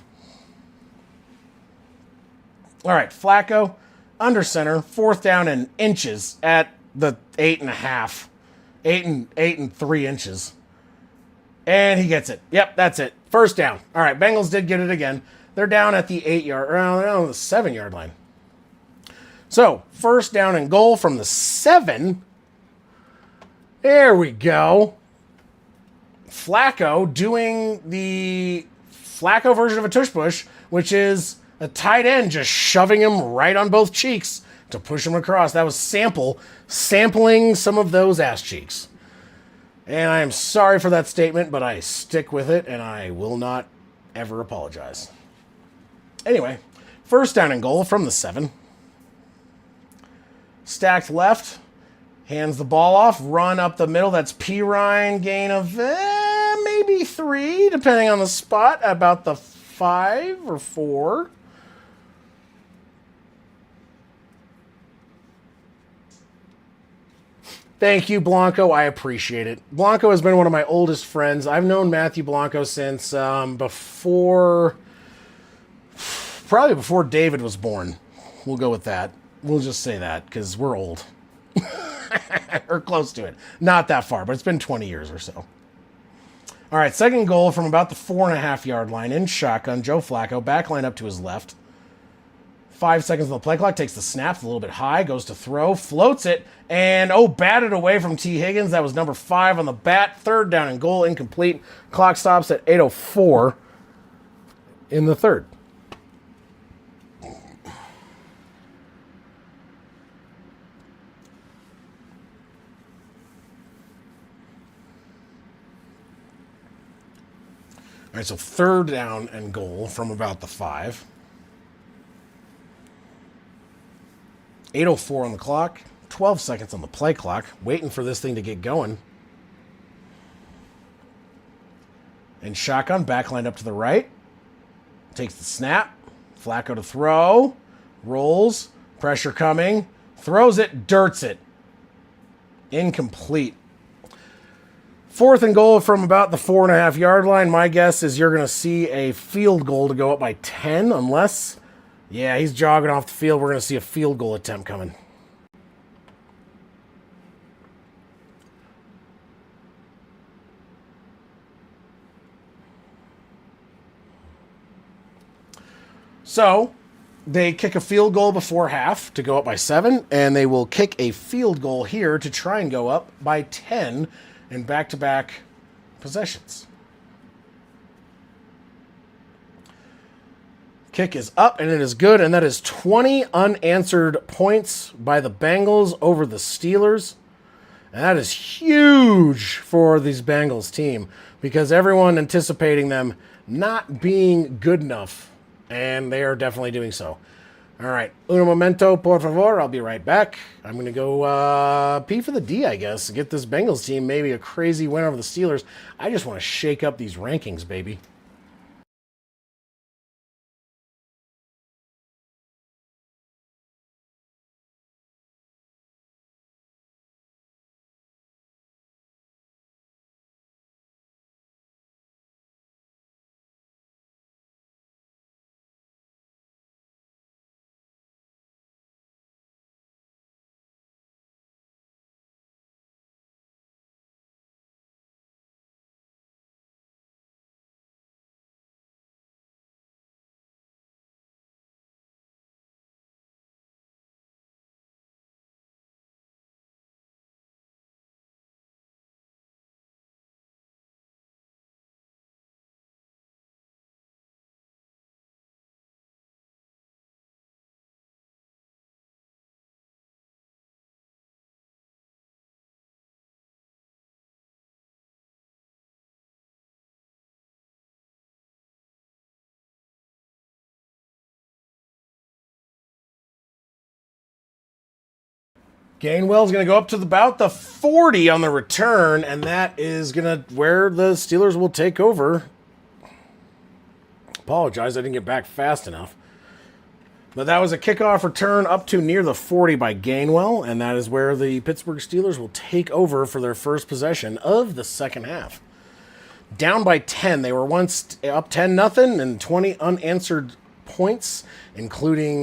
S1: All right, Flacco, under center, 4th down and inches at the 8.5. 8 and 3 inches. And he gets it. Yep, that's it. First down. All right, Bengals did get it again. They're down at the 8-yard, or they're on the 7-yard line. So, first down and goal from the 7. There we go. Flacco doing the Flacco version of a tush push, which is a tight end just shoving him right on both cheeks to push him across. That was sampling some of those ass cheeks. And I am sorry for that statement, but I stick with it, and I will not ever apologize. Anyway, first down and goal from the 7. Stacked left, hands the ball off, run up the middle. That's Pirine, gain of maybe 3, depending on the spot, about the 5 or 4. Thank you, Blanco. I appreciate it. Blanco has been one of my oldest friends. I've known Matthew Blanco since probably before David was born. We'll go with that. We'll just say that because we're old. or close to it. Not that far, but it's been 20 years or so. All right, second goal from about the 4.5-yard line in shotgun. Joe Flacco, back line up to his left. 5 seconds on the play clock, takes the snap a little bit high, goes to throw, floats it, and batted away from T. Higgins. That was number 5 on the bat. Third down and goal, incomplete. Clock stops at 8:04 in the third. All right, so third down and goal from about the 5. 8:04 on the clock, 12 seconds on the play clock, waiting for this thing to get going. And shotgun, backline up to the right. Takes the snap. Flacco to throw. Rolls. Pressure coming. Throws it. Dirts it. Incomplete. Fourth and goal from about the 4.5-yard line. My guess is you're going to see a field goal to go up by 10 unless... Yeah, he's jogging off the field. We're going to see a field goal attempt coming. So, they kick a field goal before half to go up by 7, and they will kick a field goal here to try and go up by 10 in back-to-back possessions. Kick is up, and it is good, and that is 20 unanswered points by the Bengals over the Steelers. And that is huge for these Bengals team because everyone anticipating them not being good enough, and they are definitely doing so. All right, un momento, por favor. I'll be right back. I'm going to go P for the D, I guess, and get this Bengals team maybe a crazy win over the Steelers. I just want to shake up these rankings, baby. Gainwell's going to go up to about the 40 on the return, and that is going to where the Steelers will take over. Apologize, I didn't get back fast enough. But that was a kickoff return up to near the 40 by Gainwell, and that is where the Pittsburgh Steelers will take over for their first possession of the second half. Down by 10. They were once up 10-0 and 20 unanswered points, including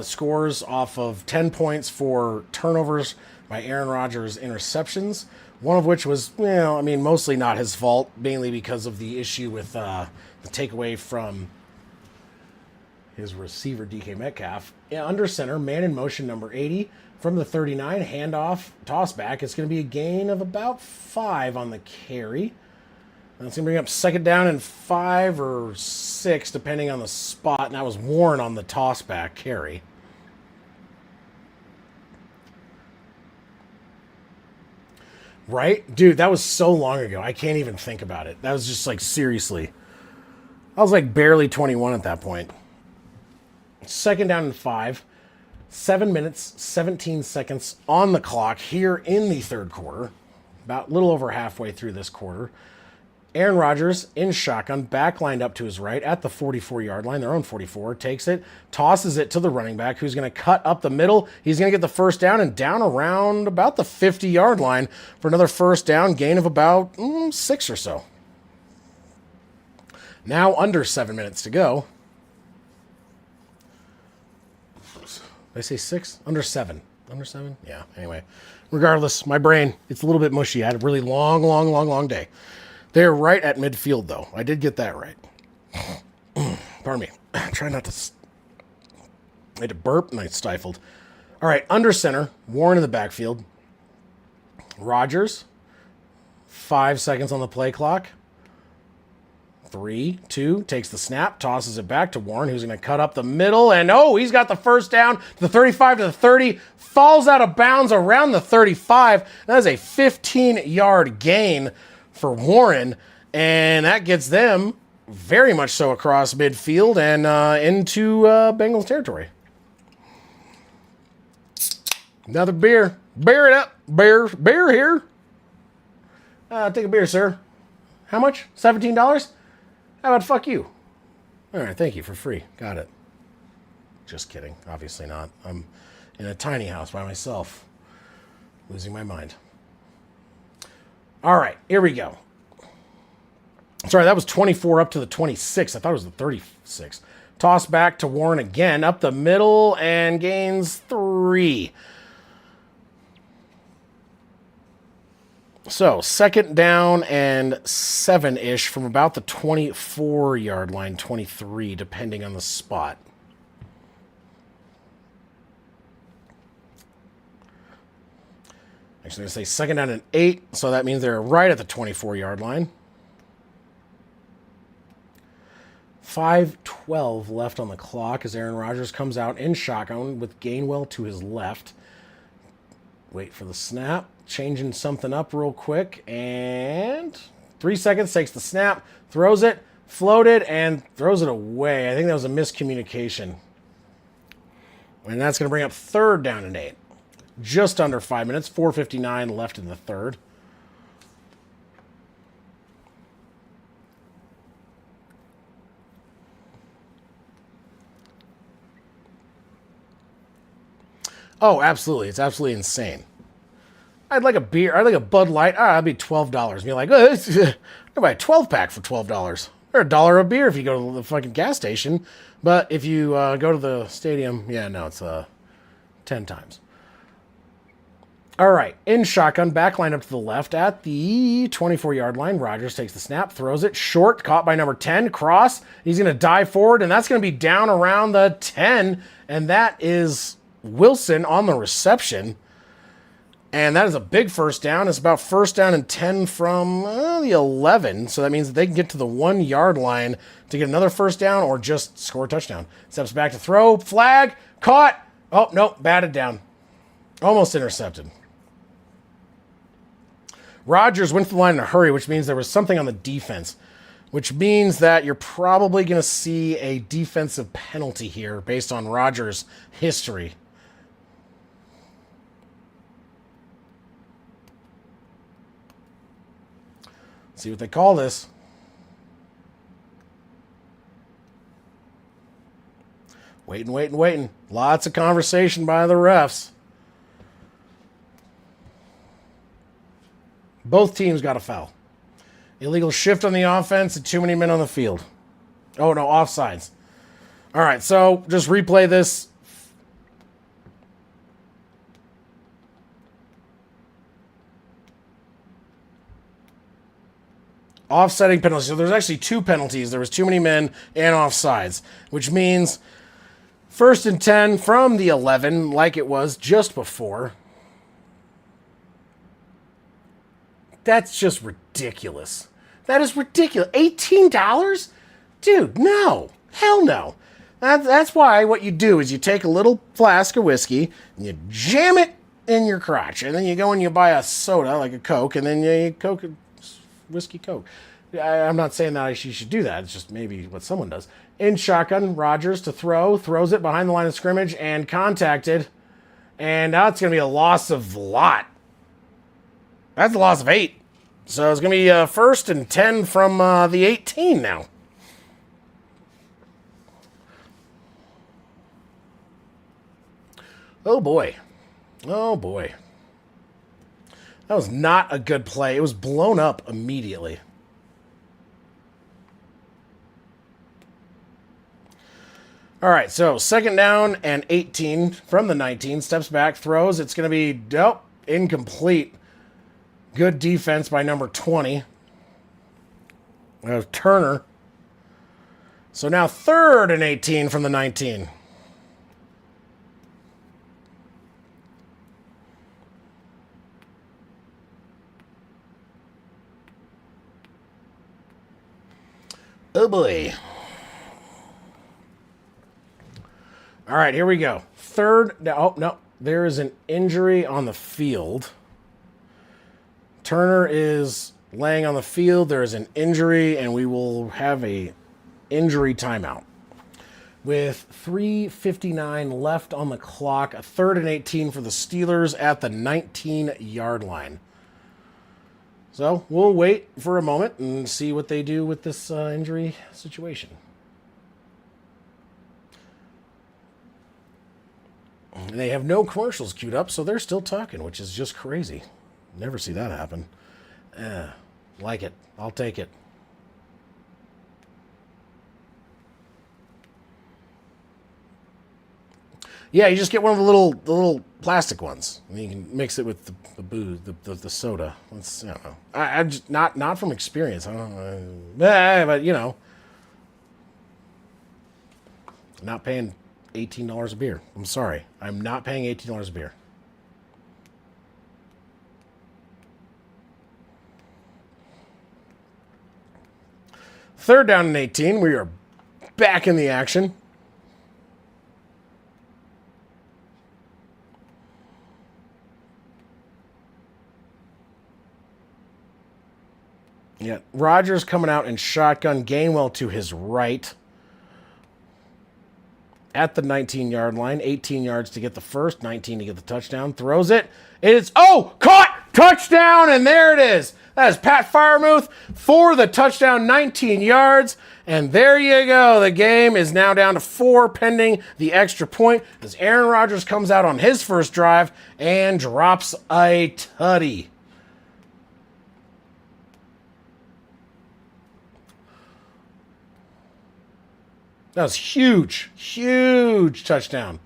S1: scores off of 10 points for turnovers by Aaron Rodgers' interceptions, one of which was, mostly not his fault, mainly because of the issue with the takeaway from his receiver, DK Metcalf. Under center, man in motion, number 80, from the 39, handoff, toss back. It's going to be a gain of about 5 on the carry. That's going to bring up second down and 5 or 6, depending on the spot. And that was Warren on the toss-back carry. Right? Dude, that was so long ago. I can't even think about it. That was just like, seriously. I was like barely 21 at that point. Second down and 5. 7 minutes, 17 seconds on the clock here in the third quarter. About a little over halfway through this quarter. Aaron Rodgers in shotgun, back lined up to his right at the 44-yard line, their own 44, takes it, tosses it to the running back, who's going to cut up the middle. He's going to get the first down and down around about the 50-yard line for another first down, gain of about 6 or so. Now under 7 minutes to go. Did I say 6? Under 7. Under 7? Yeah, anyway. Regardless, my brain, it's a little bit mushy. I had a really long day. They're right at midfield, though. I did get that right. Pardon me. Try not to... I had to burp and I stifled. All right, under center. Warren in the backfield. Rodgers. 5 seconds on the play clock. 3, 2, takes the snap, tosses it back to Warren, who's going to cut up the middle, and he's got the first down to the 35 to the 30, falls out of bounds around the 35. That is a 15-yard gain for Warren, and that gets them very much so across midfield and into Bengals territory. Another beer. Bear it up. Bear here. Take a beer, sir. How much? $17? How about fuck you? All right, thank you for free. Got it. Just kidding. Obviously not. I'm in a tiny house by myself. Losing my mind. All right, here we go. Sorry, that was 24 up to the 26. I thought it was the 36. Toss back to Warren again. Up the middle and gains 3. So, second down and 7-ish from about the 24-yard line, 23, depending on the spot. Actually, I'm going to say second down and 8, so that means they're right at the 24-yard line. 5:12 left on the clock as Aaron Rodgers comes out in shotgun with Gainwell to his left. Wait for the snap. Changing something up real quick. And 3 seconds, takes the snap, throws it, floated, and throws it away. I think that was a miscommunication. And that's going to bring up third down and 8. Just under 5 minutes. 4:59 left in the third. Oh, absolutely. It's absolutely insane. I'd like a beer. I'd like a Bud Light. That'd be $12. And you're like, I'll buy a 12-pack for $12. Or $1 a beer if you go to the fucking gas station. But if you go to the stadium, it's 10 times. All right. In shotgun, back line up to the left at the 24-yard line. Rodgers takes the snap, throws it short, caught by number 10, cross. He's going to dive forward, and that's going to be down around the 10. And that is Wilson on the reception. And that is a big first down. It's about first down and 10 from the 11. So that means that they can get to the 1-yard line to get another first down or just score a touchdown. Steps back to throw. Flag. Caught. Oh, no. Batted down. Almost intercepted. Rodgers went to the line in a hurry, which means there was something on the defense, which means that you're probably going to see a defensive penalty here based on Rodgers' history. See what they call this. Waiting. Lots of conversation by the refs. Both teams got a foul. Illegal shift on the offense and too many men on the field. Oh, no, offsides. All right, so just replay this. Offsetting penalty. So there's actually 2 penalties. There was too many men and offsides, which means first and 10 from the 11, like it was just before. That's just ridiculous. That is ridiculous. $18? Dude, no. Hell no. That's why what you do is you take a little flask of whiskey and you jam it in your crotch. And then you go and you buy a soda, like a Coke, and then you Coke whiskey Coke. I'm not saying that you should do that. It's just maybe what someone does. In shotgun, Rodgers to throws it behind the line of scrimmage and contacted. And now it's going to be a loss of a lot. That's a loss of 8. So it's going to be first and 10 from the 18 now. Oh, boy. That was not a good play. It was blown up immediately. All right, so second down and 18 from the 19. Steps back, throws. It's going to be, nope, incomplete. Good defense by number 20. Turner. So now third and 18 from the 19. Oh boy. All right, here we go. Third. Oh, no. There is an injury on the field. Turner is laying on the field. There is an injury, and we will have a injury timeout. With 3:59 left on the clock, a third and 18 for the Steelers at the 19-yard line. So we'll wait for a moment and see what they do with this injury situation. They have no commercials queued up, so they're still talking, which is just crazy. Never see that happen. Like it. I'll take it. Yeah, you just get one of the little plastic ones, and you can mix it with the booze, the soda. That's, I don't know. I just not from experience. I don't know, but you know, I'm not paying $18 a beer. I'm sorry, I'm not paying $18 a beer. Third down and 18. We are back in the action. Yeah, Rodgers coming out in shotgun. Gainwell to his right at the 19-yard line. 18 yards to get the first, 19 to get the touchdown. Throws it. It's, caught! Touchdown! And there it is. That is Pat Freiermuth for the touchdown, 19 yards. And there you go. The game is now down to 4 pending the extra point as Aaron Rodgers comes out on his first drive and drops a tutty. That was huge, huge touchdown.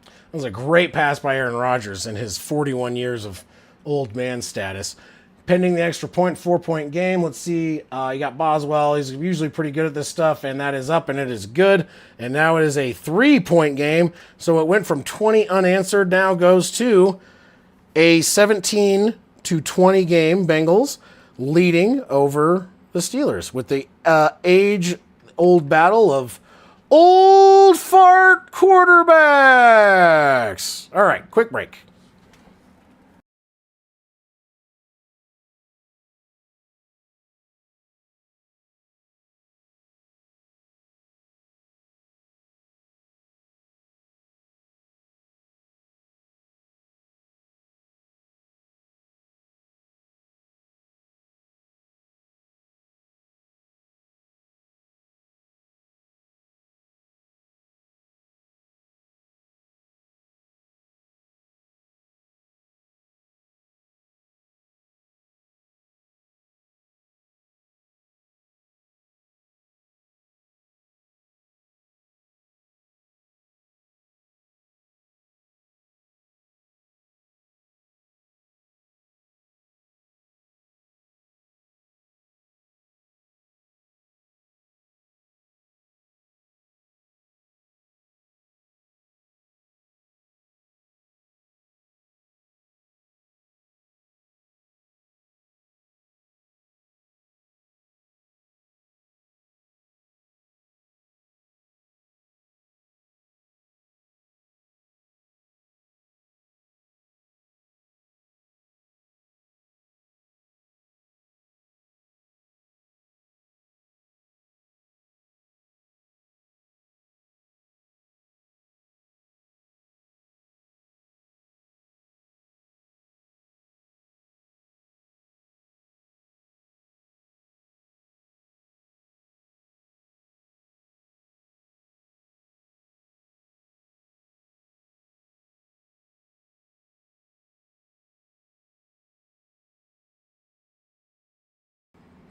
S1: That was a great pass by Aaron Rodgers in his 41 years of old man status. Pending the extra point, 4-point game. Let's see. You got Boswell. He's usually pretty good at this stuff, and that is up, and it is good. And now it is a 3-point game. So it went from 20 unanswered, now goes to a 17-20 game. Bengals leading over the Steelers with the age-old battle of old fart quarterbacks. All right, quick break.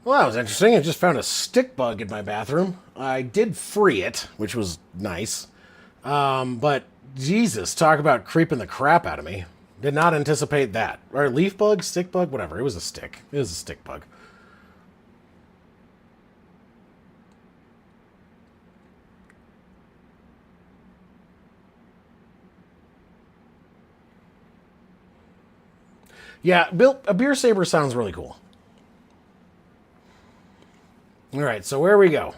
S1: Well, that was interesting. I just found a stick bug in my bathroom. I did free it, which was nice. But Jesus, talk about creeping the crap out of me. Did not anticipate that. Or leaf bug, stick bug, whatever. It was a stick. It was a stick bug. Yeah, Bill, a beer saber sounds really cool. All right, so where we go?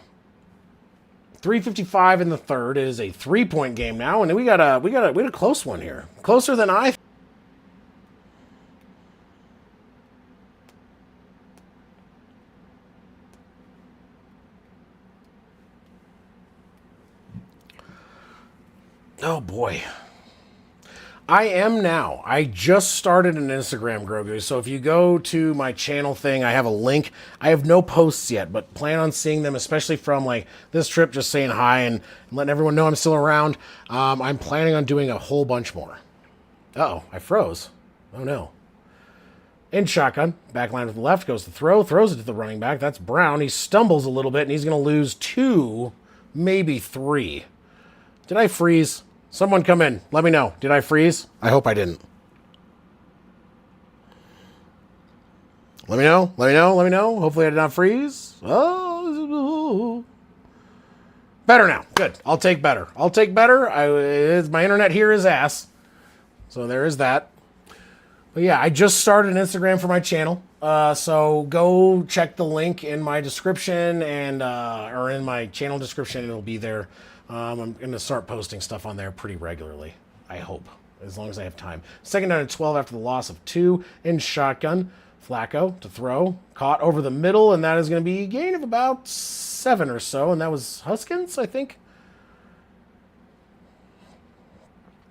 S1: 3:55 in the third. It is a 3-point game now, and we got a close one here, closer than I. Oh boy. I am now. I just started an Instagram, Grogu. So if you go to my channel thing, I have a link. I have no posts yet, but plan on seeing them, especially from like this trip, just saying hi and letting everyone know I'm still around. I'm planning on doing a whole bunch more. Uh-oh, I froze. Oh no. In shotgun, back line to the left, goes to throw, throws it to the running back. That's Brown. He stumbles a little bit, and he's going to lose 2, maybe 3. Did I freeze? Someone come in. Let me know. Did I freeze? I hope I didn't. Let me know. Let me know. Let me know. Hopefully I did not freeze. Oh. Better now. Good. I'll take better. I'll take better. My internet here is ass. So there is that. But yeah, I just started an Instagram for my channel. So go check the link in my description and or in my channel description. It'll be there. I'm going to start posting stuff on there pretty regularly, I hope, as long as I have time. Second down and 12 after the loss of 2 in shotgun. Flacco to throw, caught over the middle, and that is going to be a gain of about 7 or so, and that was Huskins, I think.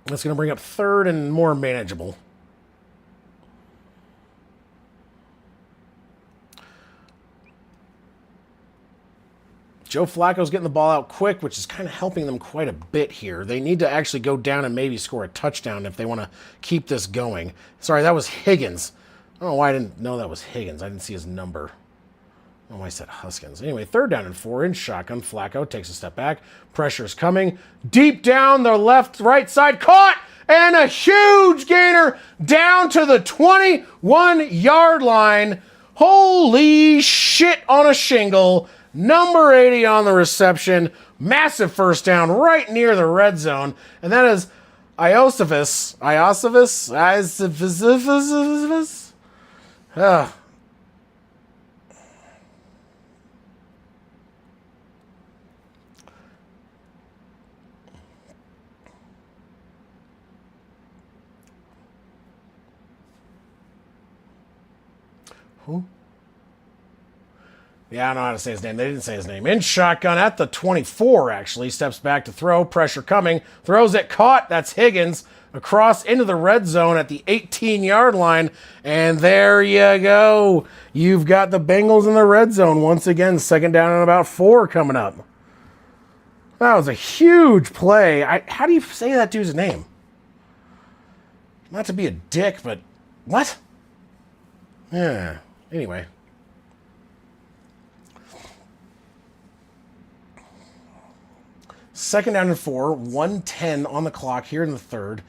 S1: That's going to bring up third and more manageable. Joe Flacco's getting the ball out quick, which is kind of helping them quite a bit here. They need to actually go down and maybe score a touchdown if they want to keep this going. Sorry, that was Higgins. I don't know why I didn't know that was Higgins. I didn't see his number. I don't know why I said Huskins. Anyway, third down and 4 in shotgun. Flacco takes a step back. Pressure's coming. Deep down the right side. Caught! And a huge gainer down to the 21-yard line. Holy shit on a shingle. Number 80 on the reception. Massive first down right near the red zone. And that is Iosifas. Who? Yeah, I don't know how to say his name. They didn't say his name. In shotgun at the 24, actually. Steps back to throw. Pressure coming. Throws it. Caught. That's Higgins. Across into the red zone at the 18-yard line. And there you go. You've got the Bengals in the red zone once again. Second down and about 4 coming up. That was a huge play. How do you say that dude's name? Not to be a dick, but what? Yeah. Anyway. Second down and 4, 1:10 on the clock here in the third.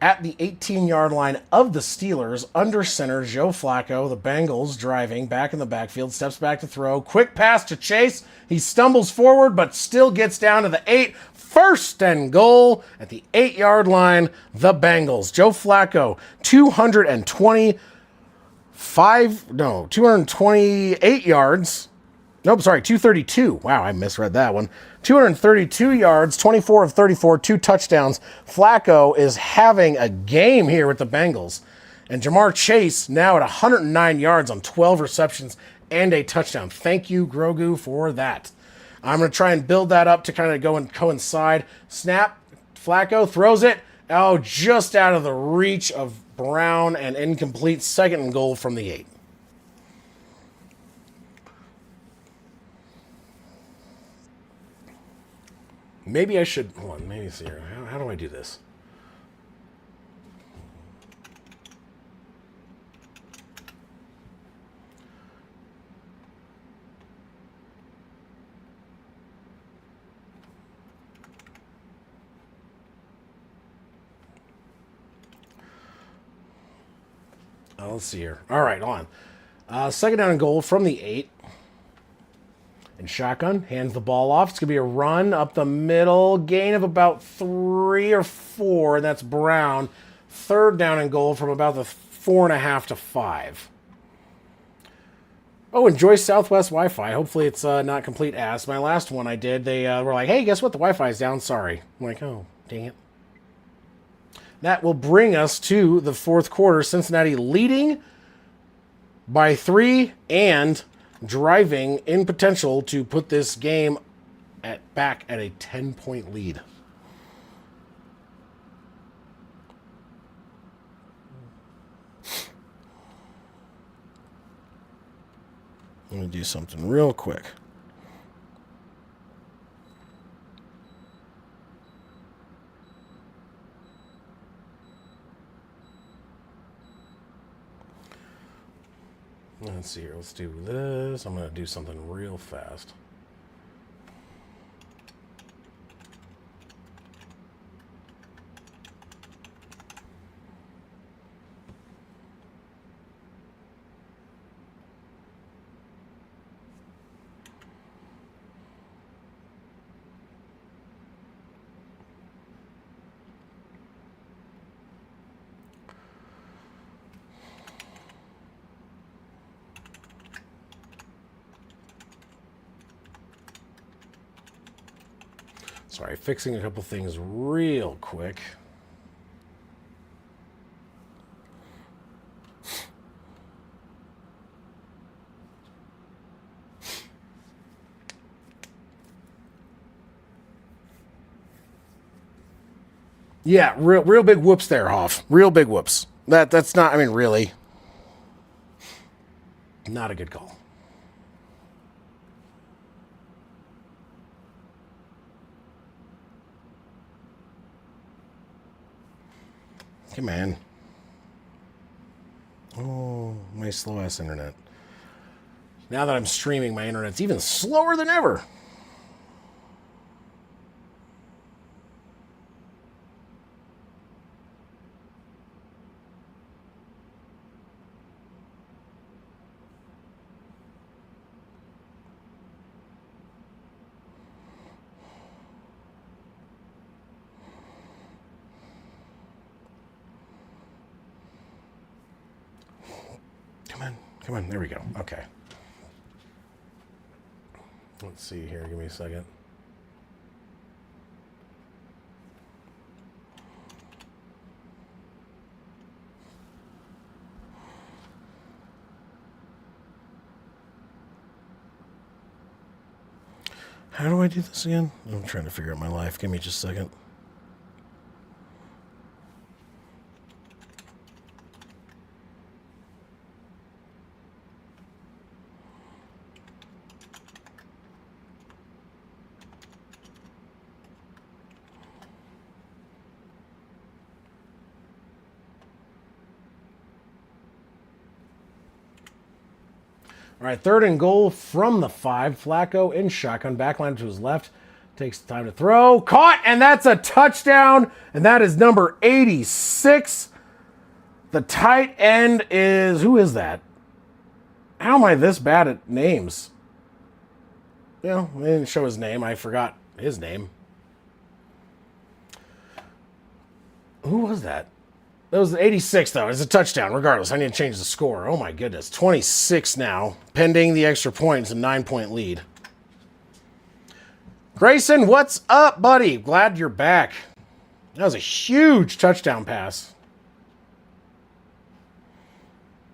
S1: At the 18-yard line of the Steelers, under center, Joe Flacco, the Bengals driving, back in the backfield, steps back to throw. Quick pass to Chase. He stumbles forward, but still gets down to the 8. First and goal at the 8-yard line, the Bengals. Joe Flacco, 228 yards. Nope, sorry, 232. Wow, I misread that one. 232 yards, 24 of 34, 2 touchdowns. Flacco is having a game here with the Bengals. And Jamar Chase now at 109 yards on 12 receptions and a touchdown. Thank you, Grogu, for that. I'm going to try and build that up to kind of go and coincide. Snap, Flacco throws it. Oh, just out of the reach of Brown and incomplete. Second and goal from the 8. Maybe I should, hold on, maybe see here. How do I do this? Let's see here. All right, on. Second down and goal from the 8. And shotgun, hands the ball off. It's going to be a run up the middle. Gain of about 3 or 4, and that's Brown. Third down and goal from about the 4.5 to 5. Oh, enjoy Southwest Wi-Fi. Hopefully it's not complete ass. My last one I did, they were like, hey, guess what? The Wi-Fi is down. Sorry. I'm like, oh, dang it. That will bring us to the fourth quarter. Cincinnati leading by 3 and driving in potential to put this game back at a 10-point lead. Let me do something real quick. Let's see here. Let's do this. I'm going to do something real fast. Sorry, fixing a couple things real quick. Yeah, real big whoops there, Hoff. Real big whoops. That's not, I mean, really. Not a good call. Come on. Oh, my slow-ass internet. Now that I'm streaming, my internet's even slower than ever. Come on, there we go. Okay. Let's see here. Give me a second. How do I do this again? I'm trying to figure out my life. Give me just a second. All right, third and goal from the 5. Flacco in shotgun, backline to his left. Takes the time to throw. Caught, and that's a touchdown. And that is number 86. The tight end is... Who is that? How am I this bad at names? You know, they didn't show his name. I forgot his name. Who was that? That was 86, though. It's a touchdown, regardless. I need to change the score. Oh, my goodness. 26 now. Pending the extra point. It's a 9-point lead. Grayson, what's up, buddy? Glad you're back. That was a huge touchdown pass.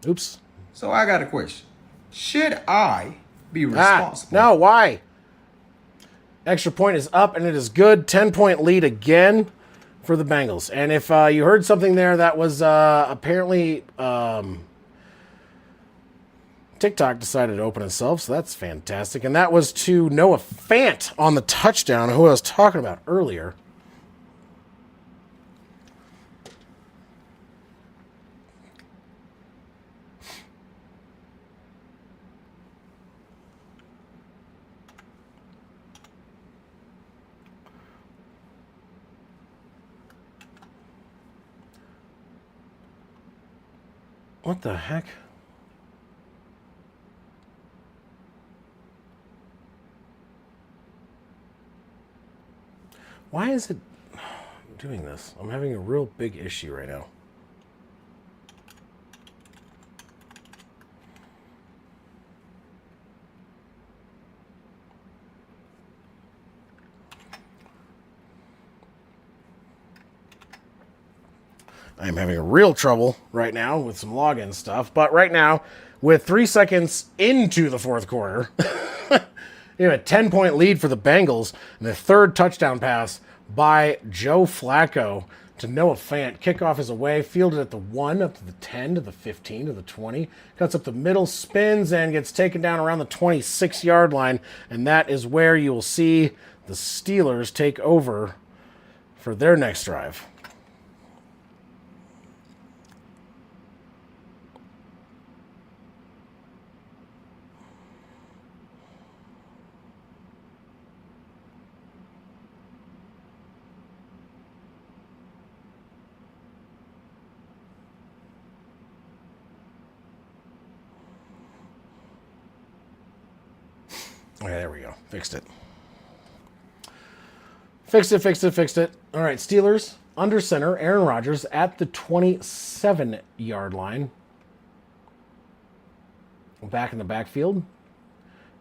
S1: Oops.
S2: So I got a question. Should I be responsible?
S1: No, why? Extra point is up, and it is good. 10-point lead again for the Bengals. And if you heard something there, that was apparently TikTok decided to open itself, so that's fantastic. And that was to Noah Fant on the touchdown, who I was talking about earlier. What the heck? Why is it doing this? I'm having a real big issue right now. I'm having a real trouble right now with some login stuff. But right now, with 3 seconds into the fourth quarter, you have a 10-point lead for the Bengals and the third touchdown pass by Joe Flacco to Noah Fant. Kickoff is away, fielded at the 1, up to the 10, to the 15, to the 20. Cuts up the middle, spins, and gets taken down around the 26-yard line. And that is where you will see the Steelers take over for their next drive. Okay, there we go. Fixed it. Fixed it. All right, Steelers under center. Aaron Rodgers at the 27-yard line. Back in the backfield.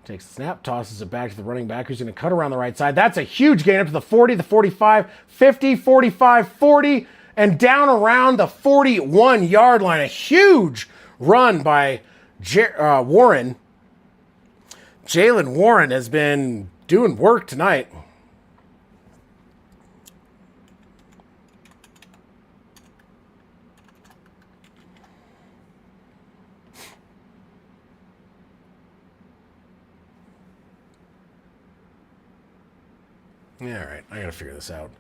S1: Takes the snap, tosses it back to the running back who's going to cut around the right side. That's a huge gain up to the 40, the 45, 50, 45, 40, and down around the 41-yard line. A huge run by Warren. Jaylen Warren has been doing work tonight. Yeah, all right. I got to figure this out.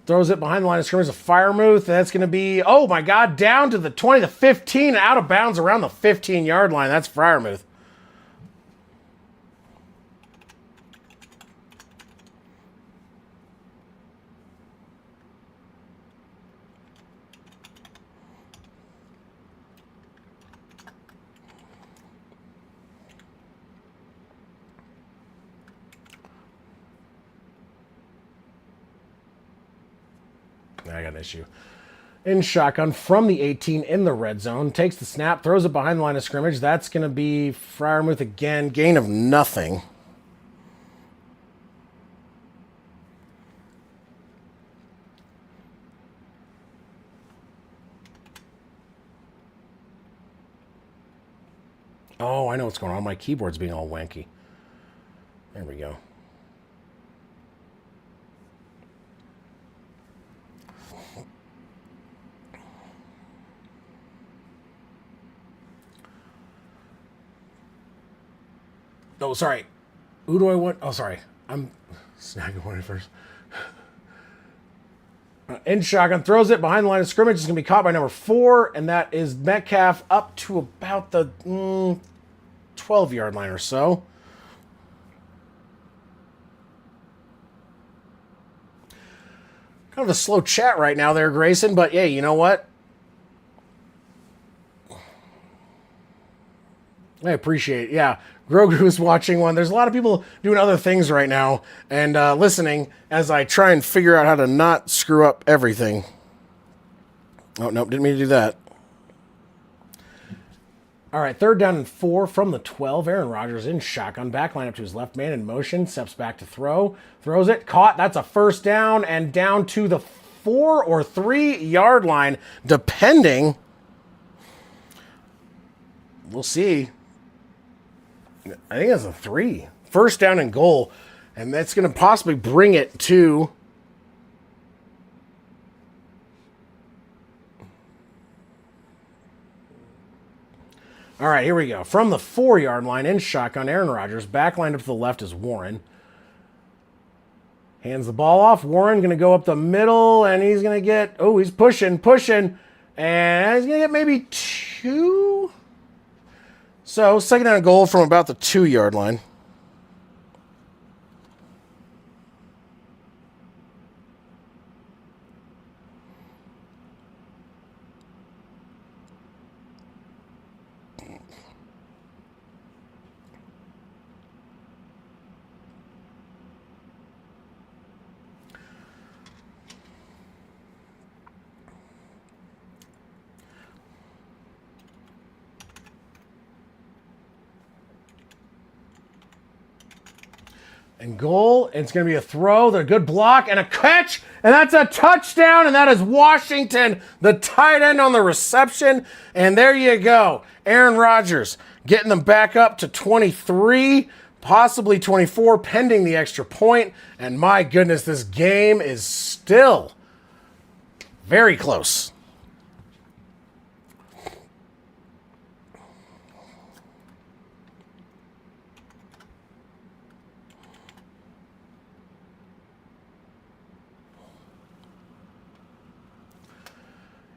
S1: Throws it behind the line of scrimmage. A Firemouth. That's going to be, oh my God, down to the 20, the 15, out of bounds around the 15-yard line. That's Firemouth. I got an issue. In shotgun from the 18 in the red zone. Takes the snap, throws it behind the line of scrimmage. That's going to be Freiermuth again. Gain of nothing. Oh, I know what's going on. My keyboard's being all wanky. There we go. Oh, sorry. Who do I want? Oh, sorry. I'm snagging one first. In shotgun, throws it behind the line of scrimmage. It's going to be caught by number 4, and that is Metcalf up to about the 12-yard line or so. Kind of a slow chat right now there, Grayson, but hey, you know what? I appreciate it. Yeah, Grogu's watching one. There's a lot of people doing other things right now and listening as I try and figure out how to not screw up everything. Oh, nope, didn't mean to do that. All right, 3rd down and 4 from the 12. Aaron Rodgers in shotgun. Back line up to his left man in motion. Steps back to throw. Throws it. Caught. That's a first down and down to the 4 or 3-yard line, depending. We'll see. I think that's a 3. First down and goal. And that's going to possibly bring it to... All right, here we go. From the 4-yard line in shotgun, Aaron Rodgers. Back line up to the left is Warren. Hands the ball off. Warren going to go up the middle, and he's going to get... Oh, he's pushing. And he's going to get maybe 2... So, 2nd down and goal from about the 2-yard line. And goal, and it's going to be a throw, the good block, and a catch, and that's a touchdown, and that is Washington, the tight end on the reception, and there you go. Aaron Rodgers getting them back up to 23, possibly 24, pending the extra point, and my goodness, this game is still very close.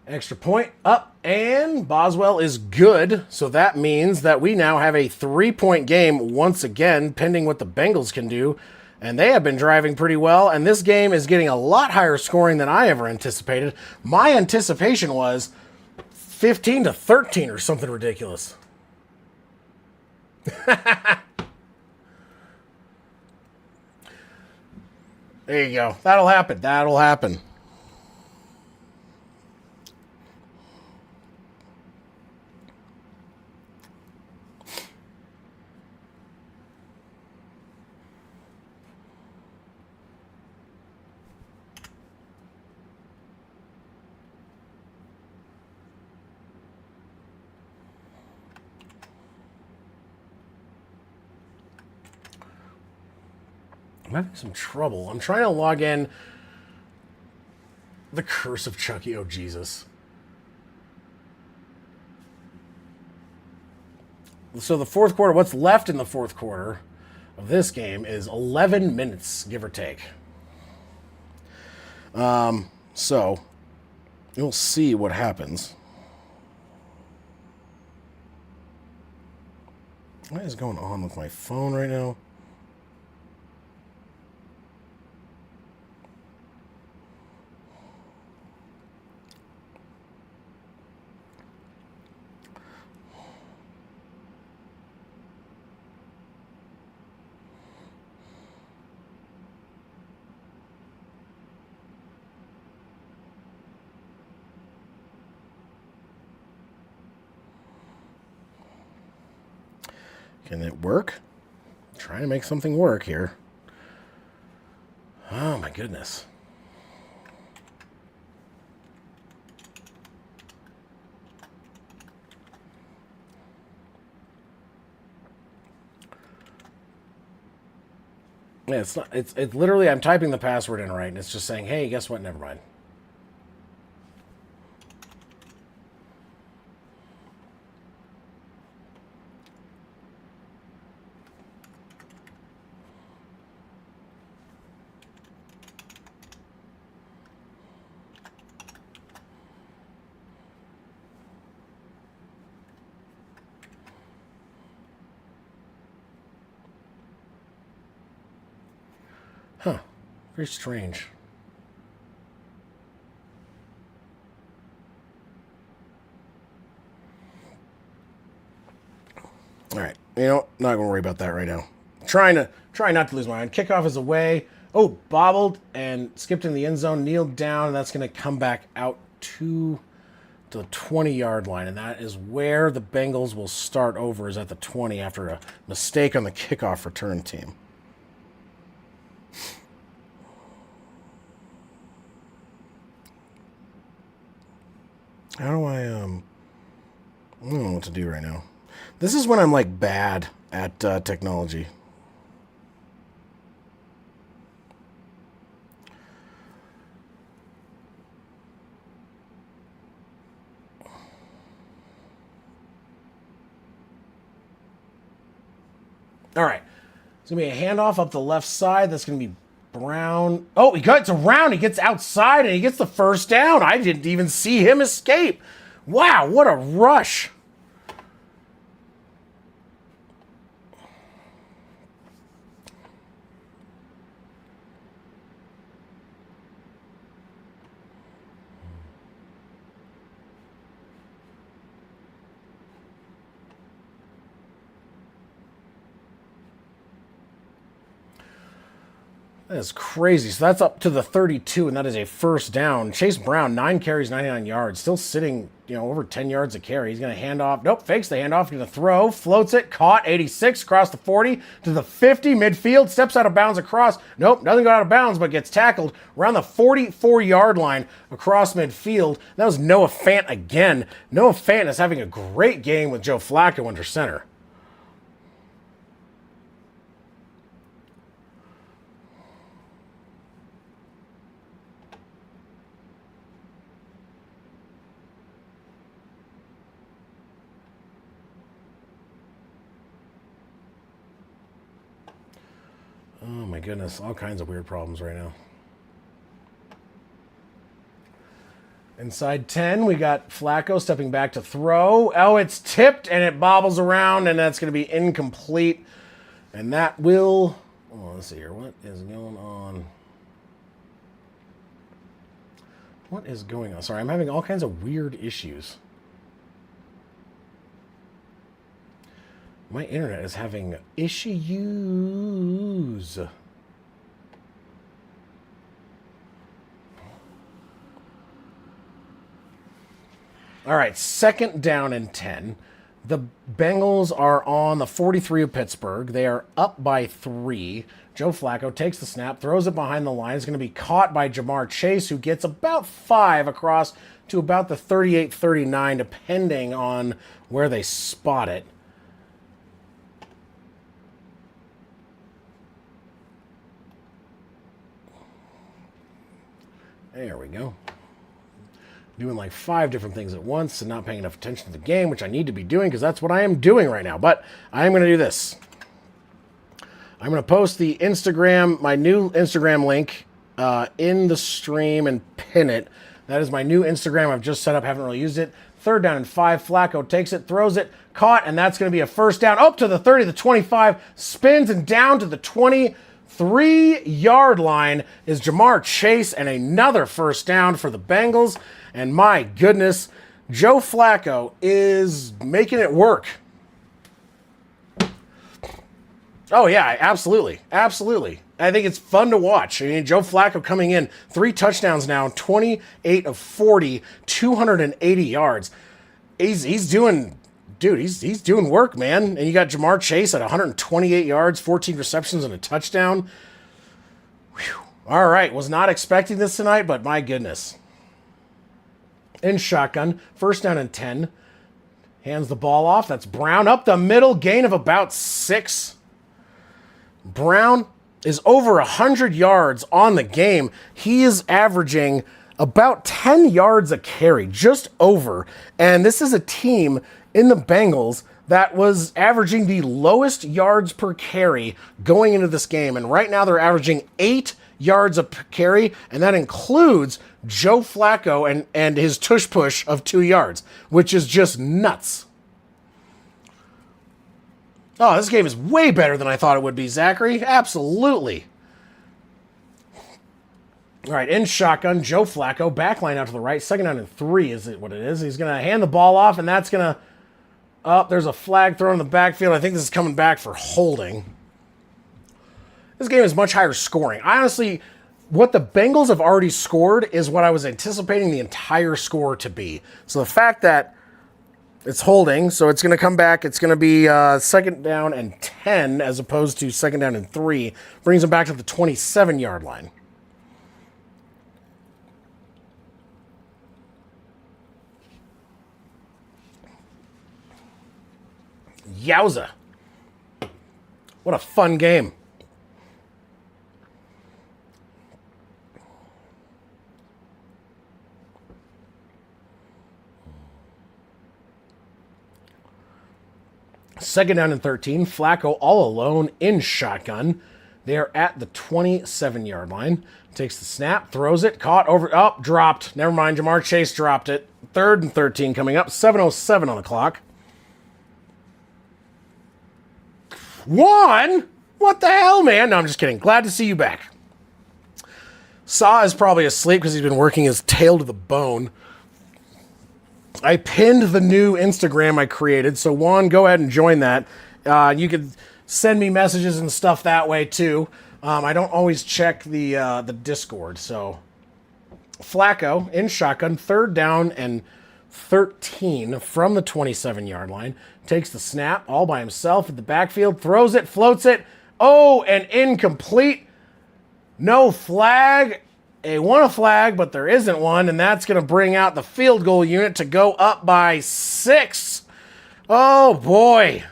S1: Extra point up, and Boswell is good. So that means that we now have a 3-point game once again, pending what the Bengals can do. And they have been driving pretty well. And this game is getting a lot higher scoring than I ever anticipated. My anticipation was 15-13 or something ridiculous. There you go. That'll happen. That'll happen. I'm having some trouble. I'm trying to log in. The curse of Chucky. Oh, Jesus. So the fourth quarter, what's left in the fourth quarter of this game is 11 minutes, give or take. So you'll see what happens. What is going on with my phone right now? Can it work? Trying to make something work here. Oh my goodness. Yeah, it's not. It's literally. I'm typing the password in right, and it's just saying, "Hey, guess what? Never mind." Huh. Very strange. All right. You know, not going to worry about that right now. Trying not to lose my mind. Kickoff is away. Oh, bobbled and skipped in the end zone, kneeled down, and that's going to come back out to the 20-yard line. And that is where the Bengals will start over, is at the 20 after a mistake on the kickoff return team. How do I don't know what to do right now. This is when I'm like bad at technology. All right. It's going to be a handoff up the left side. That's going to be Brown. Oh, he gets around. He gets outside, and he gets the first down. I didn't even see him escape. Wow, what a rush. That is crazy. So that's up to the 32, and that is a first down. Chase Brown, 9 carries, 99 yards, still sitting, over 10 yards a carry. He's going to hand off. Nope, fakes the handoff. Going to throw, floats it, caught, 86, across the 40 to the 50, midfield, steps out of bounds across. Nope, doesn't go out of bounds, but gets tackled around the 44-yard line across midfield. That was Noah Fant again. Noah Fant is having a great game with Joe Flacco under center. Oh my goodness, all kinds of weird problems right now. Inside 10, we got Flacco stepping back to throw. Oh, it's tipped and it bobbles around, and that's going to be incomplete. And that will... Oh, let's see here. What is going on? What is going on? Sorry, I'm having all kinds of weird issues. My internet is having issues. All right, second down and 10. The Bengals are on the 43 of Pittsburgh. They are up by 3. Joe Flacco takes the snap, throws it behind the line. It's going to be caught by Jamar Chase, who gets about 5 across to about the 38-39, depending on where they spot it. There we go. Doing like 5 different things at once and not paying enough attention to the game, which I need to be doing because that's what I am doing right now. But I am going to do this. I'm going to post the Instagram, my new Instagram link in the stream and pin it. That is my new Instagram. I've just set up, haven't really used it. Third down and 5. Flacco takes it, throws it, caught, and that's going to be a first down. Up to the 30, the 25, spins and down to the 23-yard line is Jamar Chase, and another first down for the Bengals. And my goodness, Joe Flacco is making it work. Oh, yeah, absolutely. Absolutely. I think it's fun to watch. I mean, Joe Flacco coming in, 3 touchdowns now, 28 of 40, 280 yards. He's doing... Dude, he's doing work, man. And you got Jamar Chase at 128 yards, 14 receptions, and a touchdown. Whew. All right, was not expecting this tonight, but my goodness. In shotgun, first down and 10. Hands the ball off. That's Brown up the middle, gain of about 6. Brown is over 100 yards on the game. He is averaging about 10 yards a carry, just over. And this is a team in the Bengals that was averaging the lowest yards per carry going into this game. And right now they're averaging 8 yards a carry, and that includes Joe Flacco and his tush push of 2 yards, which is just nuts. Oh, this game is way better than I thought it would be, Zachary. Absolutely. All right, in shotgun, Joe Flacco, backline out to the right, second down and 3 is it what it is. He's going to hand the ball off, and that's going to... there's a flag thrown in the backfield. I think this is coming back for holding. This game is much higher scoring. Honestly, what the Bengals have already scored is what I was anticipating the entire score to be. So the fact that it's holding, so it's going to come back. It's going to be second down and 10 as opposed to second down and 3. Brings them back to the 27-yard line. Yowza. What a fun game. Second down and 13. Flacco all alone in shotgun. They are at the 27-yard line. Takes the snap, throws it, caught over, dropped. Never mind, Jamar Chase dropped it. Third and 13 coming up. 7:07 on the clock. One? What the hell, man? No, I'm just kidding. Glad to see you back. Saw is probably asleep because he's been working his tail to the bone. I pinned the new Instagram I created, so Juan, go ahead and join that. You can send me messages and stuff that way too. I don't always check the Discord, so Flacco in shotgun, 3rd down and 13 from the 27-yard line. Takes the snap all by himself at the backfield, throws it, floats it. Oh, and incomplete. No flag. They want a flag, but there isn't one, and that's going to bring out the field goal unit to go up by 6. Oh, boy.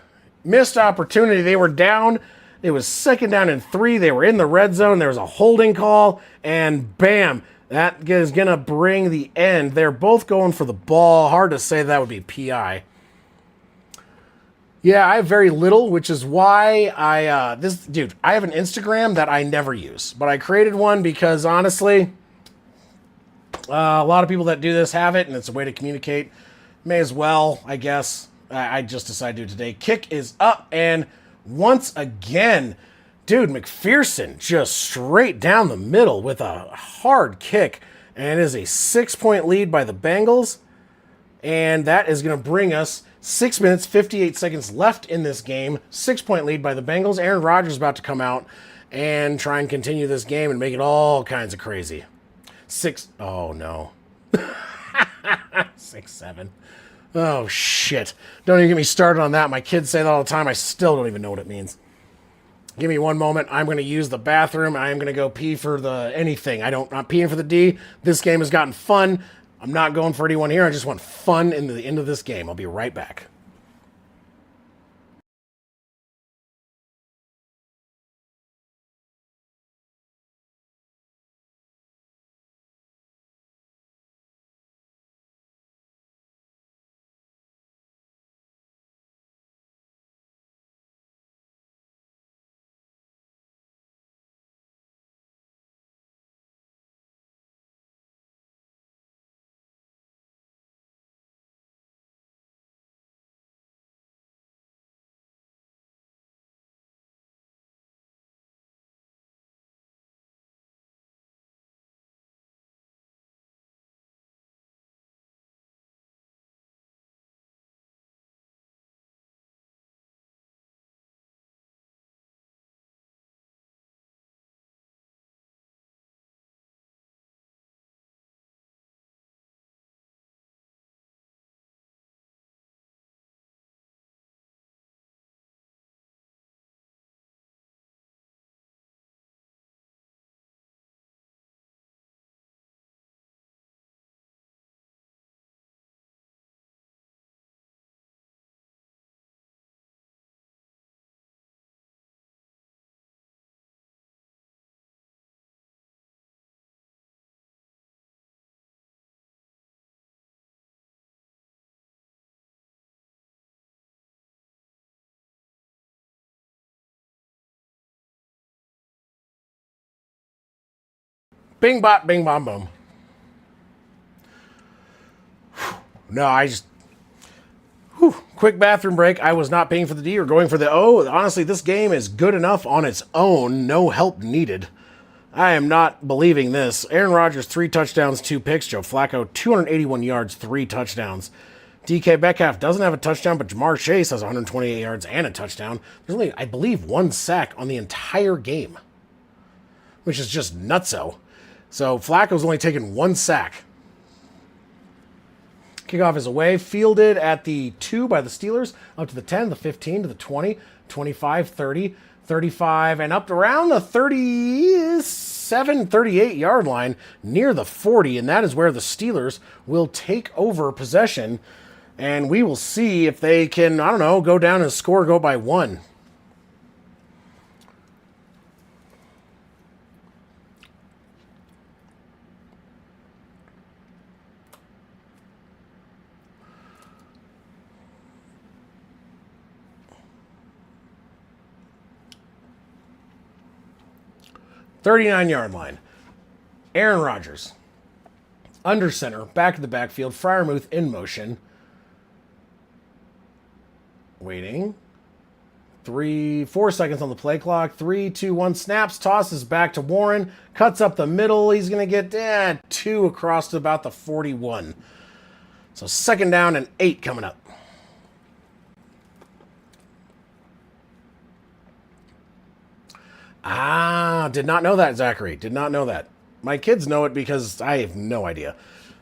S1: Missed opportunity. They were down. It was 2nd down and 3. They were in the red zone. There was a holding call, and bam. That is going to bring the end. They're both going for the ball. Hard to say that would be PI. Yeah, I have very little, which is why I have an Instagram that I never use. But I created one because, honestly, a lot of people that do this have it, and it's a way to communicate. May as well, I guess. I just decided to do it today. Kick is up, and once again, dude, McPherson just straight down the middle with a hard kick. And it is a 6-point lead by the Bengals. And that is going to bring us 6 minutes, 58 seconds left in this game. 6-point lead by the Bengals. Aaron Rodgers is about to come out and try and continue this game and make it all kinds of crazy. Oh, no. 6-7. Oh, shit. Don't even get me started on that. My kids say that all the time. I still don't even know what it means. Give me one moment. I'm going to use the bathroom. I'm going to go pee for the anything. I'm not peeing for the D. This game has gotten fun. I'm not going for anyone here. I just want fun in the end of this game. I'll be right back. Bing, bop, bing, bom, boom. No, quick bathroom break. I was not paying for the D or going for the O. Honestly, this game is good enough on its own. No help needed. I am not believing this. Aaron Rodgers, 3 touchdowns, 2 picks. Joe Flacco, 281 yards, 3 touchdowns. DK Metcalf doesn't have a touchdown, but Jamar Chase has 128 yards and a touchdown. There's only, I believe, 1 sack on the entire game, which is just nutso. So Flacco's only taken 1 sack. Kickoff is away, fielded at the 2 by the Steelers, up to the 10, the 15, to the 20, 25, 30, 35, and up around the 37, 38-yard line near the 40, and that is where the Steelers will take over possession, and we will see if they can, I don't know, go down and score, go by 1. "39-yard line. Aaron Rodgers. Under center, back of the backfield. Freiermuth in motion. Waiting. 4 seconds on the play clock. 3, 2, 1. Snaps, tosses back to Warren. Cuts up the middle. He's going to get 2 across to about the 41. So 2nd down and 8 coming up. Did not know that, Zachary. Did not know that. My kids know it because I have no idea.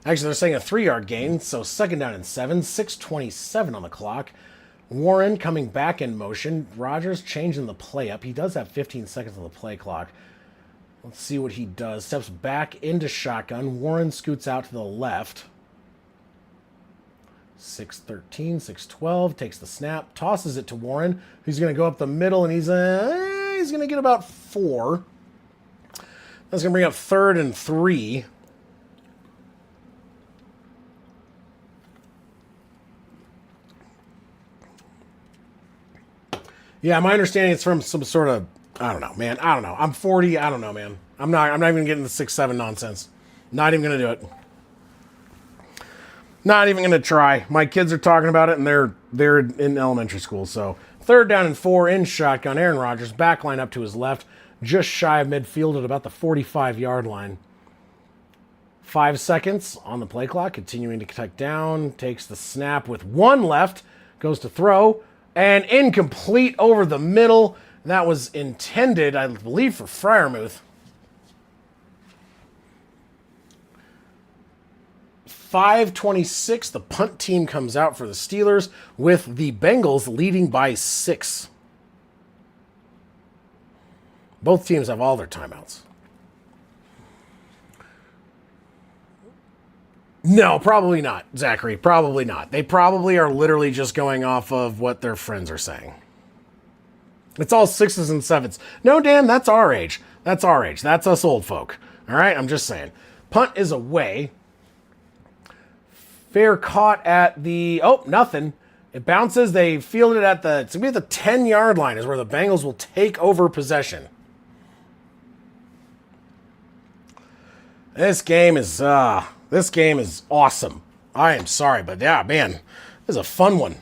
S1: Actually, they're saying a 3-yard gain, so 2nd down and 7, 6:27 on the clock. Warren coming back in motion. Rodgers changing the play up. He does have 15 seconds on the play clock. Let's see what he does. Steps back into shotgun. Warren scoots out to the left. 6:13, 6:12. Takes the snap. Tosses it to Warren, who's going to go up the middle, and he's going to get about 4. That's going to bring up 3rd and 3. Yeah, my understanding it's from some sort of, I don't know, man. I don't know. I'm 40. I don't know, man. I'm not even getting the 6-7 nonsense. Not even going to do it. Not even going to try. My kids are talking about it, and they're in elementary school. So 3rd down and 4 in shotgun. Aaron Rodgers back line up to his left, just shy of midfield at about the 45-yard line. 5 seconds on the play clock. Continuing to cut down. Takes the snap with 1 left. Goes to throw. And incomplete over the middle. That was intended, I believe, for Freiermuth. 5:26, the punt team comes out for the Steelers with the Bengals leading by 6. Both teams have all their timeouts. No, probably not, Zachary. Probably not. They probably are literally just going off of what their friends are saying. It's all 6s and 7s. No, Dan, that's our age. That's our age. That's us old folk. All right, I'm just saying. Punt is away. Fair caught at the... Oh, nothing. It bounces. They field it at the... It's going to be at the 10-yard line is where the Bengals will take over possession. This game is awesome. I am sorry, but yeah, man, this is a fun one.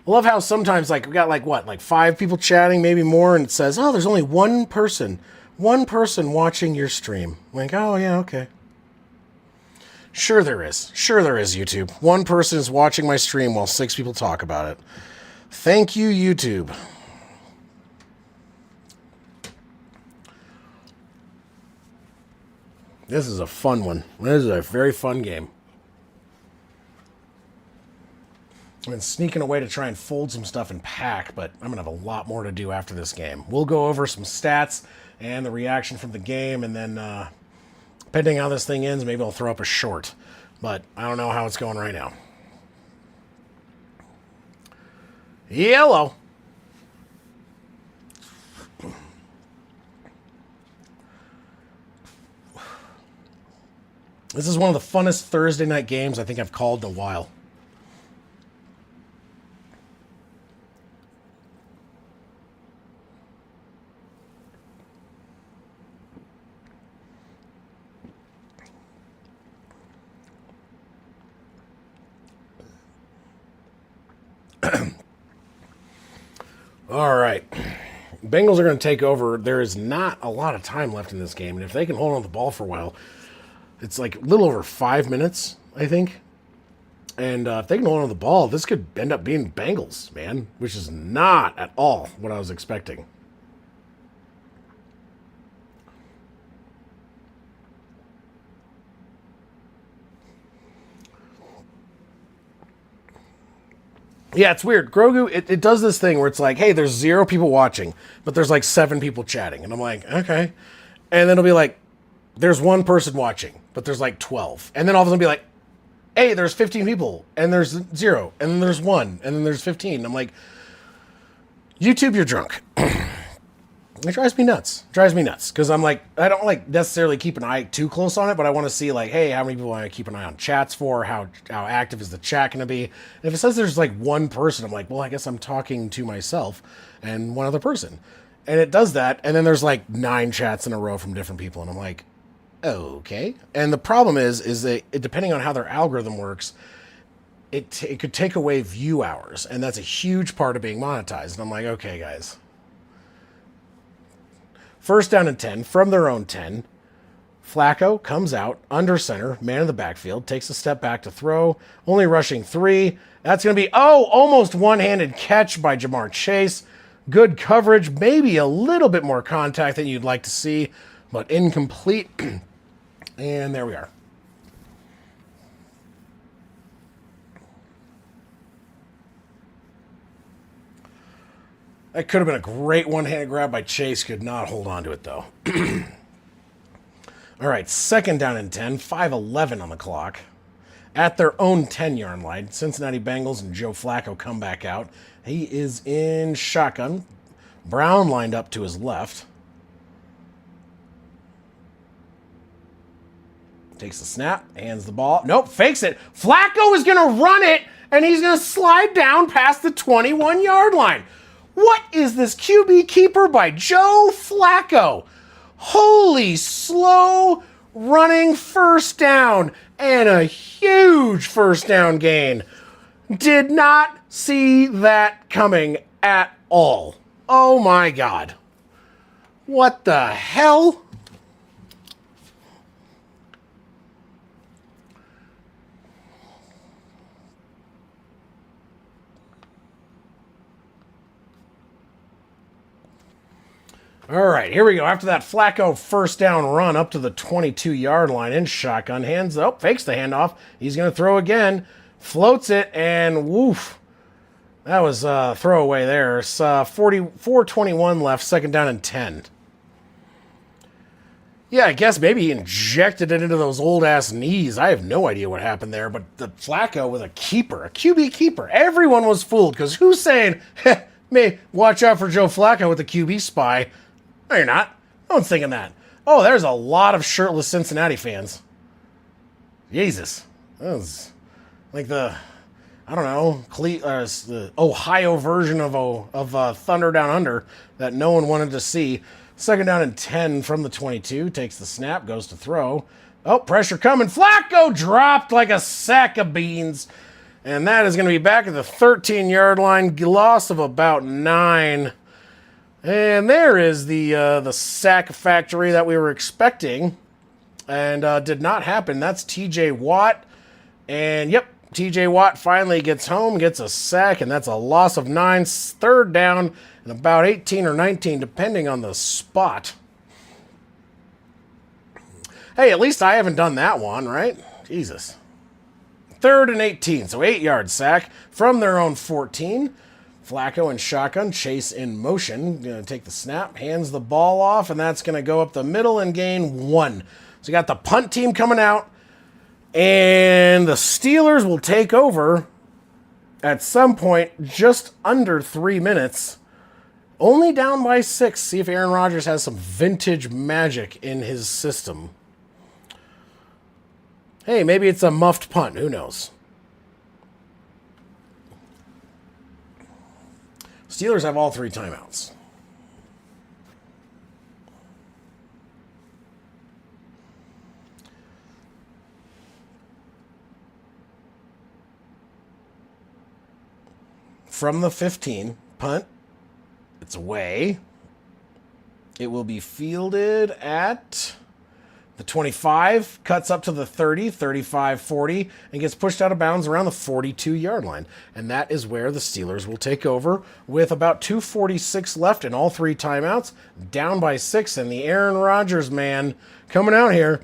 S1: I love how sometimes, like, we got, like 5 people chatting, maybe more, and it says, oh, there's only one person watching your stream. I'm like, oh, yeah, okay. Sure there is, YouTube. 1 person is watching my stream while 6 people talk about it. Thank you, YouTube. This is a fun one. This is a very fun game. I've been sneaking away to try and fold some stuff and pack, but I'm going to have a lot more to do after this game. We'll go over some stats and the reaction from the game, and then depending how this thing ends, maybe I'll throw up a short. But I don't know how it's going right now. Yellow. This is one of the funnest Thursday night games I think I've called in a while. All right. Bengals are going to take over. There is not a lot of time left in this game, and if they can hold on to the ball for a while, it's like a little over 5 minutes, I think. And if they can hold on to the ball, this could end up being Bengals, man, which is not at all what I was expecting. Yeah, it's weird. Grogu, it does this thing where it's like, hey, there's 0 people watching, but there's like 7 people chatting. And I'm like, okay. And then it'll be like, there's 1 person watching, but there's like 12. And then all of a sudden be like, hey, there's 15 people, and there's 0, and then there's 1, and then there's 15. I'm like, YouTube, you're drunk. It drives me nuts. Because I'm like, I don't like necessarily keep an eye too close on it, but I want to see like, hey, how many people I keep an eye on chats for? How active is the chat going to be? And if it says there's like 1 person, I'm like, well, I guess I'm talking to myself and 1 other person. And it does that, and then there's like 9 chats in a row from different people, and I'm like, okay. And the problem is that depending on how their algorithm works, it could take away view hours, and that's a huge part of being monetized. And I'm like, okay, guys. 1st down and 10 from their own 10. Flacco comes out under center, man in the backfield, takes a step back to throw, only rushing 3. That's going to be, almost one-handed catch by Jamar Chase. Good coverage, maybe a little bit more contact than you'd like to see, but incomplete. And there we are. That could have been a great one-handed grab by Chase. Could not hold on to it, though. All right, 2nd down and 10, 5:11 on the clock. At their own 10-yard line, Cincinnati Bengals and Joe Flacco come back out. He is in shotgun. Brown lined up to his left. Takes the snap, hands the ball. Nope, fakes it. Flacco is going to run it, and he's going to slide down past the 21-yard line. What is this QB keeper by Joe Flacco? Holy slow running first down and a huge first down gain. Did not see that coming at all. Oh my God. What the hell? All right, here we go. After that Flacco first down run up to the 22-yard line in shotgun, hands up, fakes the handoff. He's going to throw again, floats it, and woof. That was a throwaway there. It's 4:21 left, 2nd down and 10. Yeah, I guess maybe he injected it into those old-ass knees. I have no idea what happened there, but the Flacco was a keeper, a QB keeper. Everyone was fooled, because who's saying, watch out for Joe Flacco with the QB spy? No, you're not. No one's thinking that. Oh, there's a lot of shirtless Cincinnati fans. Jesus. That was like the Ohio version of Thunder Down Under that no one wanted to see. 2nd down and 10 from the 22. Takes the snap, goes to throw. Oh, pressure coming. Flacco dropped like a sack of beans. And that is going to be back at the 13-yard line. Loss of about 9. And there is the sack factory that we were expecting, and did not happen. That's T.J. Watt, and yep, T.J. Watt finally gets home, gets a sack, and that's a loss of 9. 3rd down and about 18 or 19, depending on the spot. Hey, at least I haven't done that one, right? Jesus. 3rd and 18, so 8-yard sack from their own 14. Flacco in shotgun, Chase in motion. Going to take the snap, hands the ball off, and that's going to go up the middle and gain 1. So you got the punt team coming out, and the Steelers will take over at some point just under 3 minutes. Only down by 6. See if Aaron Rodgers has some vintage magic in his system. Hey, maybe it's a muffed punt. Who knows? Steelers have all 3 timeouts. From the 15, punt. It's away. It will be fielded at the 25, cuts up to the 30, 35, 40, and gets pushed out of bounds around the 42-yard line. And that is where the Steelers will take over with about 2:46 left in all 3 timeouts, down by 6, and the Aaron Rodgers man coming out here.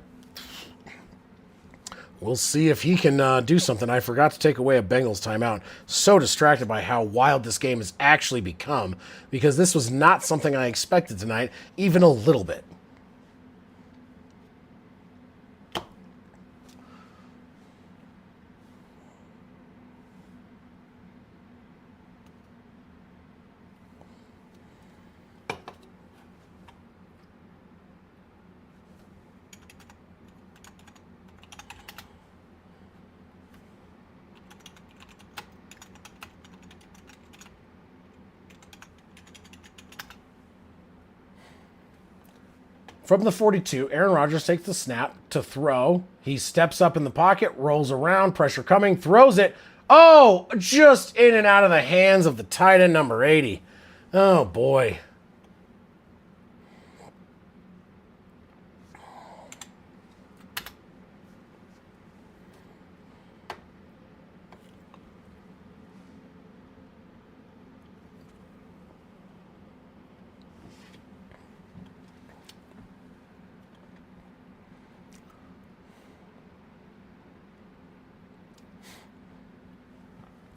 S1: We'll see if he can do something. I forgot to take away a Bengals timeout. So distracted by how wild this game has actually become, because this was not something I expected tonight, even a little bit. From the 42, Aaron Rodgers takes the snap to throw. He steps up in the pocket, rolls around, pressure coming, throws it. Oh, just in and out of the hands of the tight end number 80. Oh, boy.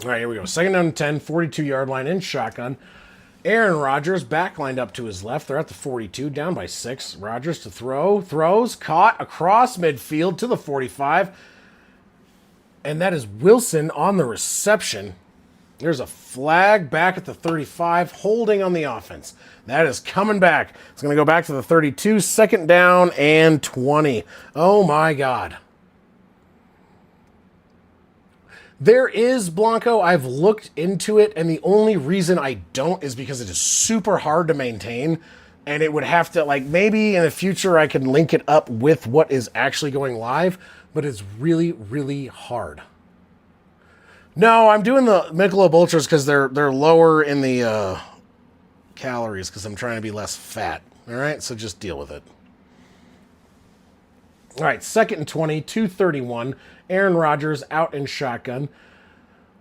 S1: All right, here we go. Second down and 10, 42-yard line in shotgun. Aaron Rodgers back lined up to his left. They're at the 42, down by 6. Rodgers to throw. Throws, caught across midfield to the 45. And that is Wilson on the reception. There's a flag back at the 35, holding on the offense. That is coming back. It's going to go back to the 32, second down and 20. Oh, my God. There is, Blanco, I've looked into it, and the only reason I don't is because it is super hard to maintain, and it would have to, like, maybe in the future I can link it up with what is actually going live, but it's really, really hard. No, I'm doing the Michelob Ultras because they're lower in the calories because I'm trying to be less fat. All right, so just deal with it. All right, second and 20, 2:31. Aaron Rodgers out in shotgun.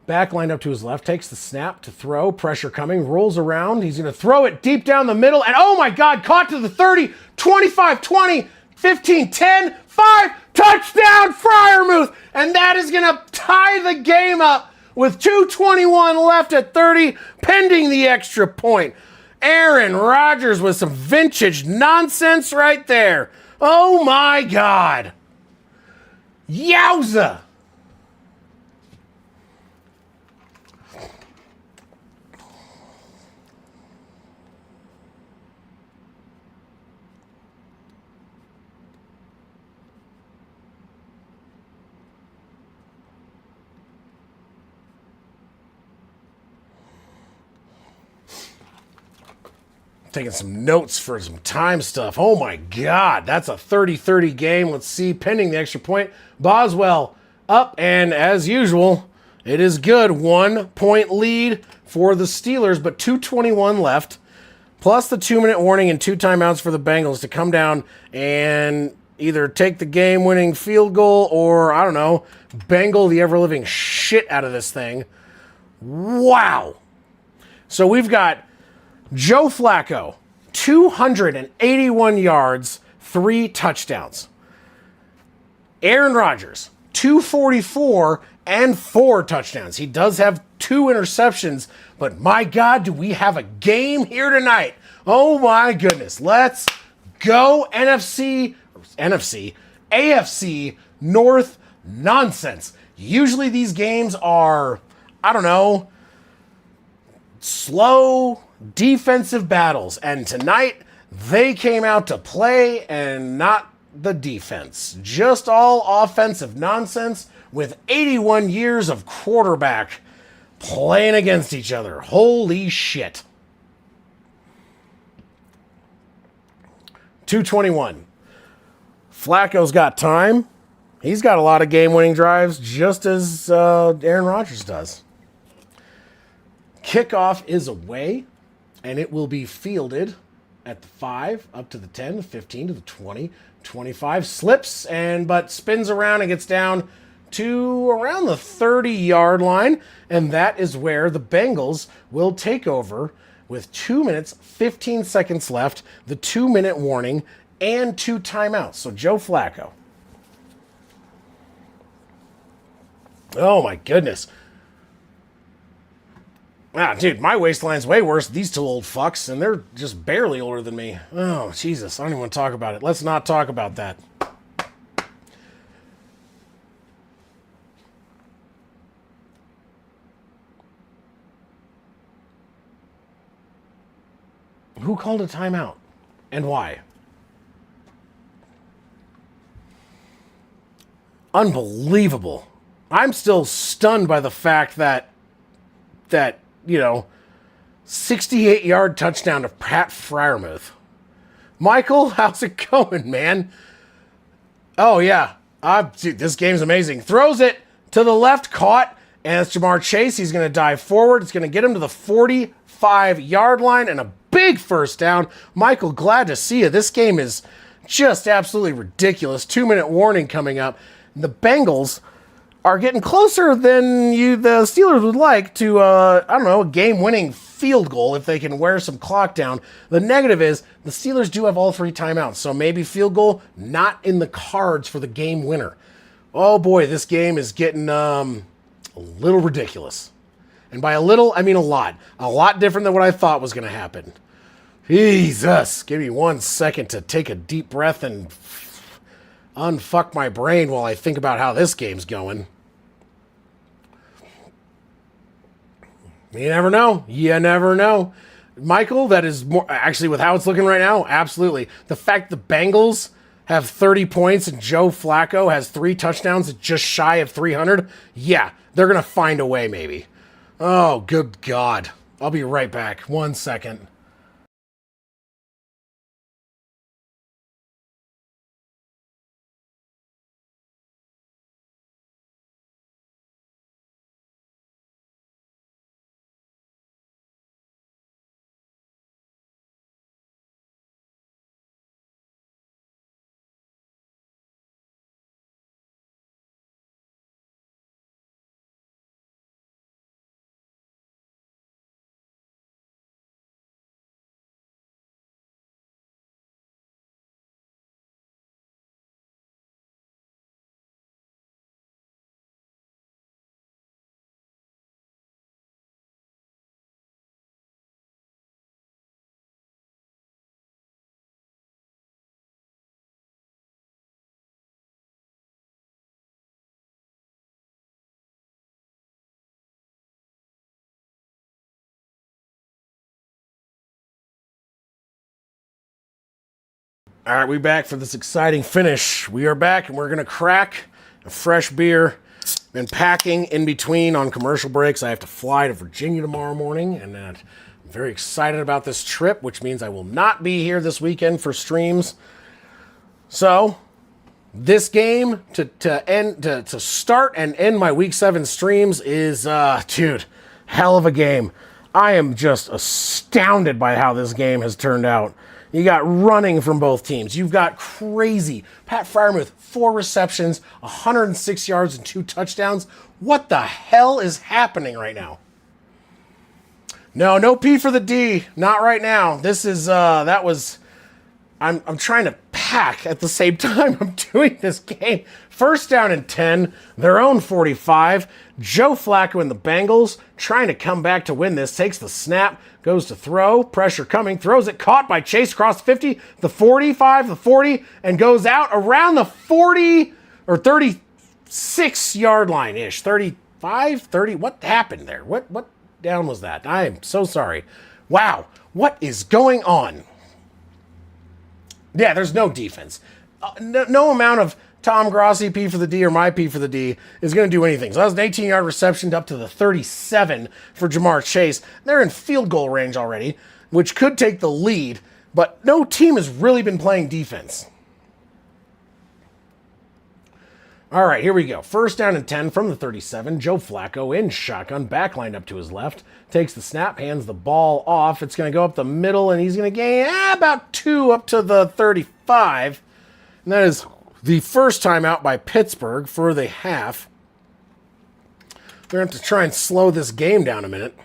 S1: Back lined up to his left, takes the snap to throw. Pressure coming, rolls around. He's going to throw it deep down the middle. And oh my God, caught to the 30, 25, 20, 15, 10, 5. Touchdown, Freiermuth. And that is going to tie the game up with 2:21 left at 30, pending the extra point. Aaron Rodgers with some vintage nonsense right there. Oh my God. Yowza. Taking some notes for some time stuff. Oh my God, that's a 30-30 game. Let's see, pending the extra point. Boswell up, and as usual, it is good. 1 point lead for the Steelers, but 2:21 left, plus the 2-minute warning and 2 timeouts for the Bengals to come down and either take the game-winning field goal or, I don't know, Bengal the ever-living shit out of this thing. Wow. So we've got Joe Flacco, 281 yards, 3 touchdowns. Aaron Rodgers, 244 and 4 touchdowns. He does have 2 interceptions, but my God, do we have a game here tonight. Oh my goodness. Let's go AFC North nonsense. Usually these games are, I don't know, slow defensive battles, and tonight they came out to play and not the defense. Just all offensive nonsense with 81 years of quarterback playing against each other. Holy shit. 2:21. Flacco's got time. He's got a lot of game-winning drives, just as Aaron Rodgers does. Kickoff is away, and it will be fielded at the 5, up to the 10, the 15, to the 20, 25. Slips, but spins around and gets down to around the 30-yard line, and that is where the Bengals will take over with 2 minutes, 15 seconds left, the 2-minute warning, and 2 timeouts. So Joe Flacco. Oh, my goodness. Ah, dude, my waistline's way worse. These 2 old fucks, and they're just barely older than me. Oh, Jesus, I don't even want to talk about it. Let's not talk about that. Who called a timeout? And why? Unbelievable. I'm still stunned by the fact that 68-yard touchdown to Pat Freiermuth. Michael, how's it going, man? Oh, yeah. Dude, this game's amazing. Throws it to the left, caught, and it's Jamar Chase. He's going to dive forward. It's going to get him to the 45-yard line and a big first down. Michael, glad to see you. This game is just absolutely ridiculous. 2-minute warning coming up. And the Bengals are getting closer than the Steelers would like to, a game-winning field goal if they can wear some clock down. The negative is the Steelers do have all 3 timeouts, so maybe field goal not in the cards for the game winner. Oh boy, this game is getting a little ridiculous. And by a little, I mean a lot. A lot different than what I thought was going to happen. Jesus. Give me 1 second to take a deep breath and unfuck my brain while I think about how this game's going. You never know. You never know. Michael, that is more... Actually, with how it's looking right now, absolutely. The fact the Bengals have 30 points and Joe Flacco has 3 touchdowns just shy of 300, yeah, they're going to find a way maybe. Oh, good God. I'll be right back. 1 second. All right, we back for this exciting finish. We are back, and we're going to crack a fresh beer. Been packing in between on commercial breaks. I have to fly to Virginia tomorrow morning, and I'm very excited about this trip, which means I will not be here this weekend for streams. So, this game to start and end my Week 7 streams is, dude, hell of a game. I am just astounded by how this game has turned out. You got running from both teams. You've got crazy. Pat Freiermuth, 4 receptions, 106 yards, and 2 touchdowns. What the hell is happening right now? No P for the D. Not right now. This is, I'm trying to pack at the same time I'm doing this game. First down and 10, their own 45. Joe Flacco and the Bengals trying to come back to win this. Takes the snap, goes to throw, pressure coming, throws it, caught by Chase across the 50, the 45, the 40, and goes out around the 40 or 36 yard line-ish. 35, 30, what happened there? What down was that? I am so sorry. Wow, what is going on? Yeah, there's no defense. No amount of Tom Grossi P for the D or my P for the D is going to do anything. So that was an 18-yard reception up to the 37 for Jamar Chase. They're in field goal range already, which could take the lead, but no team has really been playing defense. All right, here we go. First down and 10 from the 37. Joe Flacco in shotgun, backlined up to his left. Takes the snap, hands the ball off. It's going to go up the middle, and he's going to gain about 2 up to the 35. And that is the first time out by Pittsburgh for the half. They're going to have to try and slow this game down a minute.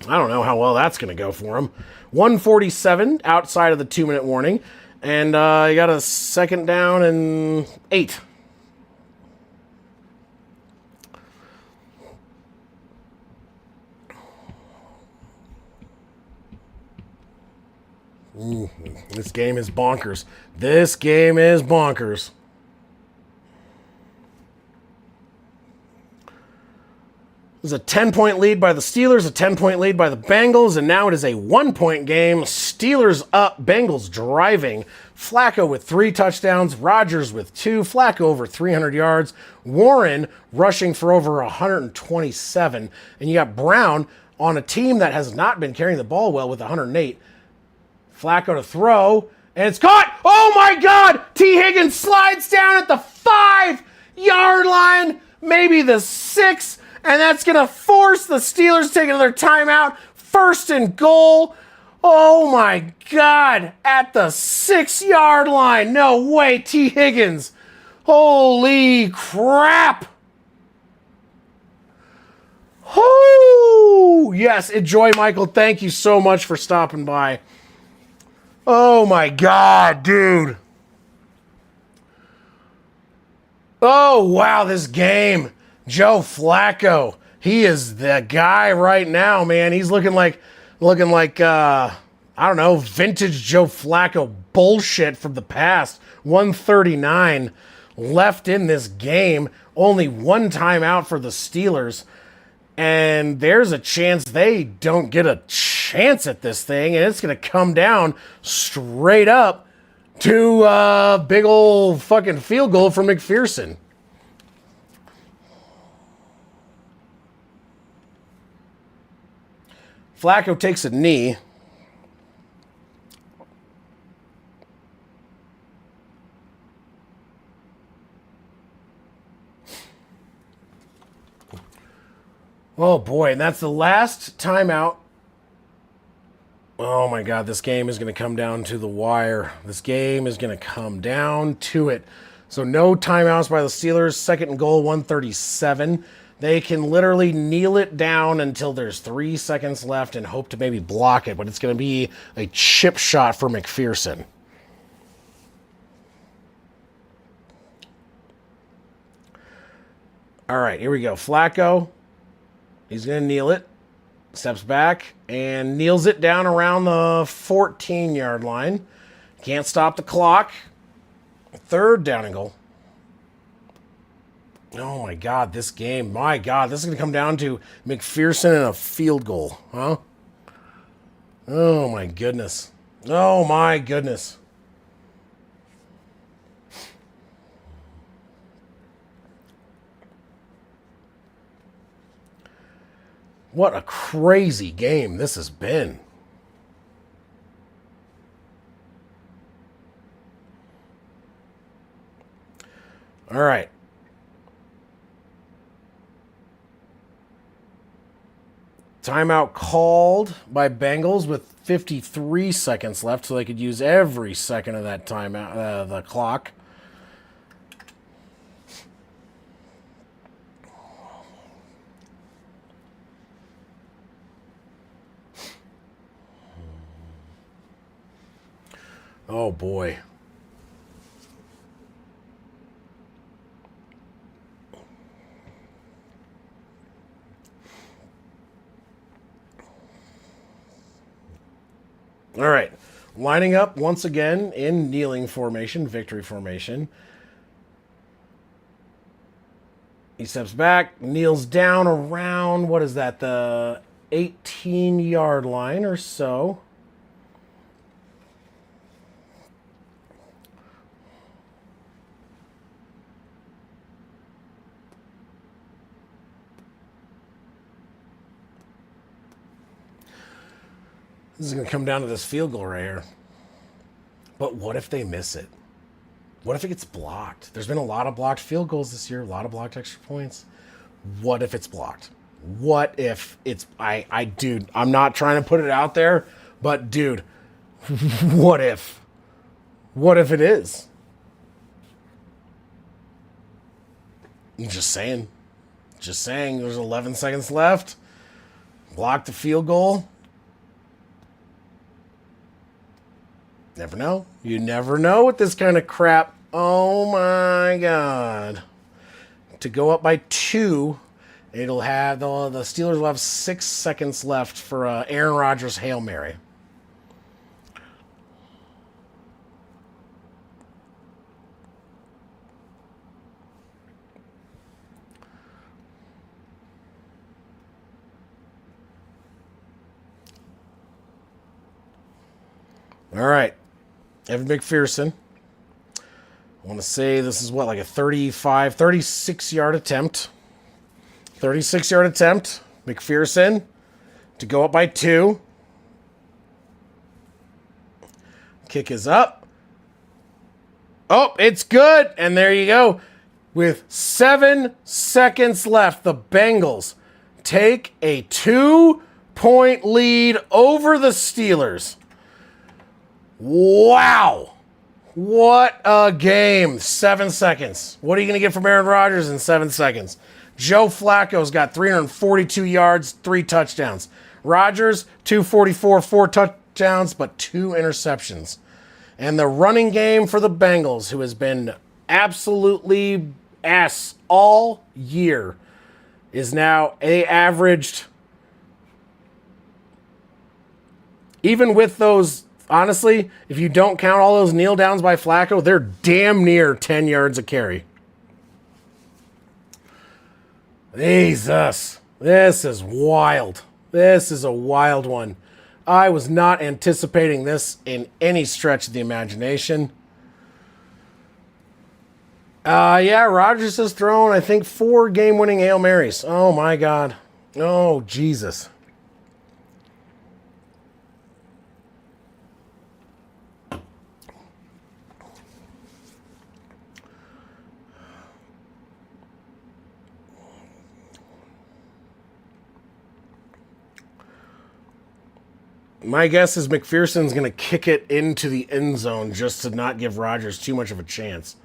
S1: I don't know how well that's going to go for them. 147 outside of the 2-minute warning. And you got a second down and 8. This game is bonkers. This game is bonkers. There's a 10-point lead by the Steelers, a 10-point lead by the Bengals, and now it is a 1-point game. Steelers up, Bengals driving. Flacco with 3 touchdowns, Rodgers with 2, Flacco over 300 yards, Warren rushing for over 127, and you got Brown on a team that has not been carrying the ball well with 108. Flacco to throw, and it's caught! Oh my God! T. Higgins slides down at the 5-yard line, maybe the 6, and that's going to force the Steelers to take another timeout. First and goal. Oh my God! At the 6-yard line. No way, T. Higgins. Holy crap! Oh, yes, enjoy, Michael. Thank you so much for stopping by. Oh my God, dude. Oh, wow, this game. Joe Flacco He is the guy right now, man. He's looking like I don't know, vintage Joe Flacco bullshit from the past. 139 left in this game. Only one timeout for the Steelers. And there's a chance they don't get a chance at this thing. And it's going to come down straight up to a big old fucking field goal from McPherson. Flacco takes a knee. Oh boy, and that's the last timeout. Oh my God, this game is going to come down to the wire. This game is going to come down to it. So no timeouts by the Steelers. Second and goal, 137. They can literally kneel it down until there's 3 seconds left and hope to maybe block it, but it's going to be a chip shot for McPherson. All right, here we go. Flacco, he's going to kneel it, steps back, and kneels it down around the 14-yard line. Can't stop the clock. Third down and goal. Oh, my God, this game. My God, this is going to come down to McPherson and a field goal, huh? Oh, my goodness. Oh, my goodness. What a crazy game this has been. All right. Timeout called by Bengals with 53 seconds left, so they could use every second of that timeout, the clock. Oh boy. All right, lining up once again in kneeling formation, victory formation. He steps back, kneels down around, what is that, the 18-yard line or so. This is going to come down to this field goal right here. But what if they miss it? What if it gets blocked? There's been a lot of blocked field goals this year, a lot of blocked extra points. What if it's blocked? What if it's... dude, I'm not trying to put it out there, but dude, what if? What if it is? I'm just saying. Just saying, there's 11 seconds left. Block the field goal. Never know. You never know with this kind of crap. Oh my God. To go up by 2, it'll have the Steelers will have 6 seconds left for Aaron Rodgers' Hail Mary. All right. Evan McPherson. I want to say this is what, like a 36-yard attempt. 36-yard attempt. McPherson to go up by 2. Kick is up. Oh, it's good. And there you go. With 7 seconds left, the Bengals take a 2-point lead over the Steelers. Wow. What a game. 7 seconds. What are you going to get from Aaron Rodgers in 7 seconds? Joe Flacco's got 342 yards, 3 touchdowns. Rodgers, 244, 4 touchdowns, but 2 interceptions. And the running game for the Bengals, who has been absolutely ass all year. is now they averaged, even with those, honestly, if you don't count all those kneel downs by Flacco, they're damn near 10 yards a carry. Jesus. This is wild. This is a wild one. I was not anticipating this in any stretch of the imagination. Yeah, Rodgers has thrown, I think, 4 game-winning Hail Marys. Oh, my God. Oh, Jesus. My guess is McPherson's going to kick it into the end zone just to not give Rodgers too much of a chance.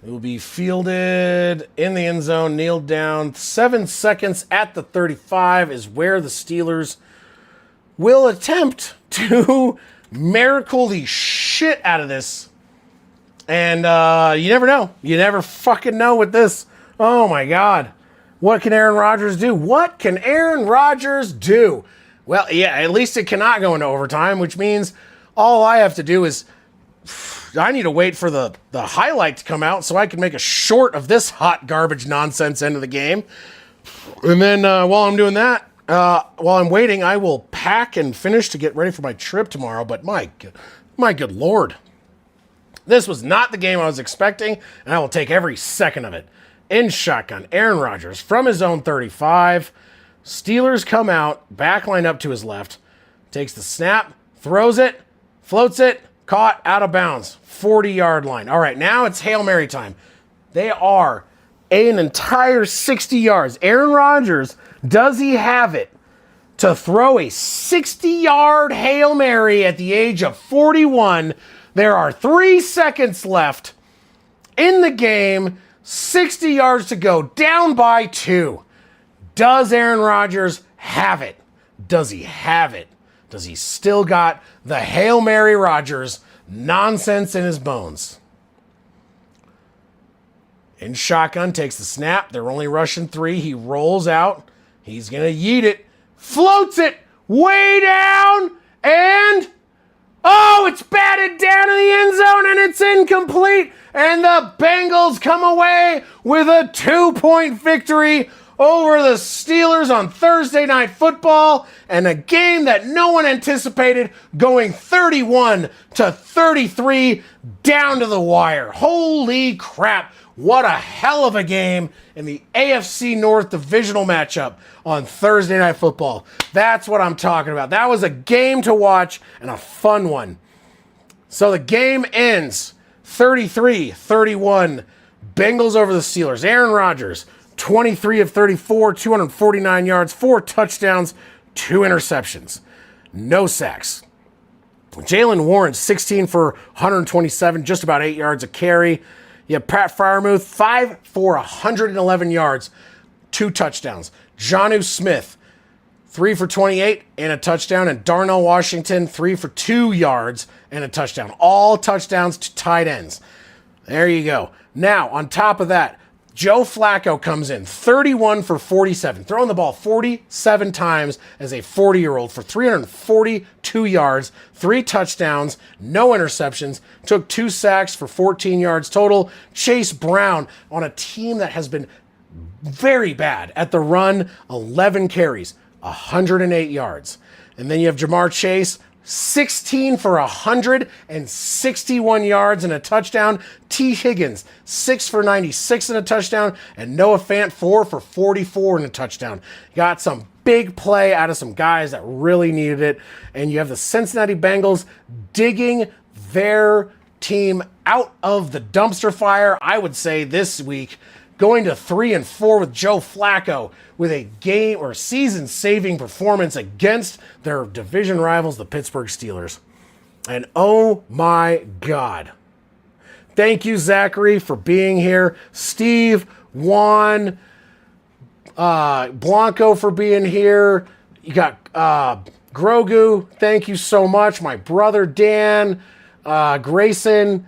S1: It will be fielded in the end zone, kneeled down. 7 seconds at the 35 is where the Steelers will attempt to miracle the shit out of this. And you never know. You never fucking know with this. Oh, my God. What can Aaron Rodgers do? What can Aaron Rodgers do? Well, yeah, at least it cannot go into overtime, which means all I have to do is I need to wait for the highlight to come out so I can make a short of this hot garbage nonsense end of the game. And then while I'm doing that, while I'm waiting, I will pack and finish to get ready for my trip tomorrow. But my good Lord, this was not the game I was expecting, and I will take every second of it. In shotgun, Aaron Rodgers from his own 35. Steelers come out, backline up to his left, takes the snap, throws it, floats it, caught out of bounds, 40-yard line. All right, now it's Hail Mary time. They are an entire 60 yards. Aaron Rodgers, does he have it to throw a 60-yard Hail Mary at the age of 41? There are 3 seconds left in the game, 60 yards to go, down by 2. Does Aaron Rodgers have it? Does he have it? Does he still got the Hail Mary Rodgers nonsense in his bones? In shotgun, takes the snap. They're only rushing 3. He rolls out. He's going to yeet it. Floats it way down. And, oh, it's batted down in the end zone and it's incomplete. And the Bengals come away with a 2-point victory over the Steelers on Thursday Night Football, and a game that no one anticipated going 31-33 down to the wire. Holy crap. What a hell of a game in the AFC North divisional matchup on Thursday Night Football. That's what I'm talking about. That was a game to watch and a fun one. So the game ends 33-31. Bengals over the Steelers. Aaron Rodgers, 23 of 34, 249 yards, 4 touchdowns, 2 interceptions. No sacks. Jalen Warren, 16 for 127, just about 8 yards a carry. You have Pat Freiermuth, 5 for 111 yards, 2 touchdowns. Jonnu Smith, 3 for 28 and a touchdown. And Darnell Washington, 3 for 2 yards and a touchdown. All touchdowns to tight ends. There you go. Now, on top of that, Joe Flacco comes in, 31 for 47, throwing the ball 47 times as a 40-year-old for 342 yards, 3 touchdowns, no interceptions, took 2 sacks for 14 yards total. Chase Brown on a team that has been very bad at the run, 11 carries, 108 yards. And then you have Jamar Chase, 16 for 161 yards and a touchdown. T. Higgins, 6 for 96 and a touchdown. And Noah Fant, 4 for 44 and a touchdown. Got some big play out of some guys that really needed it. And you have the Cincinnati Bengals digging their team out of the dumpster fire, I would say, this week. Going to 3-4 with Joe Flacco with a game or season-saving performance against their division rivals, the Pittsburgh Steelers. And oh my God. Thank you, Zachary, for being here. Steve, Juan, Blanco for being here. You got Grogu. Thank you so much. My brother, Dan, Grayson,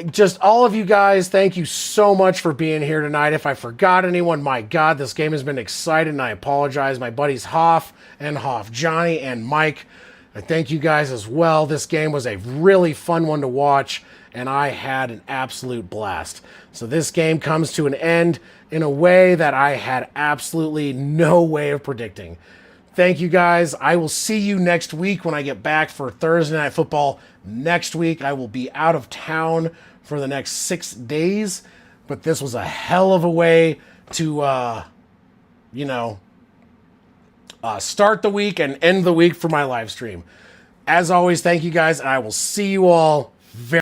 S1: just all of you guys, thank you so much for being here tonight. If I forgot anyone, my God, this game has been exciting, and I apologize. My buddies Hoff, Johnny, and Mike, I thank you guys as well. This game was a really fun one to watch, and I had an absolute blast. So this game comes to an end in a way that I had absolutely no way of predicting. Thank you guys. I will see you next week when I get back for Thursday Night Football. Next week, I will be out of town for the next 6 days, but this was a hell of a way to, start the week and end the week for my live stream. As always, thank you guys, and I will see you all very